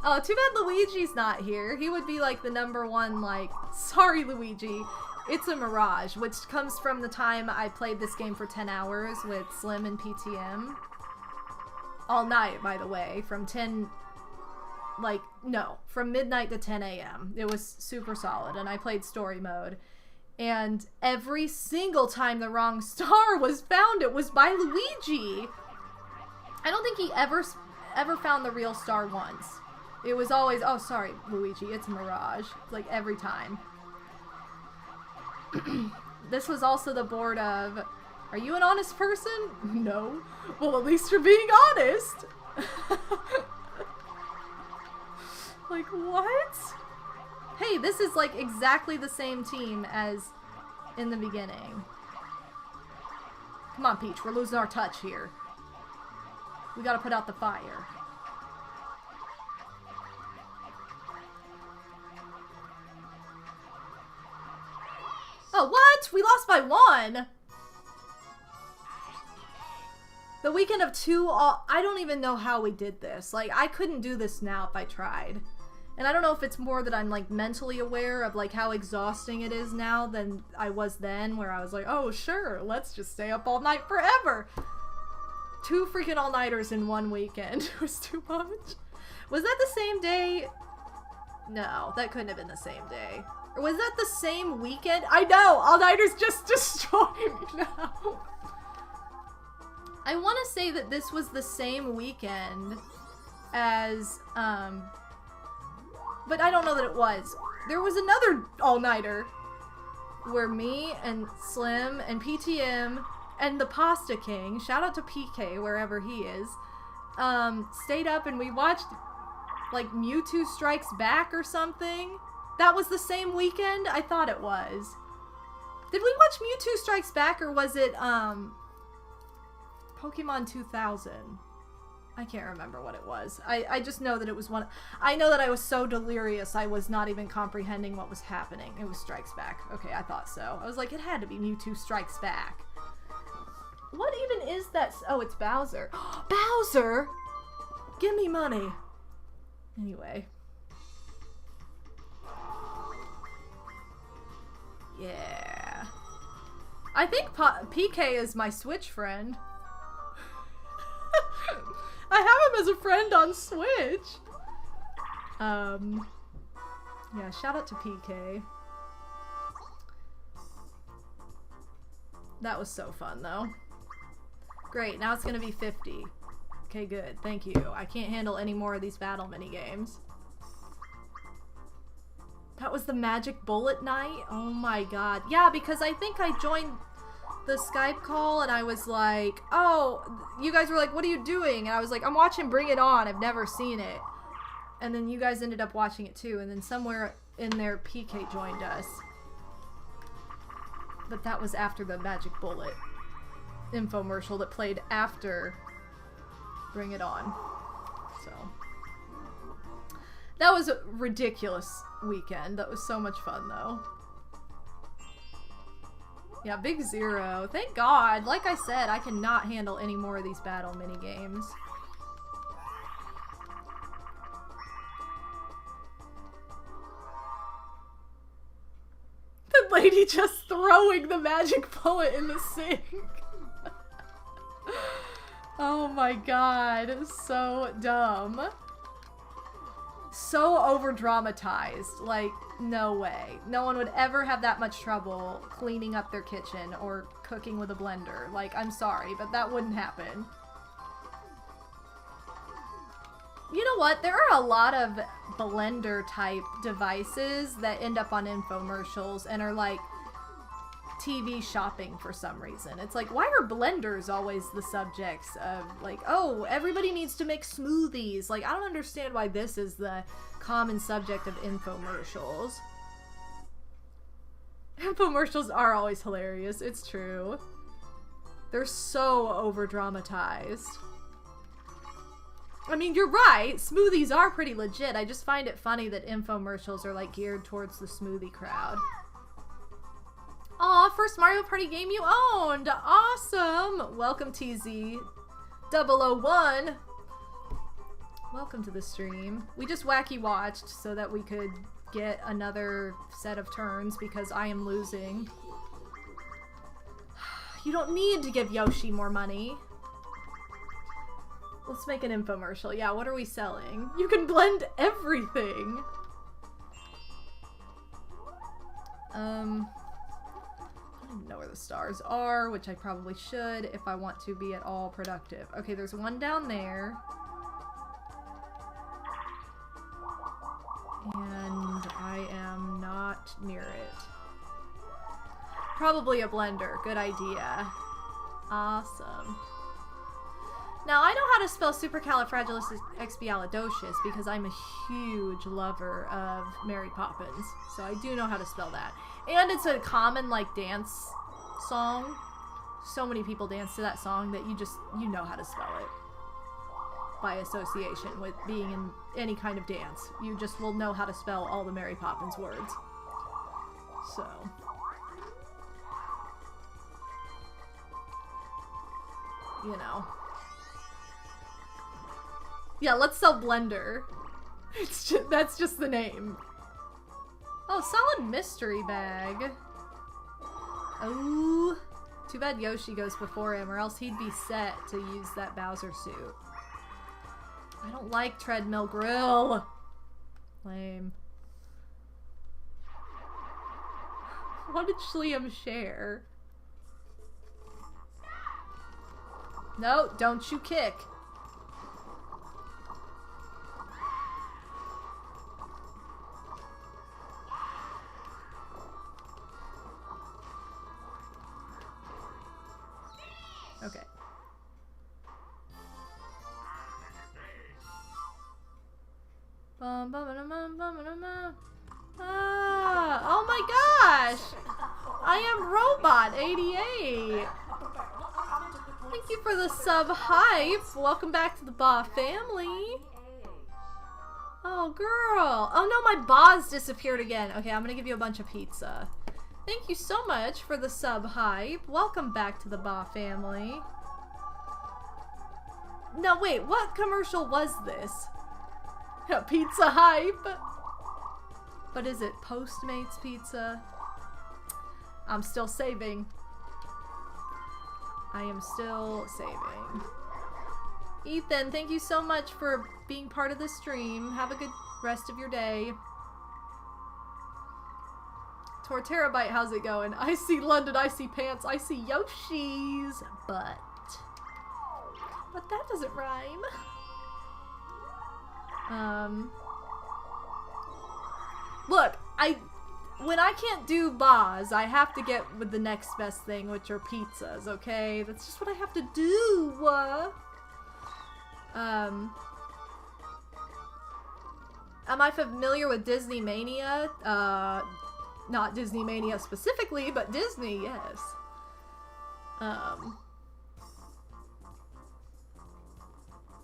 Oh, too bad Luigi's not here. He would be like the #1, like, sorry Luigi, it's a mirage, which comes from the time I played this game for 10 hours with Slim and PTM. All night, by the way, from 10, like, no, from midnight to 10 a.m. It was super solid, and I played story mode. And every single time the wrong star was found, it was by Luigi. I don't think he ever found the real star once. It was always, oh, sorry, Luigi, it's a mirage. Like, every time. This was also the board of, are you an honest person? No. Well, at least you're being honest. Like, what? Hey, this is like exactly the same team as in the beginning. Come on, Peach, we're losing our touch here. We gotta put out the fire. Oh, what? We lost by 1! The weekend of 2, I don't even know how we did this. Like, I couldn't do this now if I tried. And I don't know if it's more that I'm, like, mentally aware of, like, how exhausting it is now than I was then, where I was like, oh, sure, let's just stay up all night forever. 2 freaking all-nighters in 1 weekend. It was too much. Was that the same day? No, that couldn't have been the same day. Or was that the same weekend? I know! All-nighters just destroy me now. I want to say that this was the same weekend as, but I don't know that it was. There was another all-nighter where me and Slim and PTM and the Pasta King, shout out to PK wherever he is, stayed up and we watched like Mewtwo Strikes Back or something. That was the same weekend? I thought it was. Did we watch Mewtwo Strikes Back or was it Pokemon 2000? I can't remember what it was. I just know that it was one. I know that I was so delirious I was not even comprehending what was happening. It was Strikes Back. Okay, I thought so. I was like, it had to be Mewtwo Strikes Back. What even is that? Oh, it's Bowser. Bowser! Give me money. Anyway. Yeah. I think PK is my Switch friend. I have him as a friend on Switch. Yeah, shout out to PK. That was so fun, though. Great, now it's gonna be 50. Okay, good. Thank you. I can't handle any more of these battle minigames. That was the Magic Bullet night? Oh my god. Yeah, because I think I joined the Skype call and I was like, oh, you guys were like, what are you doing? And I was like, I'm watching Bring It On. I've never seen it. And then you guys ended up watching it too. And then somewhere in there, PK joined us. But that was after the Magic Bullet infomercial that played after Bring It On. So that was a ridiculous weekend. That was so much fun though. Yeah, Big Zero. Thank God. Like I said, I cannot handle any more of these battle minigames. The lady just throwing the magic bullet in the sink. Oh my God. So dumb. So over-dramatized. Like, no way. No one would ever have that much trouble cleaning up their kitchen or cooking with a blender. Like, I'm sorry, but that wouldn't happen. You know what? There are a lot of blender-type devices that end up on infomercials and are like TV shopping for some reason. It's like, why are blenders always the subjects of, like, oh, everybody needs to make smoothies? Like, I don't understand why this is the common subject of infomercials. Infomercials are always hilarious. It's true. They're so over-dramatized. I mean, you're right. Smoothies are pretty legit. I just find it funny that infomercials are, like, geared towards the smoothie crowd. Aw, first Mario Party game you owned! Awesome! Welcome, TZ001. Welcome to the stream. We just wacky watched so that we could get another set of turns because I am losing. You don't need to give Yoshi more money. Let's make an infomercial. Yeah, what are we selling? You can blend everything! I don't even know where the stars are, which I probably should if I want to be at all productive. Okay, there's one down there. And I am not near it. Probably a blender. Good idea. Awesome. Now, I know how to spell supercalifragilisticexpialidocious because I'm a huge lover of Mary Poppins. So I do know how to spell that. And it's a common, like, dance song. So many people dance to that song that you know how to spell it. By association with being in any kind of dance. You just will know how to spell all the Mary Poppins words. So. You know. Yeah, let's sell Blender. That's just the name. Oh, solid mystery bag. Oh. Too bad Yoshi goes before him, or else he'd be set to use that Bowser suit. I don't like treadmill grill. Lame. What did Schliam share? No, don't you kick. Okay. Ah, oh my gosh! I am Robot 88. Thank you for the sub hype. Welcome back to the Ba family. Oh girl. Oh no, my Ba's disappeared again. Okay, I'm gonna give you a bunch of pizza. Thank you so much for the sub hype. Welcome back to the Ba family. No, wait, what commercial was this? Pizza hype? But is it Postmates pizza? I'm still saving. I am still saving. Ethan, thank you so much for being part of the stream. Have a good rest of your day. Torterabyte, how's it going? I see London, I see pants, I see Yoshi's butt. But that doesn't rhyme. Look, when I can't do Ba's, I have to get with the next best thing, which are pizzas, okay? That's just what I have to do. am I familiar with Disney Mania? Not Disney Mania specifically, but Disney, yes.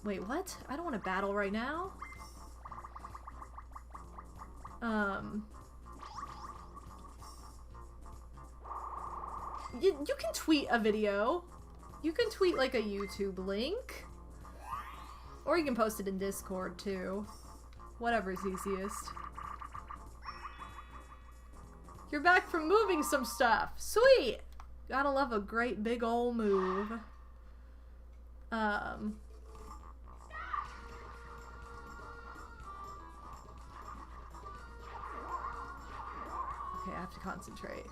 Wait, what? I don't want to battle right now. You can tweet a video. You can tweet like a YouTube link. Or you can post it in Discord too. Whatever's easiest. You're back from moving some stuff. Sweet! Gotta love a great big ol' move. Okay, I have to concentrate.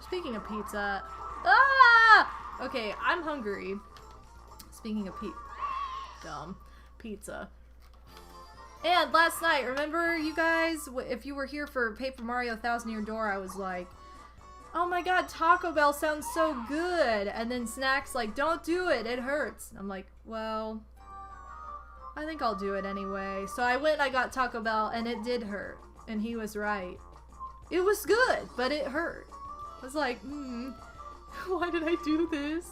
Speaking of pizza... Ah! Okay, I'm hungry. Speaking of pizza. And last night, remember you guys, if you were here for Paper Mario 1000 Year Door, I was like, oh my god, Taco Bell sounds so good. And then Snack's like, don't do it, it hurts. I'm like, well, I think I'll do it anyway. So I went and I got Taco Bell, and it did hurt. And he was right. It was good, but it hurt. I was like, why did I do this?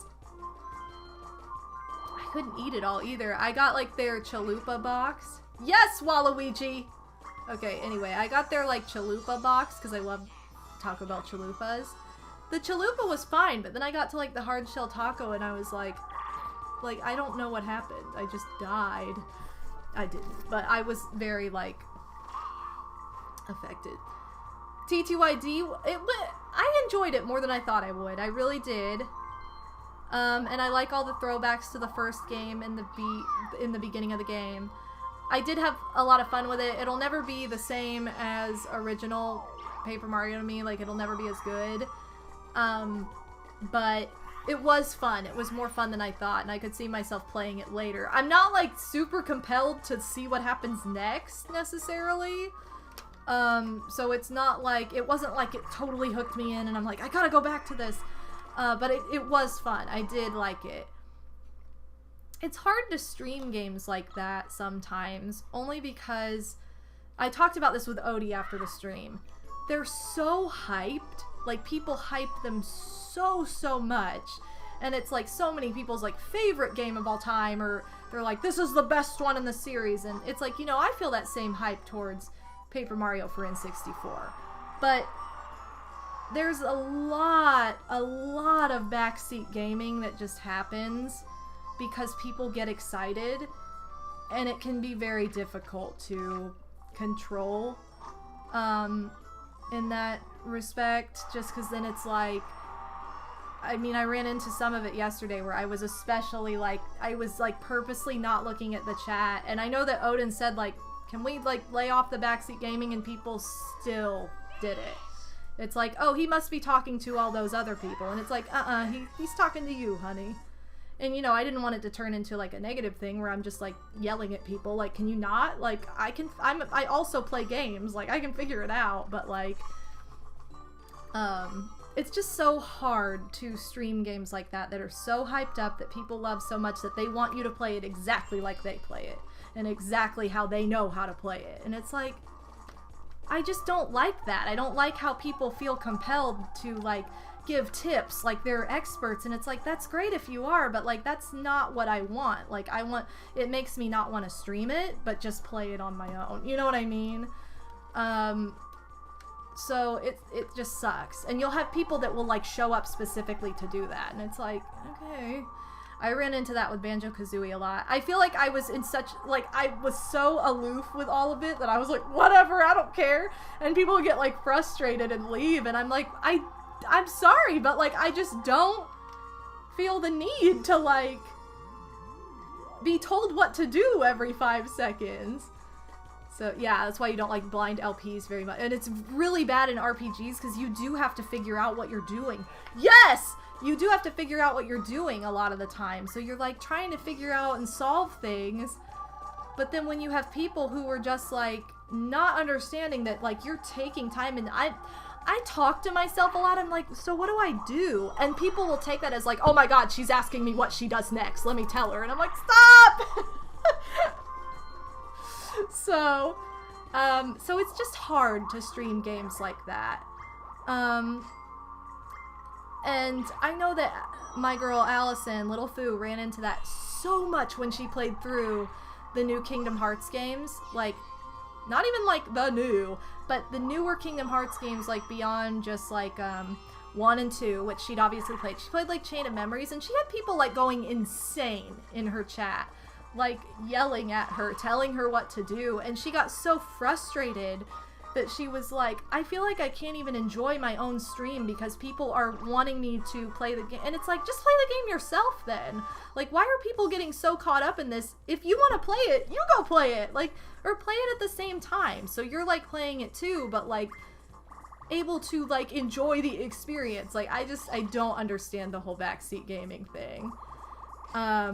I couldn't eat it all either. I got like their chalupa box. Yes, Waluigi! Okay, anyway, I got their like chalupa box because I love Taco Bell chalupas. The chalupa was fine, but then I got to like the hard shell taco and I was like I don't know what happened. I just died. I didn't, but I was very like affected. TTYD, I enjoyed it more than I thought I would. I really did. And I like all the throwbacks to the first game in the beginning of the game. I did have a lot of fun with it. It'll never be the same as original Paper Mario to me. Like, it'll never be as good. But it was fun. It was more fun than I thought, and I could see myself playing it later. I'm not, like, super compelled to see what happens next, necessarily. So it's not like, it wasn't like it totally hooked me in, and I'm like, I gotta go back to this. But it was fun. I did like it. It's hard to stream games like that sometimes, only because I talked about this with Odie after the stream. They're so hyped. Like, people hype them so much. And it's like so many people's like favorite game of all time, or they're like, this is the best one in the series. And it's like, you know, I feel that same hype towards Paper Mario for N64. But there's a lot of backseat gaming that just happens because people get excited, and it can be very difficult to control in that respect, just because then it's like, I mean, I ran into some of it yesterday where I was especially like, I was like purposely not looking at the chat, and I know that Odin said like, can we like lay off the backseat gaming, and people still did it. It's like, oh, he must be talking to all those other people, and it's like, he's talking to you, honey. And, you know, I didn't want it to turn into, like, a negative thing where I'm just, like, yelling at people. Like, can you not? Like, I also play games. Like, I can figure it out. But, like, it's just so hard to stream games like that are so hyped up that people love so much that they want you to play it exactly like they play it. And exactly how they know how to play it. And it's like, I just don't like that. I don't like how people feel compelled to, like, give tips like they're experts, and it's like, that's great if you are, but like, that's not what I want. Like, it makes me not want to stream it, but just play it on my own, you know what I mean? So it just sucks. And you'll have people that will like show up specifically to do that, and it's like, okay. I ran into that with Banjo-Kazooie a lot. I feel like I was in such, like, I was so aloof with all of it that I was like, whatever, I don't care. And people would get like frustrated and leave, and I'm like, I'm sorry, but like, I just don't feel the need to like be told what to do every 5 seconds. So yeah, that's why you don't like blind LPs very much. And it's really bad in RPGs because you do have to figure out what you're doing. Yes! You do have to figure out what you're doing a lot of the time. So you're like trying to figure out and solve things. But then when you have people who are just like not understanding that like you're taking time, and I talk to myself a lot. I'm like, so what do I do? And people will take that as like, oh my god, she's asking me what she does next. Let me tell her. And I'm like, stop! So it's just hard to stream games like that. And I know that my girl Allison, Little Foo, ran into that so much when she played through the new Kingdom Hearts games. Like, not even like the new, but the newer Kingdom Hearts games, like beyond just like 1 and 2, which she'd obviously played. She played like Chain of Memories, and she had people like going insane in her chat, like yelling at her, telling her what to do, and she got so frustrated that she was like, I feel like I can't even enjoy my own stream because people are wanting me to play the game. And it's like, just play the game yourself then. Like, why are people getting so caught up in this? If you want to play it, you go play it. Like, or play it at the same time. So you're like playing it too, but like able to like enjoy the experience. Like, I don't understand the whole backseat gaming thing. I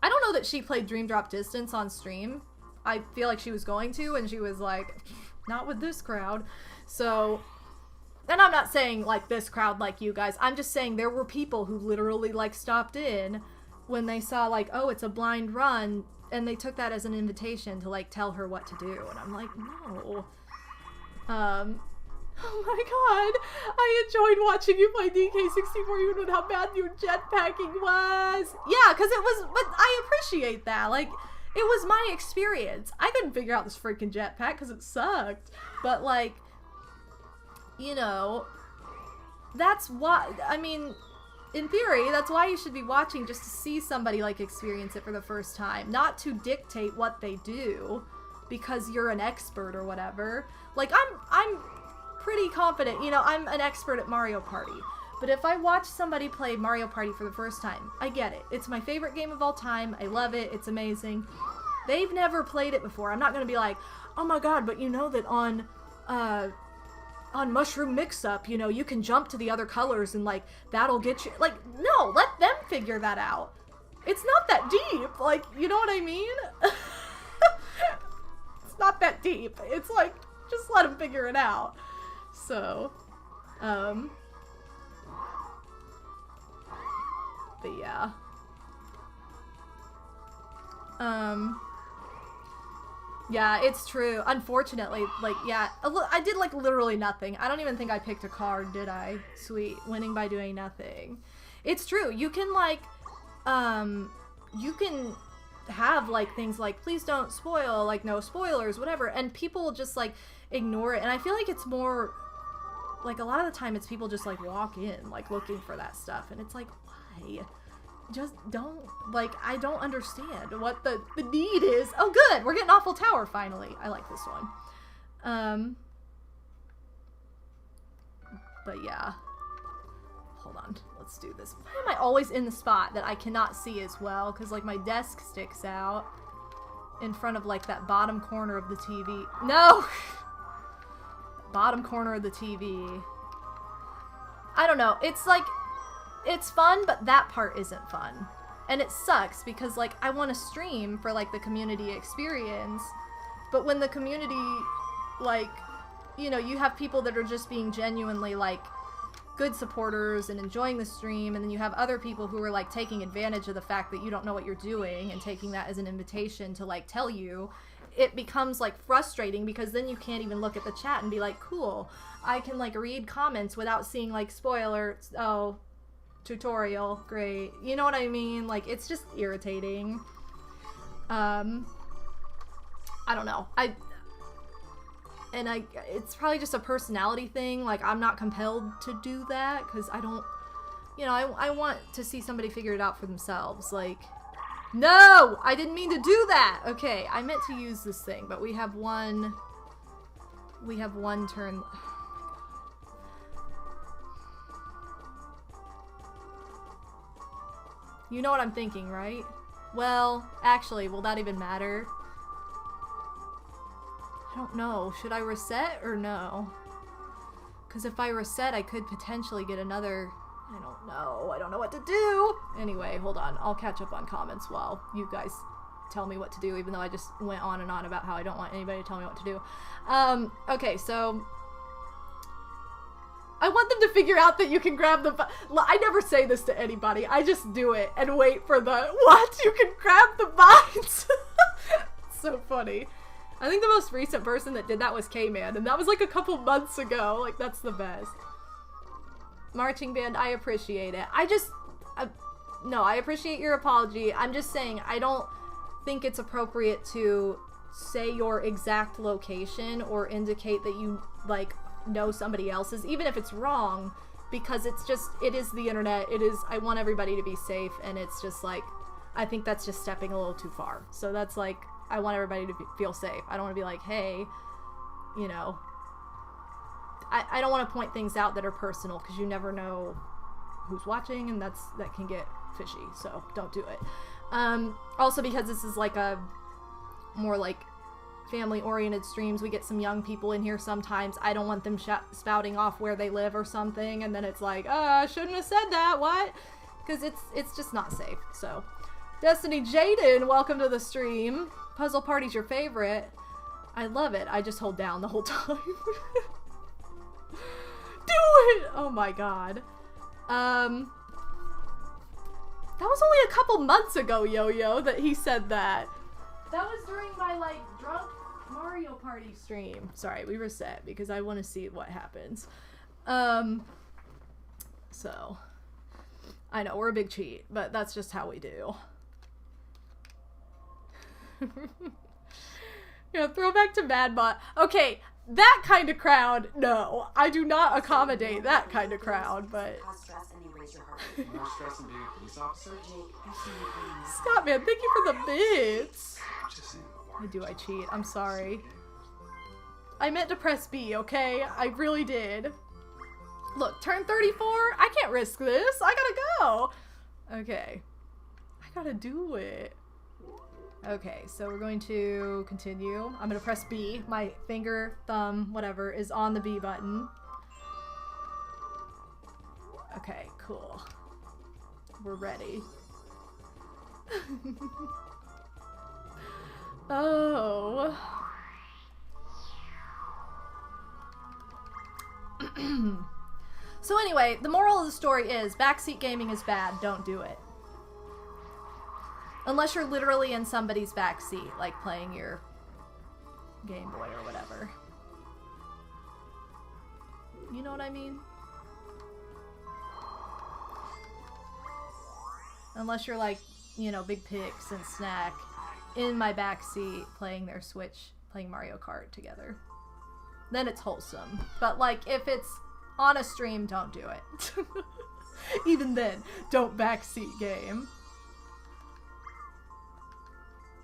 don't know that she played Dream Drop Distance on stream. I feel like she was going to, and she was like, not with this crowd. So, and I'm not saying like this crowd like you guys. I'm just saying there were people who literally like stopped in when they saw like, oh, it's a blind run, and they took that as an invitation to like tell her what to do. And I'm like, no. Oh my god, I enjoyed watching you play DK64 even with how bad your jetpacking was. Yeah, because it was, but I appreciate that. Like, it was my experience. I couldn't figure out this freaking jetpack because it sucked. But, like, you know, that's why, I mean, in theory, that's why you should be watching, just to see somebody, like, experience it for the first time. Not to dictate what they do because you're an expert or whatever. Like, I'm pretty confident, you know, I'm an expert at Mario Party. But if I watch somebody play Mario Party for the first time, I get it. It's my favorite game of all time. I love it. It's amazing. They've never played it before. I'm not going to be like, oh my god, but you know that on Mushroom Mix-Up, you know, you can jump to the other colors and, like, that'll get you... Like, no, let them figure that out. It's not that deep. Like, you know what I mean? It's not that deep. It's like, just let them figure it out. So, but yeah. Yeah, it's true. Unfortunately, like, yeah, I did, like, literally nothing. I don't even think I picked a card, did I? Sweet. Winning by doing nothing. It's true. You can, like, you can have, like, things like, please don't spoil, like, no spoilers, whatever, and people just, like, ignore it. And I feel like it's more, like, a lot of the time it's people just, like, walk in, like, looking for that stuff, and it's like, why? Just don't, like, I don't understand what the need is. Oh, good! We're getting Awful Tower, finally. I like this one. But yeah. Hold on. Let's do this. Why am I always in the spot that I cannot see as well? Because, like, my desk sticks out in front of, like, that bottom corner of the TV. No! Bottom corner of the TV. I don't know. It's, like... It's fun, but that part isn't fun. And it sucks because, like, I want to stream for, like, the community experience, but when the community, like, you know, you have people that are just being genuinely, like, good supporters and enjoying the stream, and then you have other people who are, like, taking advantage of the fact that you don't know what you're doing and taking that as an invitation to, like, tell you, it becomes, like, frustrating because then you can't even look at the chat and be like, cool, I can, like, read comments without seeing, like, spoilers, oh... tutorial, great. You know what I mean? Like, it's just irritating. I don't know. It's probably just a personality thing. Like, I'm not compelled to do that, because I don't, you know, I want to see somebody figure it out for themselves. Like, no! I didn't mean to do that! Okay, I meant to use this thing, but we have one turn. You know what I'm thinking, right? Well, actually, will that even matter? I don't know. Should I reset or no? Because if I reset, I could potentially get another... I don't know. I don't know what to do! Anyway, hold on. I'll catch up on comments while you guys tell me what to do, even though I just went on and on about how I don't want anybody to tell me what to do. Okay, so... I want them to figure out that you can grab the... I never say this to anybody. I just do it and wait for the... What? You can grab the vines? So funny. I think the most recent person that did that was K-Man, and that was like a couple months ago. Like, that's the best. Marching band, I appreciate it. No, I appreciate your apology. I'm just saying, I don't think it's appropriate to say your exact location or indicate that you, like, know somebody else's, even if it's wrong, because it's just, it is the internet. It is, I want everybody to be safe, and it's just like, I think that's just stepping a little too far. So that's like, I want everybody to feel safe. I don't want to be like, hey, you know, I don't want to point things out that are personal, because you never know who's watching, and that can get fishy, so don't do it. Also, because this is like a more like family-oriented streams, we get some young people in here sometimes. I don't want them spouting off where they live or something, and then it's like, I shouldn't have said that, what? Because it's just not safe. So, Destiny Jaden, welcome to the stream. Puzzle Party's your favorite. I love it. I just hold down the whole time. Do it! Oh my god. That was only a couple months ago, Yo-Yo, that he said that. That was during my, like, drunk Mario Party stream. Sorry, we reset because I want to see what happens. So, I know, we're a big cheat, but that's just how we do. Yeah, throwback to MadBot. Okay, that kind of crowd, no. I do not accommodate that kind of crowd, but... Stop, man. Thank you for the bits. I cheat. I'm sorry. I meant to press B, okay? I really did. Look, turn 34? I can't risk this. I gotta go. Okay. I gotta do it. Okay, so we're going to continue. I'm gonna press B. My finger, thumb, whatever, is on the B button. Okay, cool. We're ready. Oh. So anyway, the moral of the story is backseat gaming is bad. Don't do it. Unless you're literally in somebody's backseat, like playing your Game Boy or whatever. You know what I mean? Unless you're like, you know, Big Pix and Snack in my backseat playing their Switch, playing Mario Kart together. Then it's wholesome. But like, if it's on a stream, don't do it. Even then, don't backseat game.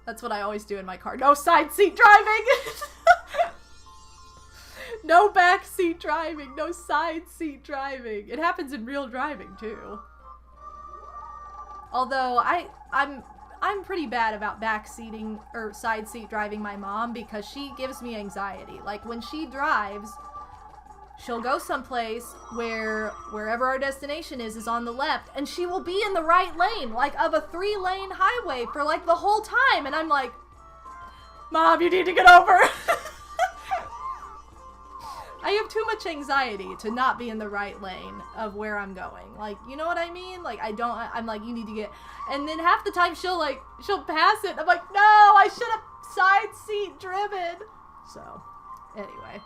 That's what I always do in my car. No side seat driving! No backseat driving, no side seat driving. It happens in real driving too. Although I'm pretty bad about backseating or side seat driving my mom because she gives me anxiety. Like when she drives, she'll go someplace where wherever our destination is on the left, and she will be in the right lane, like of a 3-lane highway for like the whole time, and I'm like, Mom, you need to get over. I have too much anxiety to not be in the right lane of where I'm going. Like, you know what I mean? Like, I'm like, you need to get, and then half the time she'll pass it. I'm like, no, I should have side seat driven. So, anyway.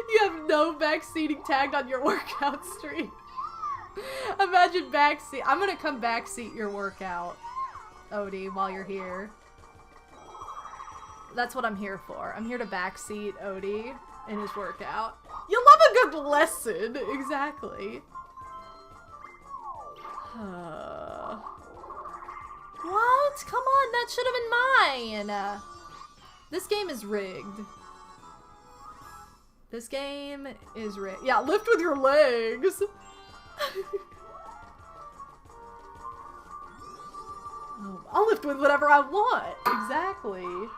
You have no backseating tagged on your workout stream. Imagine backseat. I'm gonna come backseat your workout, Odie, while you're here. That's what I'm here for. I'm here to backseat Odie in his workout. You love a good lesson. Exactly. What? Come on, that should have been mine. This game is rigged. This game is rigged. Yeah, lift with your legs. I'll lift with whatever I want. Exactly.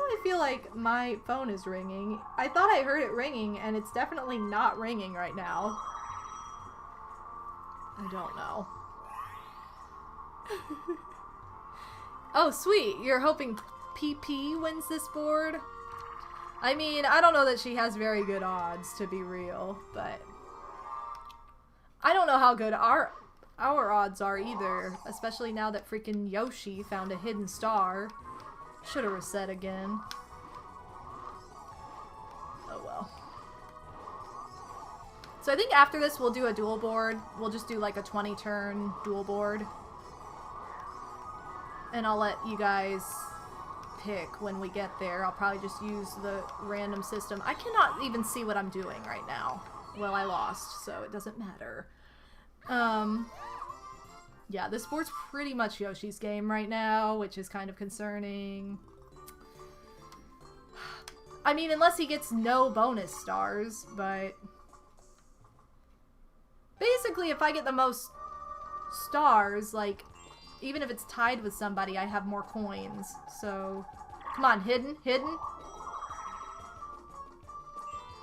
I feel like my phone is ringing. I thought I heard it ringing, and it's definitely not ringing right now. I don't know. Oh, sweet. You're hoping PP wins this board? I mean, I don't know that she has very good odds, to be real, but I don't know how good our odds are either, especially now that freaking Yoshi found a hidden star. Should have reset again. Oh well. So I think after this we'll do a dual board. We'll just do like a 20 turn dual board. And I'll let you guys pick when we get there. I'll probably just use the random system. I cannot even see what I'm doing right now. Well, I lost, so it doesn't matter. Yeah, this board's pretty much Yoshi's game right now, which is kind of concerning. I mean, unless he gets no bonus stars, but basically if I get the most stars, like, even if it's tied with somebody, I have more coins. So, come on, hidden.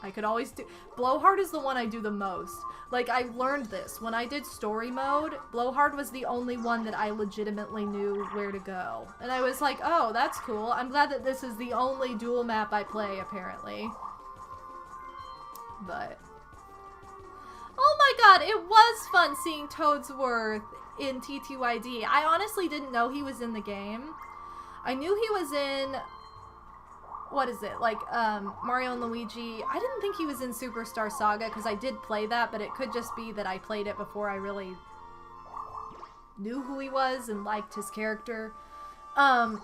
I could always do... Blowhard is the one I do the most. Like, I learned this. When I did story mode, Blowhard was the only one that I legitimately knew where to go. And I was like, oh, that's cool. I'm glad that this is the only dual map I play, apparently. But... oh my god, it was fun seeing Toadsworth in TTYD. I honestly didn't know he was in the game. I knew he was in... what is it? Like, Mario and Luigi. I didn't think he was in Superstar Saga, because I did play that, but it could just be that I played it before I really knew who he was and liked his character. But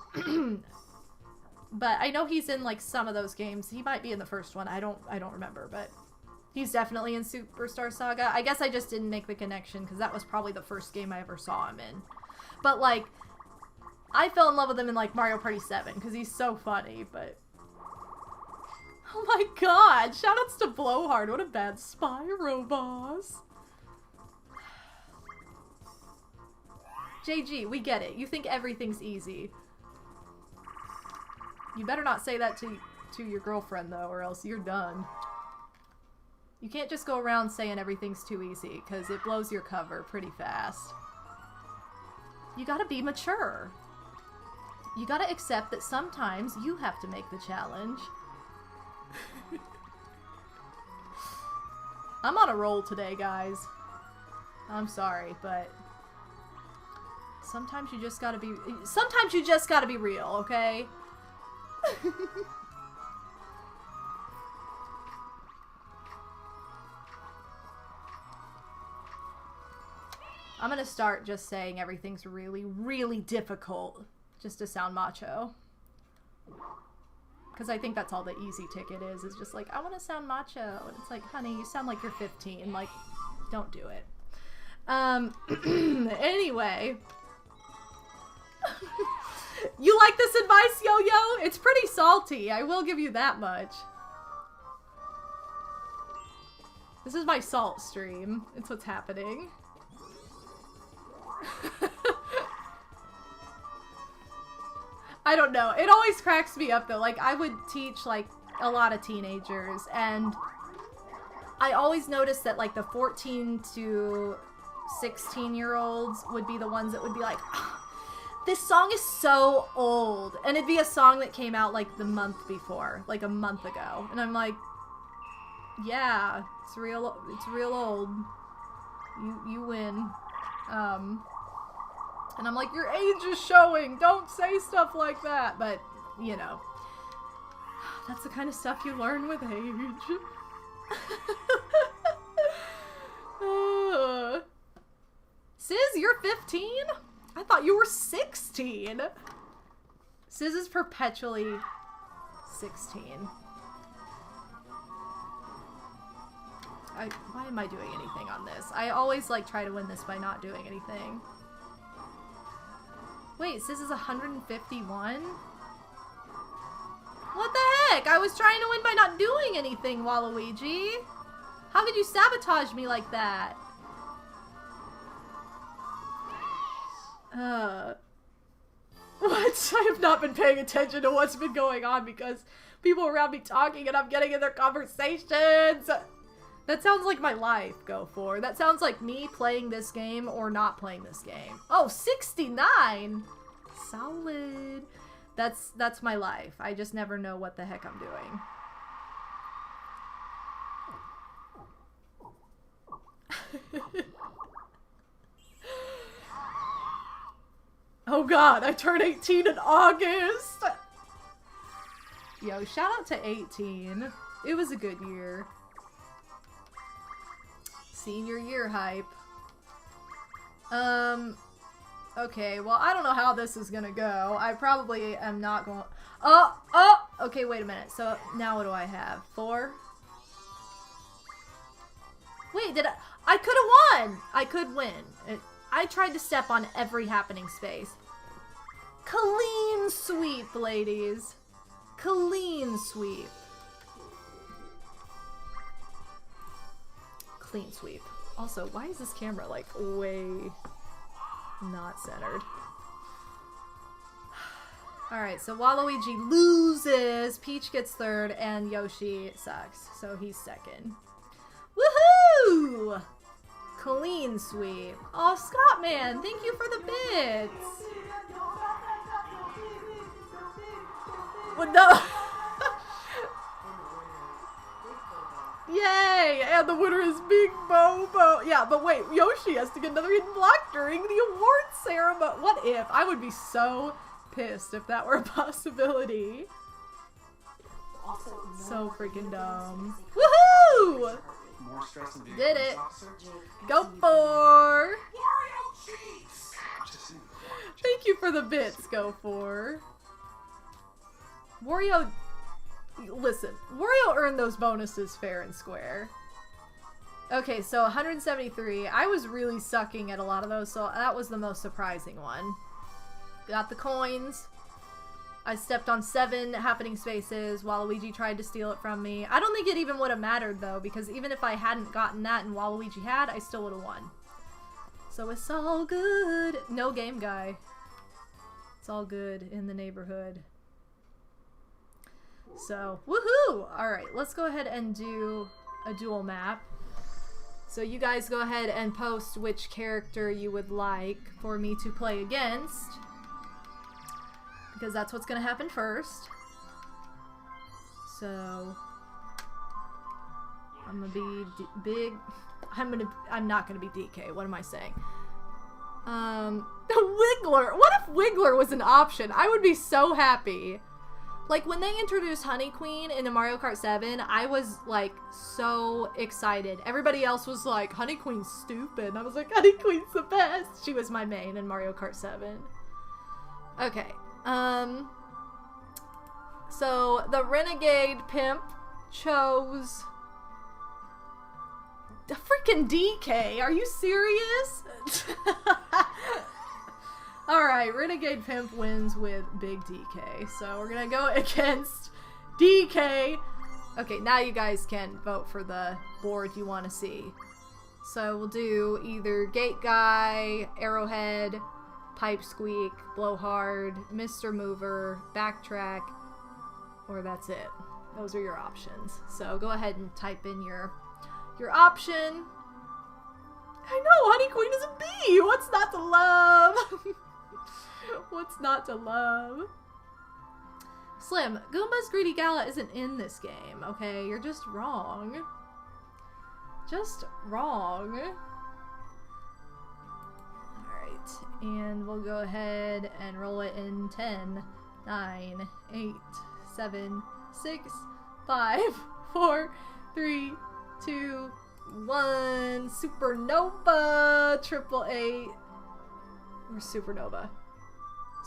I know he's in, like, some of those games. He might be in the first one. I don't remember, but he's definitely in Superstar Saga. I guess I just didn't make the connection, because that was probably the first game I ever saw him in. But, like, I fell in love with him in, like, Mario Party 7, because he's so funny, but... oh my god! Shoutouts to Blowhard. What a bad Spyro boss. JG, we get it. You think everything's easy. You better not say that to your girlfriend, though, or else you're done. You can't just go around saying everything's too easy, because it blows your cover pretty fast. You gotta be mature. You gotta accept that sometimes you have to make the challenge. I'm on a roll today, guys. I'm sorry, but sometimes you just gotta be real, okay? I'm gonna start just saying everything's really, really difficult just to sound macho. Because I think that's all the easy ticket is just like, I want to sound macho. And it's like, honey, you sound like you're 15. Like, don't do it. Anyway. You like this advice, Yo-Yo? It's pretty salty. I will give you that much. This is my salt stream. It's what's happening. I don't know. It always cracks me up, though. Like, I would teach, like, a lot of teenagers, and I always noticed that, like, the 14 to 16-year-olds would be the ones that would be like, oh, this song is so old. And it'd be a song that came out, like, the month before. Like, a month ago. And I'm like, yeah, it's real old. You win. And I'm like, your age is showing. Don't say stuff like that. But, you know, that's the kind of stuff you learn with age. Sis, you're 15? I thought you were 16. Sis is perpetually 16. Why am I doing anything on this? I always, like, try to win this by not doing anything. Wait, Sis is 151? What the heck? I was trying to win by not doing anything, Waluigi. How could you sabotage me like that? What? I have not been paying attention to what's been going on because people around me talking and I'm getting in their conversations. That sounds like my life, Go For. That sounds like me playing this game or not playing this game. Oh, 69! Solid. That's my life. I just never know what the heck I'm doing. Oh god, I turned 18 in August! Yo, shout out to 18. It was a good year. Senior year hype. Okay, well, I don't know how this is gonna go. I probably am not going... Oh! Okay, wait a minute. So, now what do I have? 4? Wait, did I could have won! I could win. I tried to step on every happening space. Clean sweep, ladies. Clean sweep. Clean sweep. Also, why is this camera, like, way not centered? Alright, so Waluigi loses, Peach gets third, and Yoshi sucks. So he's second. Woohoo! Clean sweep. Oh, Scottman, thank you for the bits. Well, no. Yay! And the winner is Big Bobo. Yeah, but wait, Yoshi has to get another hidden block during the award ceremony. What if? I would be so pissed if that were a possibility. So freaking dumb. Woohoo! Did it. Go for. Thank you for the bits, Go for. Wario, listen, Wario earned those bonuses fair and square. Okay, so 173. I was really sucking at a lot of those, so that was the most surprising one. Got the coins. I stepped on 7 happening spaces. Waluigi tried to steal it from me. I don't think it even would have mattered, though, because even if I hadn't gotten that and Waluigi had, I still would have won. So it's all good. No game guy. It's all good in the neighborhood. So, woohoo! Alright, let's go ahead and do a dual map. So you guys go ahead and post which character you would like for me to play against. Because that's what's gonna happen first. So, I'm gonna be big. I'm not gonna be DK. What am I saying? Wiggler! What if Wiggler was an option? I would be so happy. Like, when they introduced Honey Queen into Mario Kart 7, I was, like, so excited. Everybody else was like, Honey Queen's stupid. And I was like, Honey Queen's the best. She was my main in Mario Kart 7. Okay. So, the Renegade Pimp chose... the freaking DK. Are you serious? Alright, Renegade Pimp wins with Big DK. So we're gonna go against DK. Okay, now you guys can vote for the board you want to see. So we'll do either Gate Guy, Arrowhead, Pipe Squeak, Blowhard, Mr. Mover, Backtrack, or that's it. Those are your options. So go ahead and type in your option. I know, Honey Queen is a bee! What's not to love? What's not to love? Slim, Goomba's Greedy Gala isn't in this game, okay? You're just wrong. Just wrong. Alright, and we'll go ahead and roll it in 10, 9, 8, 7, 6, 5, 4, 3, 2, 1. Supernova! Triple 8. Where's Supernova?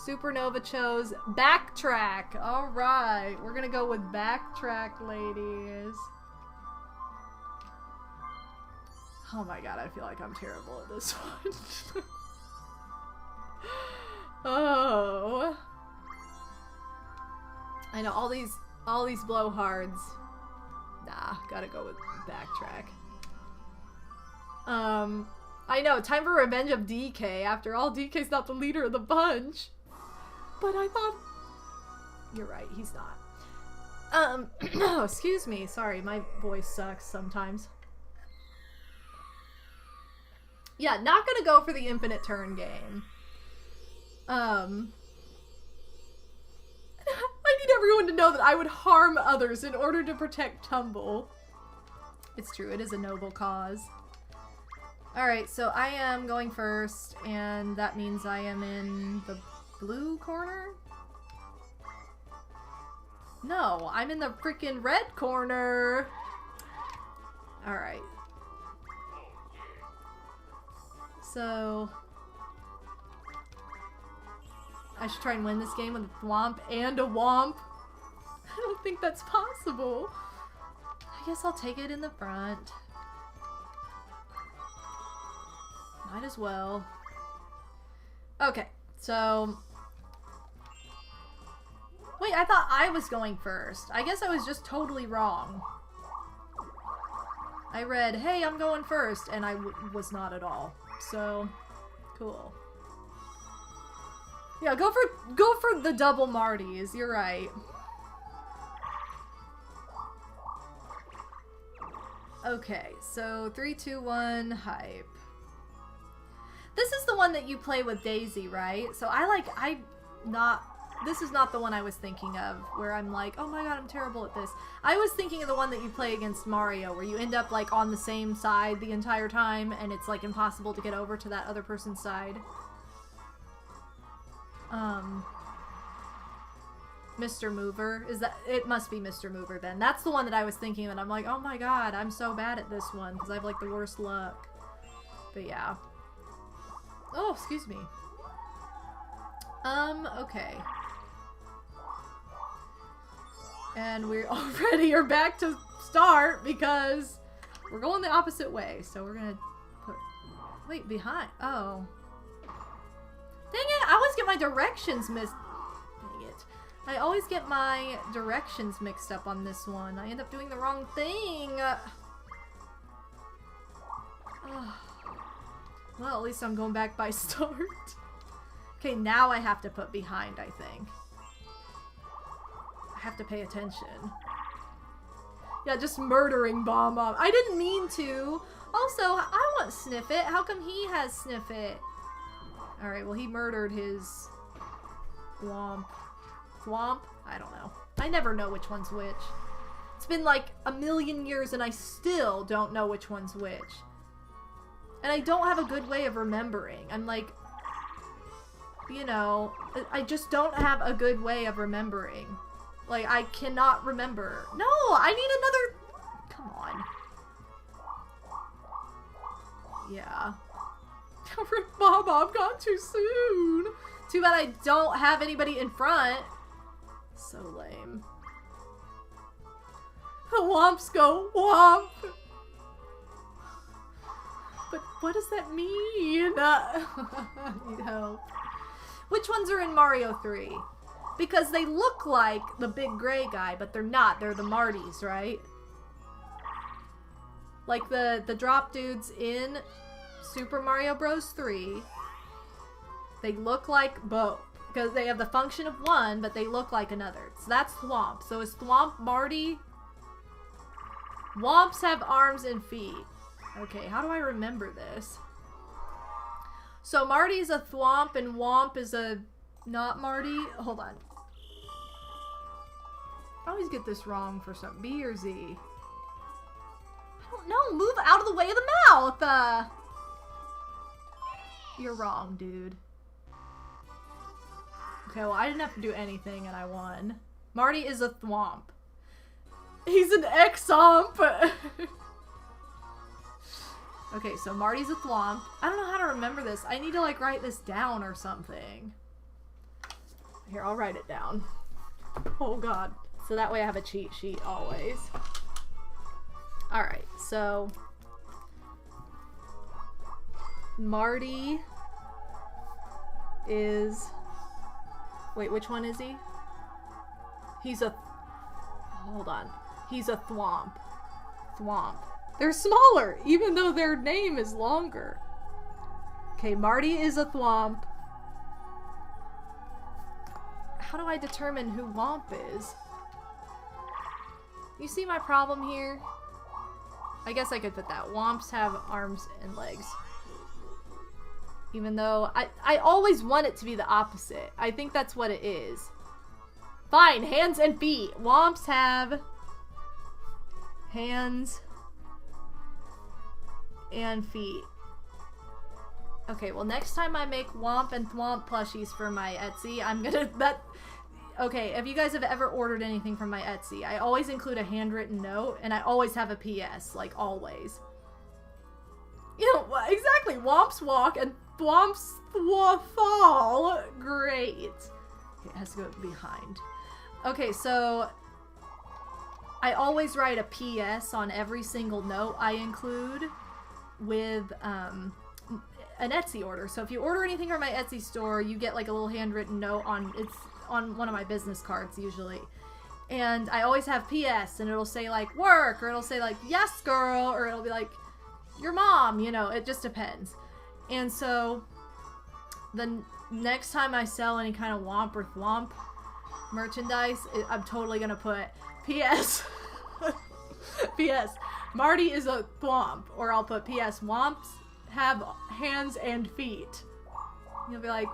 Supernova chose Backtrack. Alright, we're gonna go with Backtrack, ladies. Oh my god, I feel like I'm terrible at this one. Oh. I know, all these blowhards. Nah, gotta go with Backtrack. I know, time for revenge of DK. After all, DK's not the leader of the bunch. But I thought... You're right, he's not. Excuse me, sorry, my voice sucks sometimes. Yeah, not gonna go for the infinite turn game. I need everyone to know that I would harm others in order to protect Tumble. It's true, it is a noble cause. Alright, so I am going first, and that means I am in the blue corner? No, I'm in the freaking red corner! Alright. So... I should try and win this game with a thwomp and a womp. I don't think that's possible. I guess I'll take it in the front. Might as well. Okay, so... Wait, I thought I was going first. I guess I was just totally wrong. I read, hey, I'm going first, and I was not at all. So, cool. Yeah, go for the double Martys, you're right. Okay, so 3, 2, 1, hype. This is the one that you play with Daisy, right? So this is not the one I was thinking of, where I'm like, oh my god, I'm terrible at this. I was thinking of the one that you play against Mario, where you end up like on the same side the entire time, and it's like impossible to get over to that other person's side. Mr. Mover, it must be Mr. Mover then. That's the one that I was thinking of, and I'm like, oh my god, I'm so bad at this one, because I have like the worst luck. But yeah. Oh, excuse me. Okay. And we already are back to start because we're going the opposite way. So we're gonna put... Wait, behind. Oh. Dang it! I always get my directions mixed... Dang it. I always get my directions mixed up on this one. I end up doing the wrong thing. Well, at least I'm going back by start. Okay, now I have to put behind, I think. I have to pay attention. Yeah, just murdering Bomb. I didn't mean to. Also, I want Sniff It. How come he has Sniff It? Alright, well, he murdered his... Thwomp. Thwomp? I don't know. I never know which one's which. It's been like a million years and I still don't know which one's which. And I don't have a good way of remembering. I'm like... You know, I just don't have a good way of remembering. Like, I cannot remember. No, I need another... Come on. Yeah. Bob gone too soon. Too bad I don't have anybody in front. So lame. Womps go womp. But what does that mean? I need help. Which ones are in Mario 3? Because they look like the big gray guy, but they're not. They're the Martys, right? Like the drop dudes in Super Mario Bros. 3. They look like both. Because they have the function of one, but they look like another. So that's Thwomp. So is Thwomp Marty? Womps have arms and feet. Okay, how do I remember this? So Marty's a Thwomp and Womp is a not Marty. Hold on. I always get this wrong for some. B or Z? I don't know. Move out of the way of the mouth. You're wrong, dude. Okay, well, I didn't have to do anything and I won. Marty is a Thwomp. He's an Exomp. Okay, so Marty's a Thwomp. I don't know how to remember this. I need to, like, write this down or something. Here, I'll write it down. Oh, God. So that way I have a cheat sheet always. Alright, so... Marty is... Wait, which one is he? He's a... Hold on. He's a Thwomp. Thwomp. They're smaller, even though their name is longer. Okay, Marty is a Thwomp. How do I determine who Womp is? You see my problem here? I guess I could put that. Womps have arms and legs. Even though I always want it to be the opposite. I think that's what it is. Fine, hands and feet. Womps have hands and feet. Okay, well, next time I make Womp and Thwomp plushies for my Etsy, I'm gonna... Okay, if you guys have ever ordered anything from my Etsy, I always include a handwritten note, and I always have a PS, like, always. You know, exactly, Womps walk and Thwomps fall. Great. Okay, it has to go behind. Okay, so I always write a PS on every single note I include with an Etsy order. So if you order anything from my Etsy store, you get like a little handwritten note on, it's on one of my business cards usually. And I always have PS, and it'll say like work, or it'll say like yes girl, or it'll be like your mom, you know, it just depends. And so the next time I sell any kind of Womp or Thwomp merchandise, I'm totally gonna put PS PS Marty is a Thwomp, or I'll put PS Womps have hands and feet. You'll be like,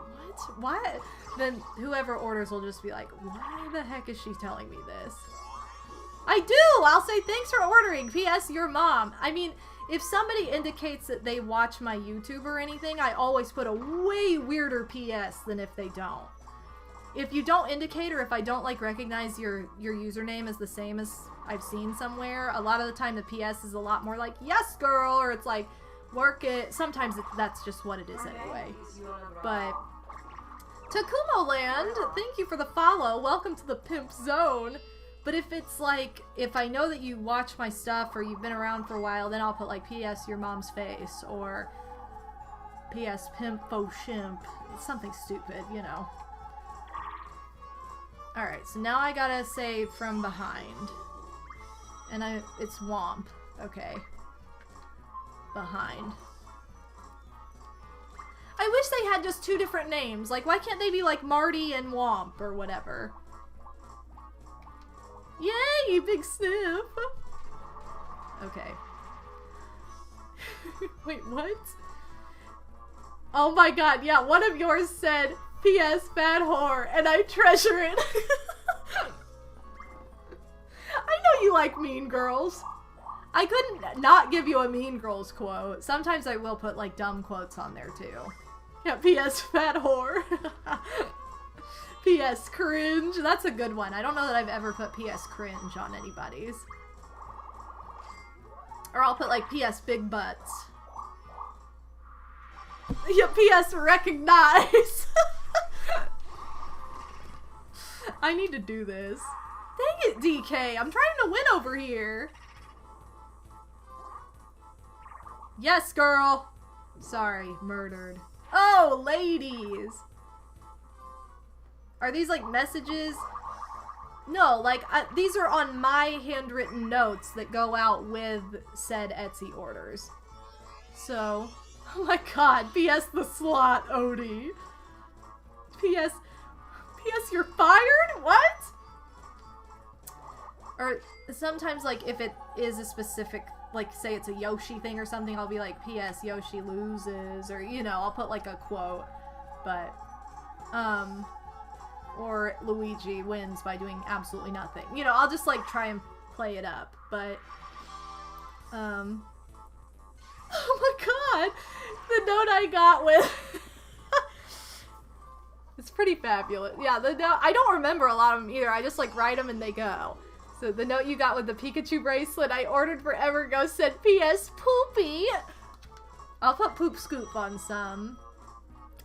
what? Then whoever orders will just be like, why the heck is she telling me this? I do! I'll say thanks for ordering, PS your mom. I mean, if somebody indicates that they watch my YouTube or anything, I always put a way weirder PS than if they don't. If you don't indicate, or if I don't like recognize your username as the same as I've seen somewhere, a lot of the time the PS is a lot more like yes girl, or it's like work it. Sometimes that's just what it is anyway. But Takumo Land, thank you for the follow. Welcome to the pimp zone. But if it's like, if I know that you watch my stuff or you've been around for a while, then I'll put like PS your mom's face, or PS pimp faux shimp. It's something stupid, you know. Alright, so now I gotta say from behind. And it's Womp. Okay. Behind. I wish they had just two different names. Like, why can't they be like Marty and Womp or whatever? Yay, you big sniff! Okay. Wait, what? Oh my god, yeah, one of yours said, P.S. bad whore, and I treasure it. I know you like Mean Girls. I couldn't not give you a Mean Girls quote. Sometimes I will put, like, dumb quotes on there, too. Yeah, P.S. fat whore. P.S. cringe. That's a good one. I don't know that I've ever put P.S. cringe on anybody's. Or I'll put, like, P.S. big butts. Yeah, P.S. recognize. I need to do this. Dang it, DK. I'm trying to win over here. Yes, girl. Sorry, murdered. Oh, ladies. Are these like messages? No, like these are on my handwritten notes that go out with said Etsy orders. So, oh my god, P.S. the slot, Odie. P.S. you're fired? What? Or sometimes, like, if it is a specific, like, say it's a Yoshi thing or something, I'll be like, P.S. Yoshi loses, or, you know, I'll put, like, a quote, but, or Luigi wins by doing absolutely nothing. You know, I'll just, like, try and play it up, but, oh my god! The note I got with... It's pretty fabulous. Yeah, the note, I don't remember a lot of them either. I just, like, write them and they go. So the note you got with the Pikachu bracelet I ordered forever ago said, P.S. Poopy. I'll put Poop Scoop on some.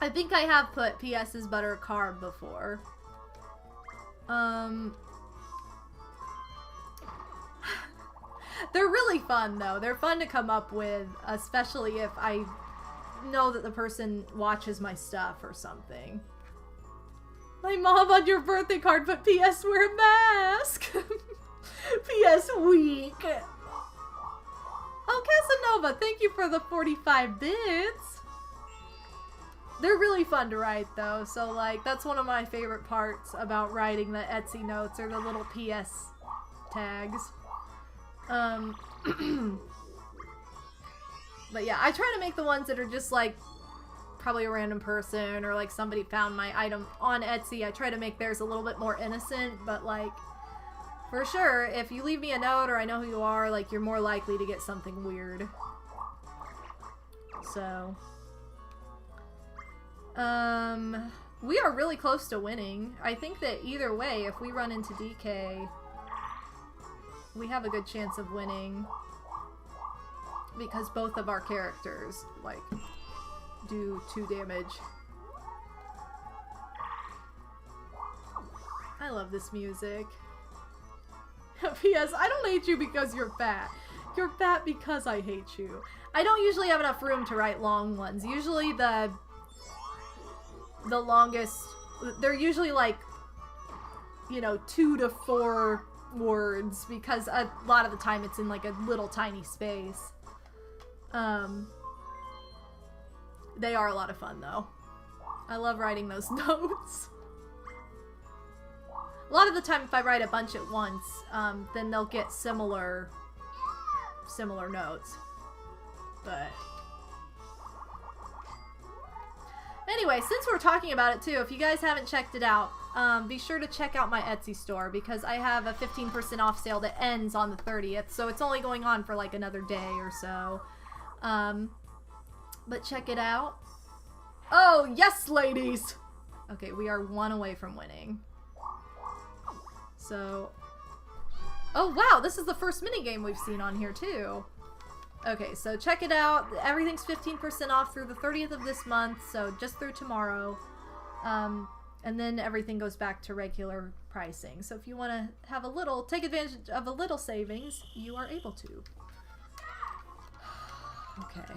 I think I have put P.S.'s Butter Carb before. They're really fun, though. They're fun to come up with, especially if I know that the person watches my stuff or something. My mom on your birthday card put P.S. wear a mask. P.S. weak. Oh, Casanova, thank you for the 45 bits. They're really fun to write, though, so, like, that's one of my favorite parts about writing the Etsy notes, or the little P.S. tags. But yeah, I try to make the ones that are just, like, probably a random person, or, like, somebody found my item on Etsy. I try to make theirs a little bit more innocent, but, like, for sure, if you leave me a note or I know who you are, like, you're more likely to get something weird. So, We are really close to winning. I think that either way, if we run into DK, we have a good chance of winning. Because both of our characters, like, do 2 damage. I love this music. P.S. I don't hate you because you're fat. You're fat because I hate you. I don't usually have enough room to write long ones. Usually the longest, they're usually like, you know, 2 to 4 words because a lot of the time it's in like a little tiny space. They are a lot of fun though. I love writing those notes. A lot of the time if I write a bunch at once, then they'll get similar notes. But anyway, since we're talking about it too, if you guys haven't checked it out, be sure to check out my Etsy store because I have a 15% off sale that ends on the 30th, so it's only going on for like another day or so. But check it out. Oh, yes, ladies! Okay, we are 1 away from winning. So, oh wow, this is the first minigame we've seen on here too. Okay, so check it out. Everything's 15% off through the 30th of this month, so just through tomorrow. And then everything goes back to regular pricing. So if you want to have a little, take advantage of a little savings, you are able to. Okay.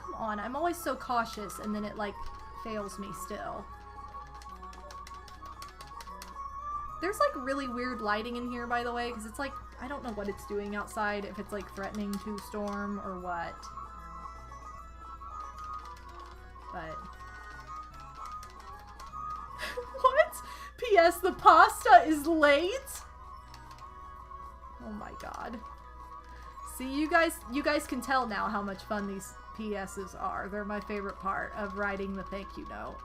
Come on, I'm always so cautious and then it like fails me still. There's like really weird lighting in here, by the way, because it's like, I don't know what it's doing outside, if it's like threatening to storm or what. But... What? P.S. The pasta is late? Oh my god. See, you guys can tell now how much fun these PSs are. They're my favorite part of writing the thank you note.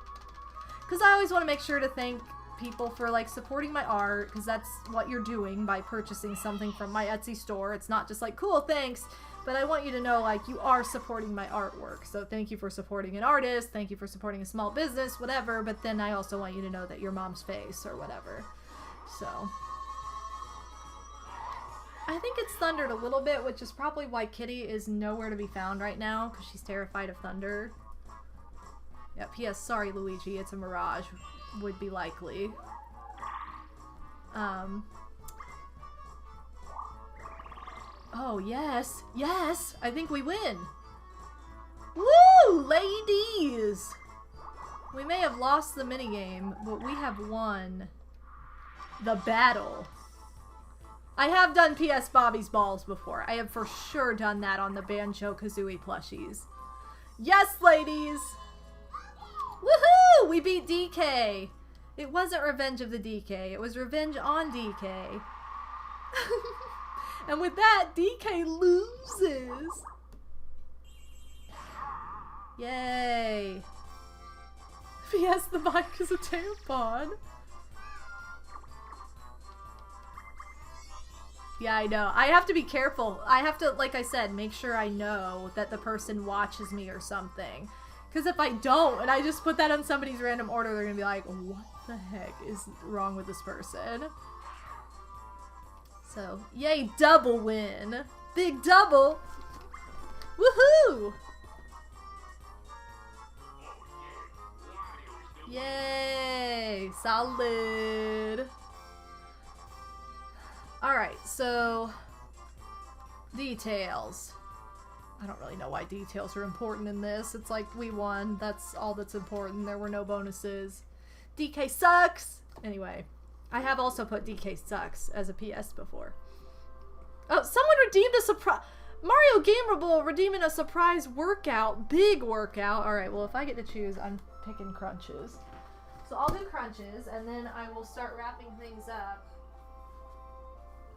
Because I always want to make sure to thank people for like supporting my art, because that's what you're doing by purchasing something from my Etsy store. It's not just like, cool, thanks, but I want you to know like you are supporting my artwork. So thank you for supporting an artist, thank you for supporting a small business, whatever, but then I also want you to know that your mom's face or whatever. So I think it's thundered a little bit, which is probably why Kitty is nowhere to be found right now, because she's terrified of thunder. Yeah, P.S. Sorry, Luigi, it's a mirage. Would be likely. Oh, yes. Yes! I think we win! Woo! Ladies! We may have lost the minigame, but we have won the battle. I have done P.S. Bobby's Balls before. I have for sure done that on the Banjo-Kazooie plushies. Yes, ladies! Woohoo! We beat DK! It wasn't Revenge of the DK. It was Revenge on DK. And with that, DK loses! Yay! P.S. The mic is a tampon. Yeah, I know. I have to be careful. I have to, like I said, make sure I know that the person watches me or something. Because if I don't, and I just put that on somebody's random order, they're going to be like, what the heck is wrong with this person? So, yay, double win. Big double. Woohoo! Yay, solid. Alright, so details. I don't really know why details are important in this. It's like, we won. That's all that's important. There were no bonuses. DK sucks! Anyway, I have also put DK sucks as a PS before. Oh, someone redeemed a surprise... Mario Gamerable redeeming a surprise workout. Big workout. Alright, well, if I get to choose, I'm picking crunches. So I'll do crunches, and then I will start wrapping things up.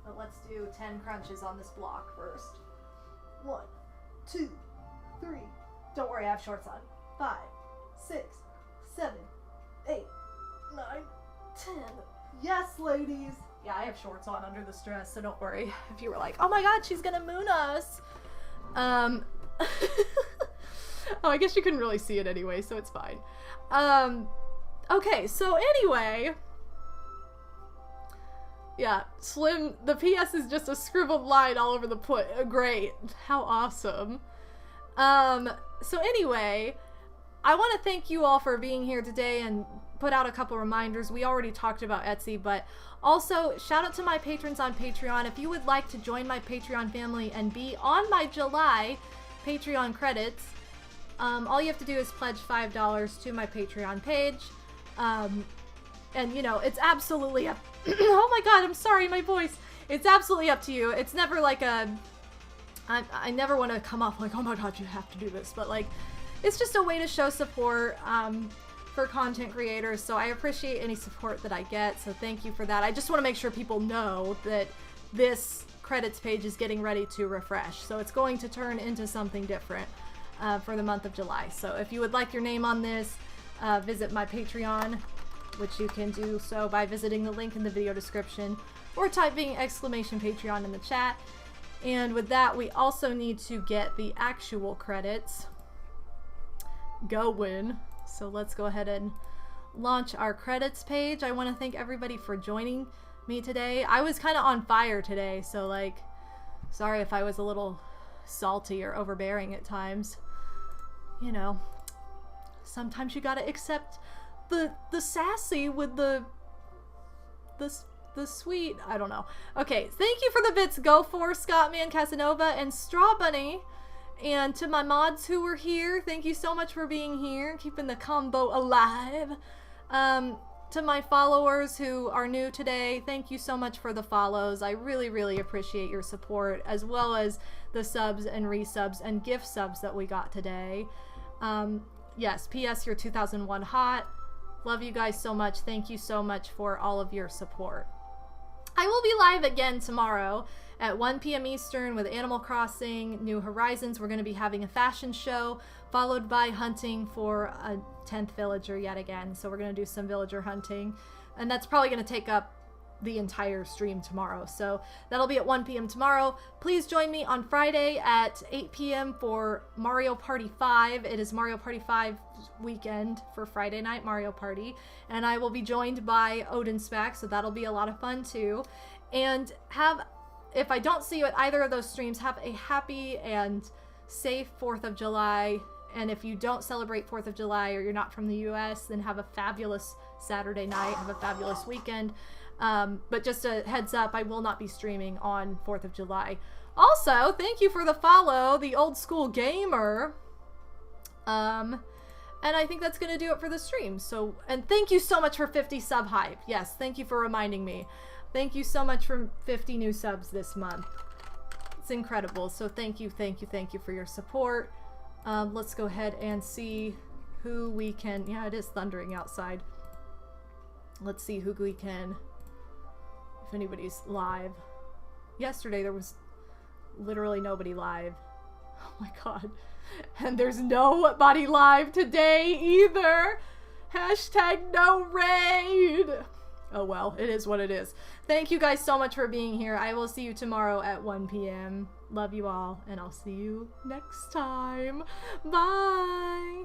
But let's do 10 crunches on this block first. 1, 2, 3. Don't worry, I have shorts on. 5, 6, 7, 8, 9, 10. Yes, ladies! Yeah, I have shorts on under the stress, so don't worry if you were like, oh my god, she's gonna moon us. Oh, I guess you couldn't really see it anyway, so it's fine. Okay, so anyway, yeah, Slim, the PS is just a scribbled line all over the great. How awesome. So anyway, I want to thank you all for being here today and put out a couple reminders. We already talked about Etsy, but also shout out to my patrons on Patreon. If you would like to join my Patreon family and be on my July Patreon credits, all you have to do is pledge $5 to my Patreon page. And you know, it's absolutely up. Oh my god, I'm sorry, my voice. It's absolutely up to you. It's never like I never want to come off like, oh my god, you have to do this, but like, it's just a way to show support for content creators, so I appreciate any support that I get, so thank you for that. I just want to make sure people know that this credits page is getting ready to refresh, so it's going to turn into something different for the month of July. So if you would like your name on this, visit my Patreon, which you can do so by visiting the link in the video description or typing !Patreon in the chat. And with that, we also need to get the actual credits going. So let's go ahead and launch our credits page. I want to thank everybody for joining me today. I was kind of on fire today, so like, sorry if I was a little salty or overbearing at times. You know, sometimes you gotta accept the sassy with the sweet. I don't know. Okay, thank you for the bits, Go For, Scottman, Casanova, and Straw Bunny. And to my mods who were here, thank you so much for being here, keeping the combo alive. To my followers who are new today, thank you so much for the follows. I really, really appreciate your support, as well as the subs and resubs and gift subs that we got today. Yes, PS, you're 2001 hot. Love you guys so much. Thank you so much for all of your support. I will be live again tomorrow at 1 p.m. Eastern with Animal Crossing New Horizons. We're going to be having a fashion show, followed by hunting for a 10th villager yet again. So we're going to do some villager hunting, and that's probably going to take up the entire stream tomorrow. So that'll be at 1 p.m. tomorrow. Please join me on Friday at 8 p.m. for Mario Party 5. It is Mario Party 5 weekend for Friday Night Mario Party, and I will be joined by Odin Spack, so that'll be a lot of fun too. And if I don't see you at either of those streams, have a happy and safe 4th of July. And if you don't celebrate 4th of July or you're not from the US, then have a fabulous Saturday night, have a fabulous weekend. But just a heads up, I will not be streaming on 4th of July. Also, thank you for the follow, the old school gamer. And I think that's going to do it for the stream. So, and thank you so much for 50 sub hype. Yes, thank you for reminding me. Thank you so much for 50 new subs this month. It's incredible. So thank you, thank you, thank you for your support. Let's go ahead and see who we can... Yeah, it is thundering outside. Let's see who we can... If anybody's live. Yesterday there was literally nobody live. Oh my god. And there's nobody live today either. Hashtag no raid. Oh well, it is what it is. Thank you guys so much for being here. I will see you tomorrow at 1 p.m. Love you all, and I'll see you next time. Bye.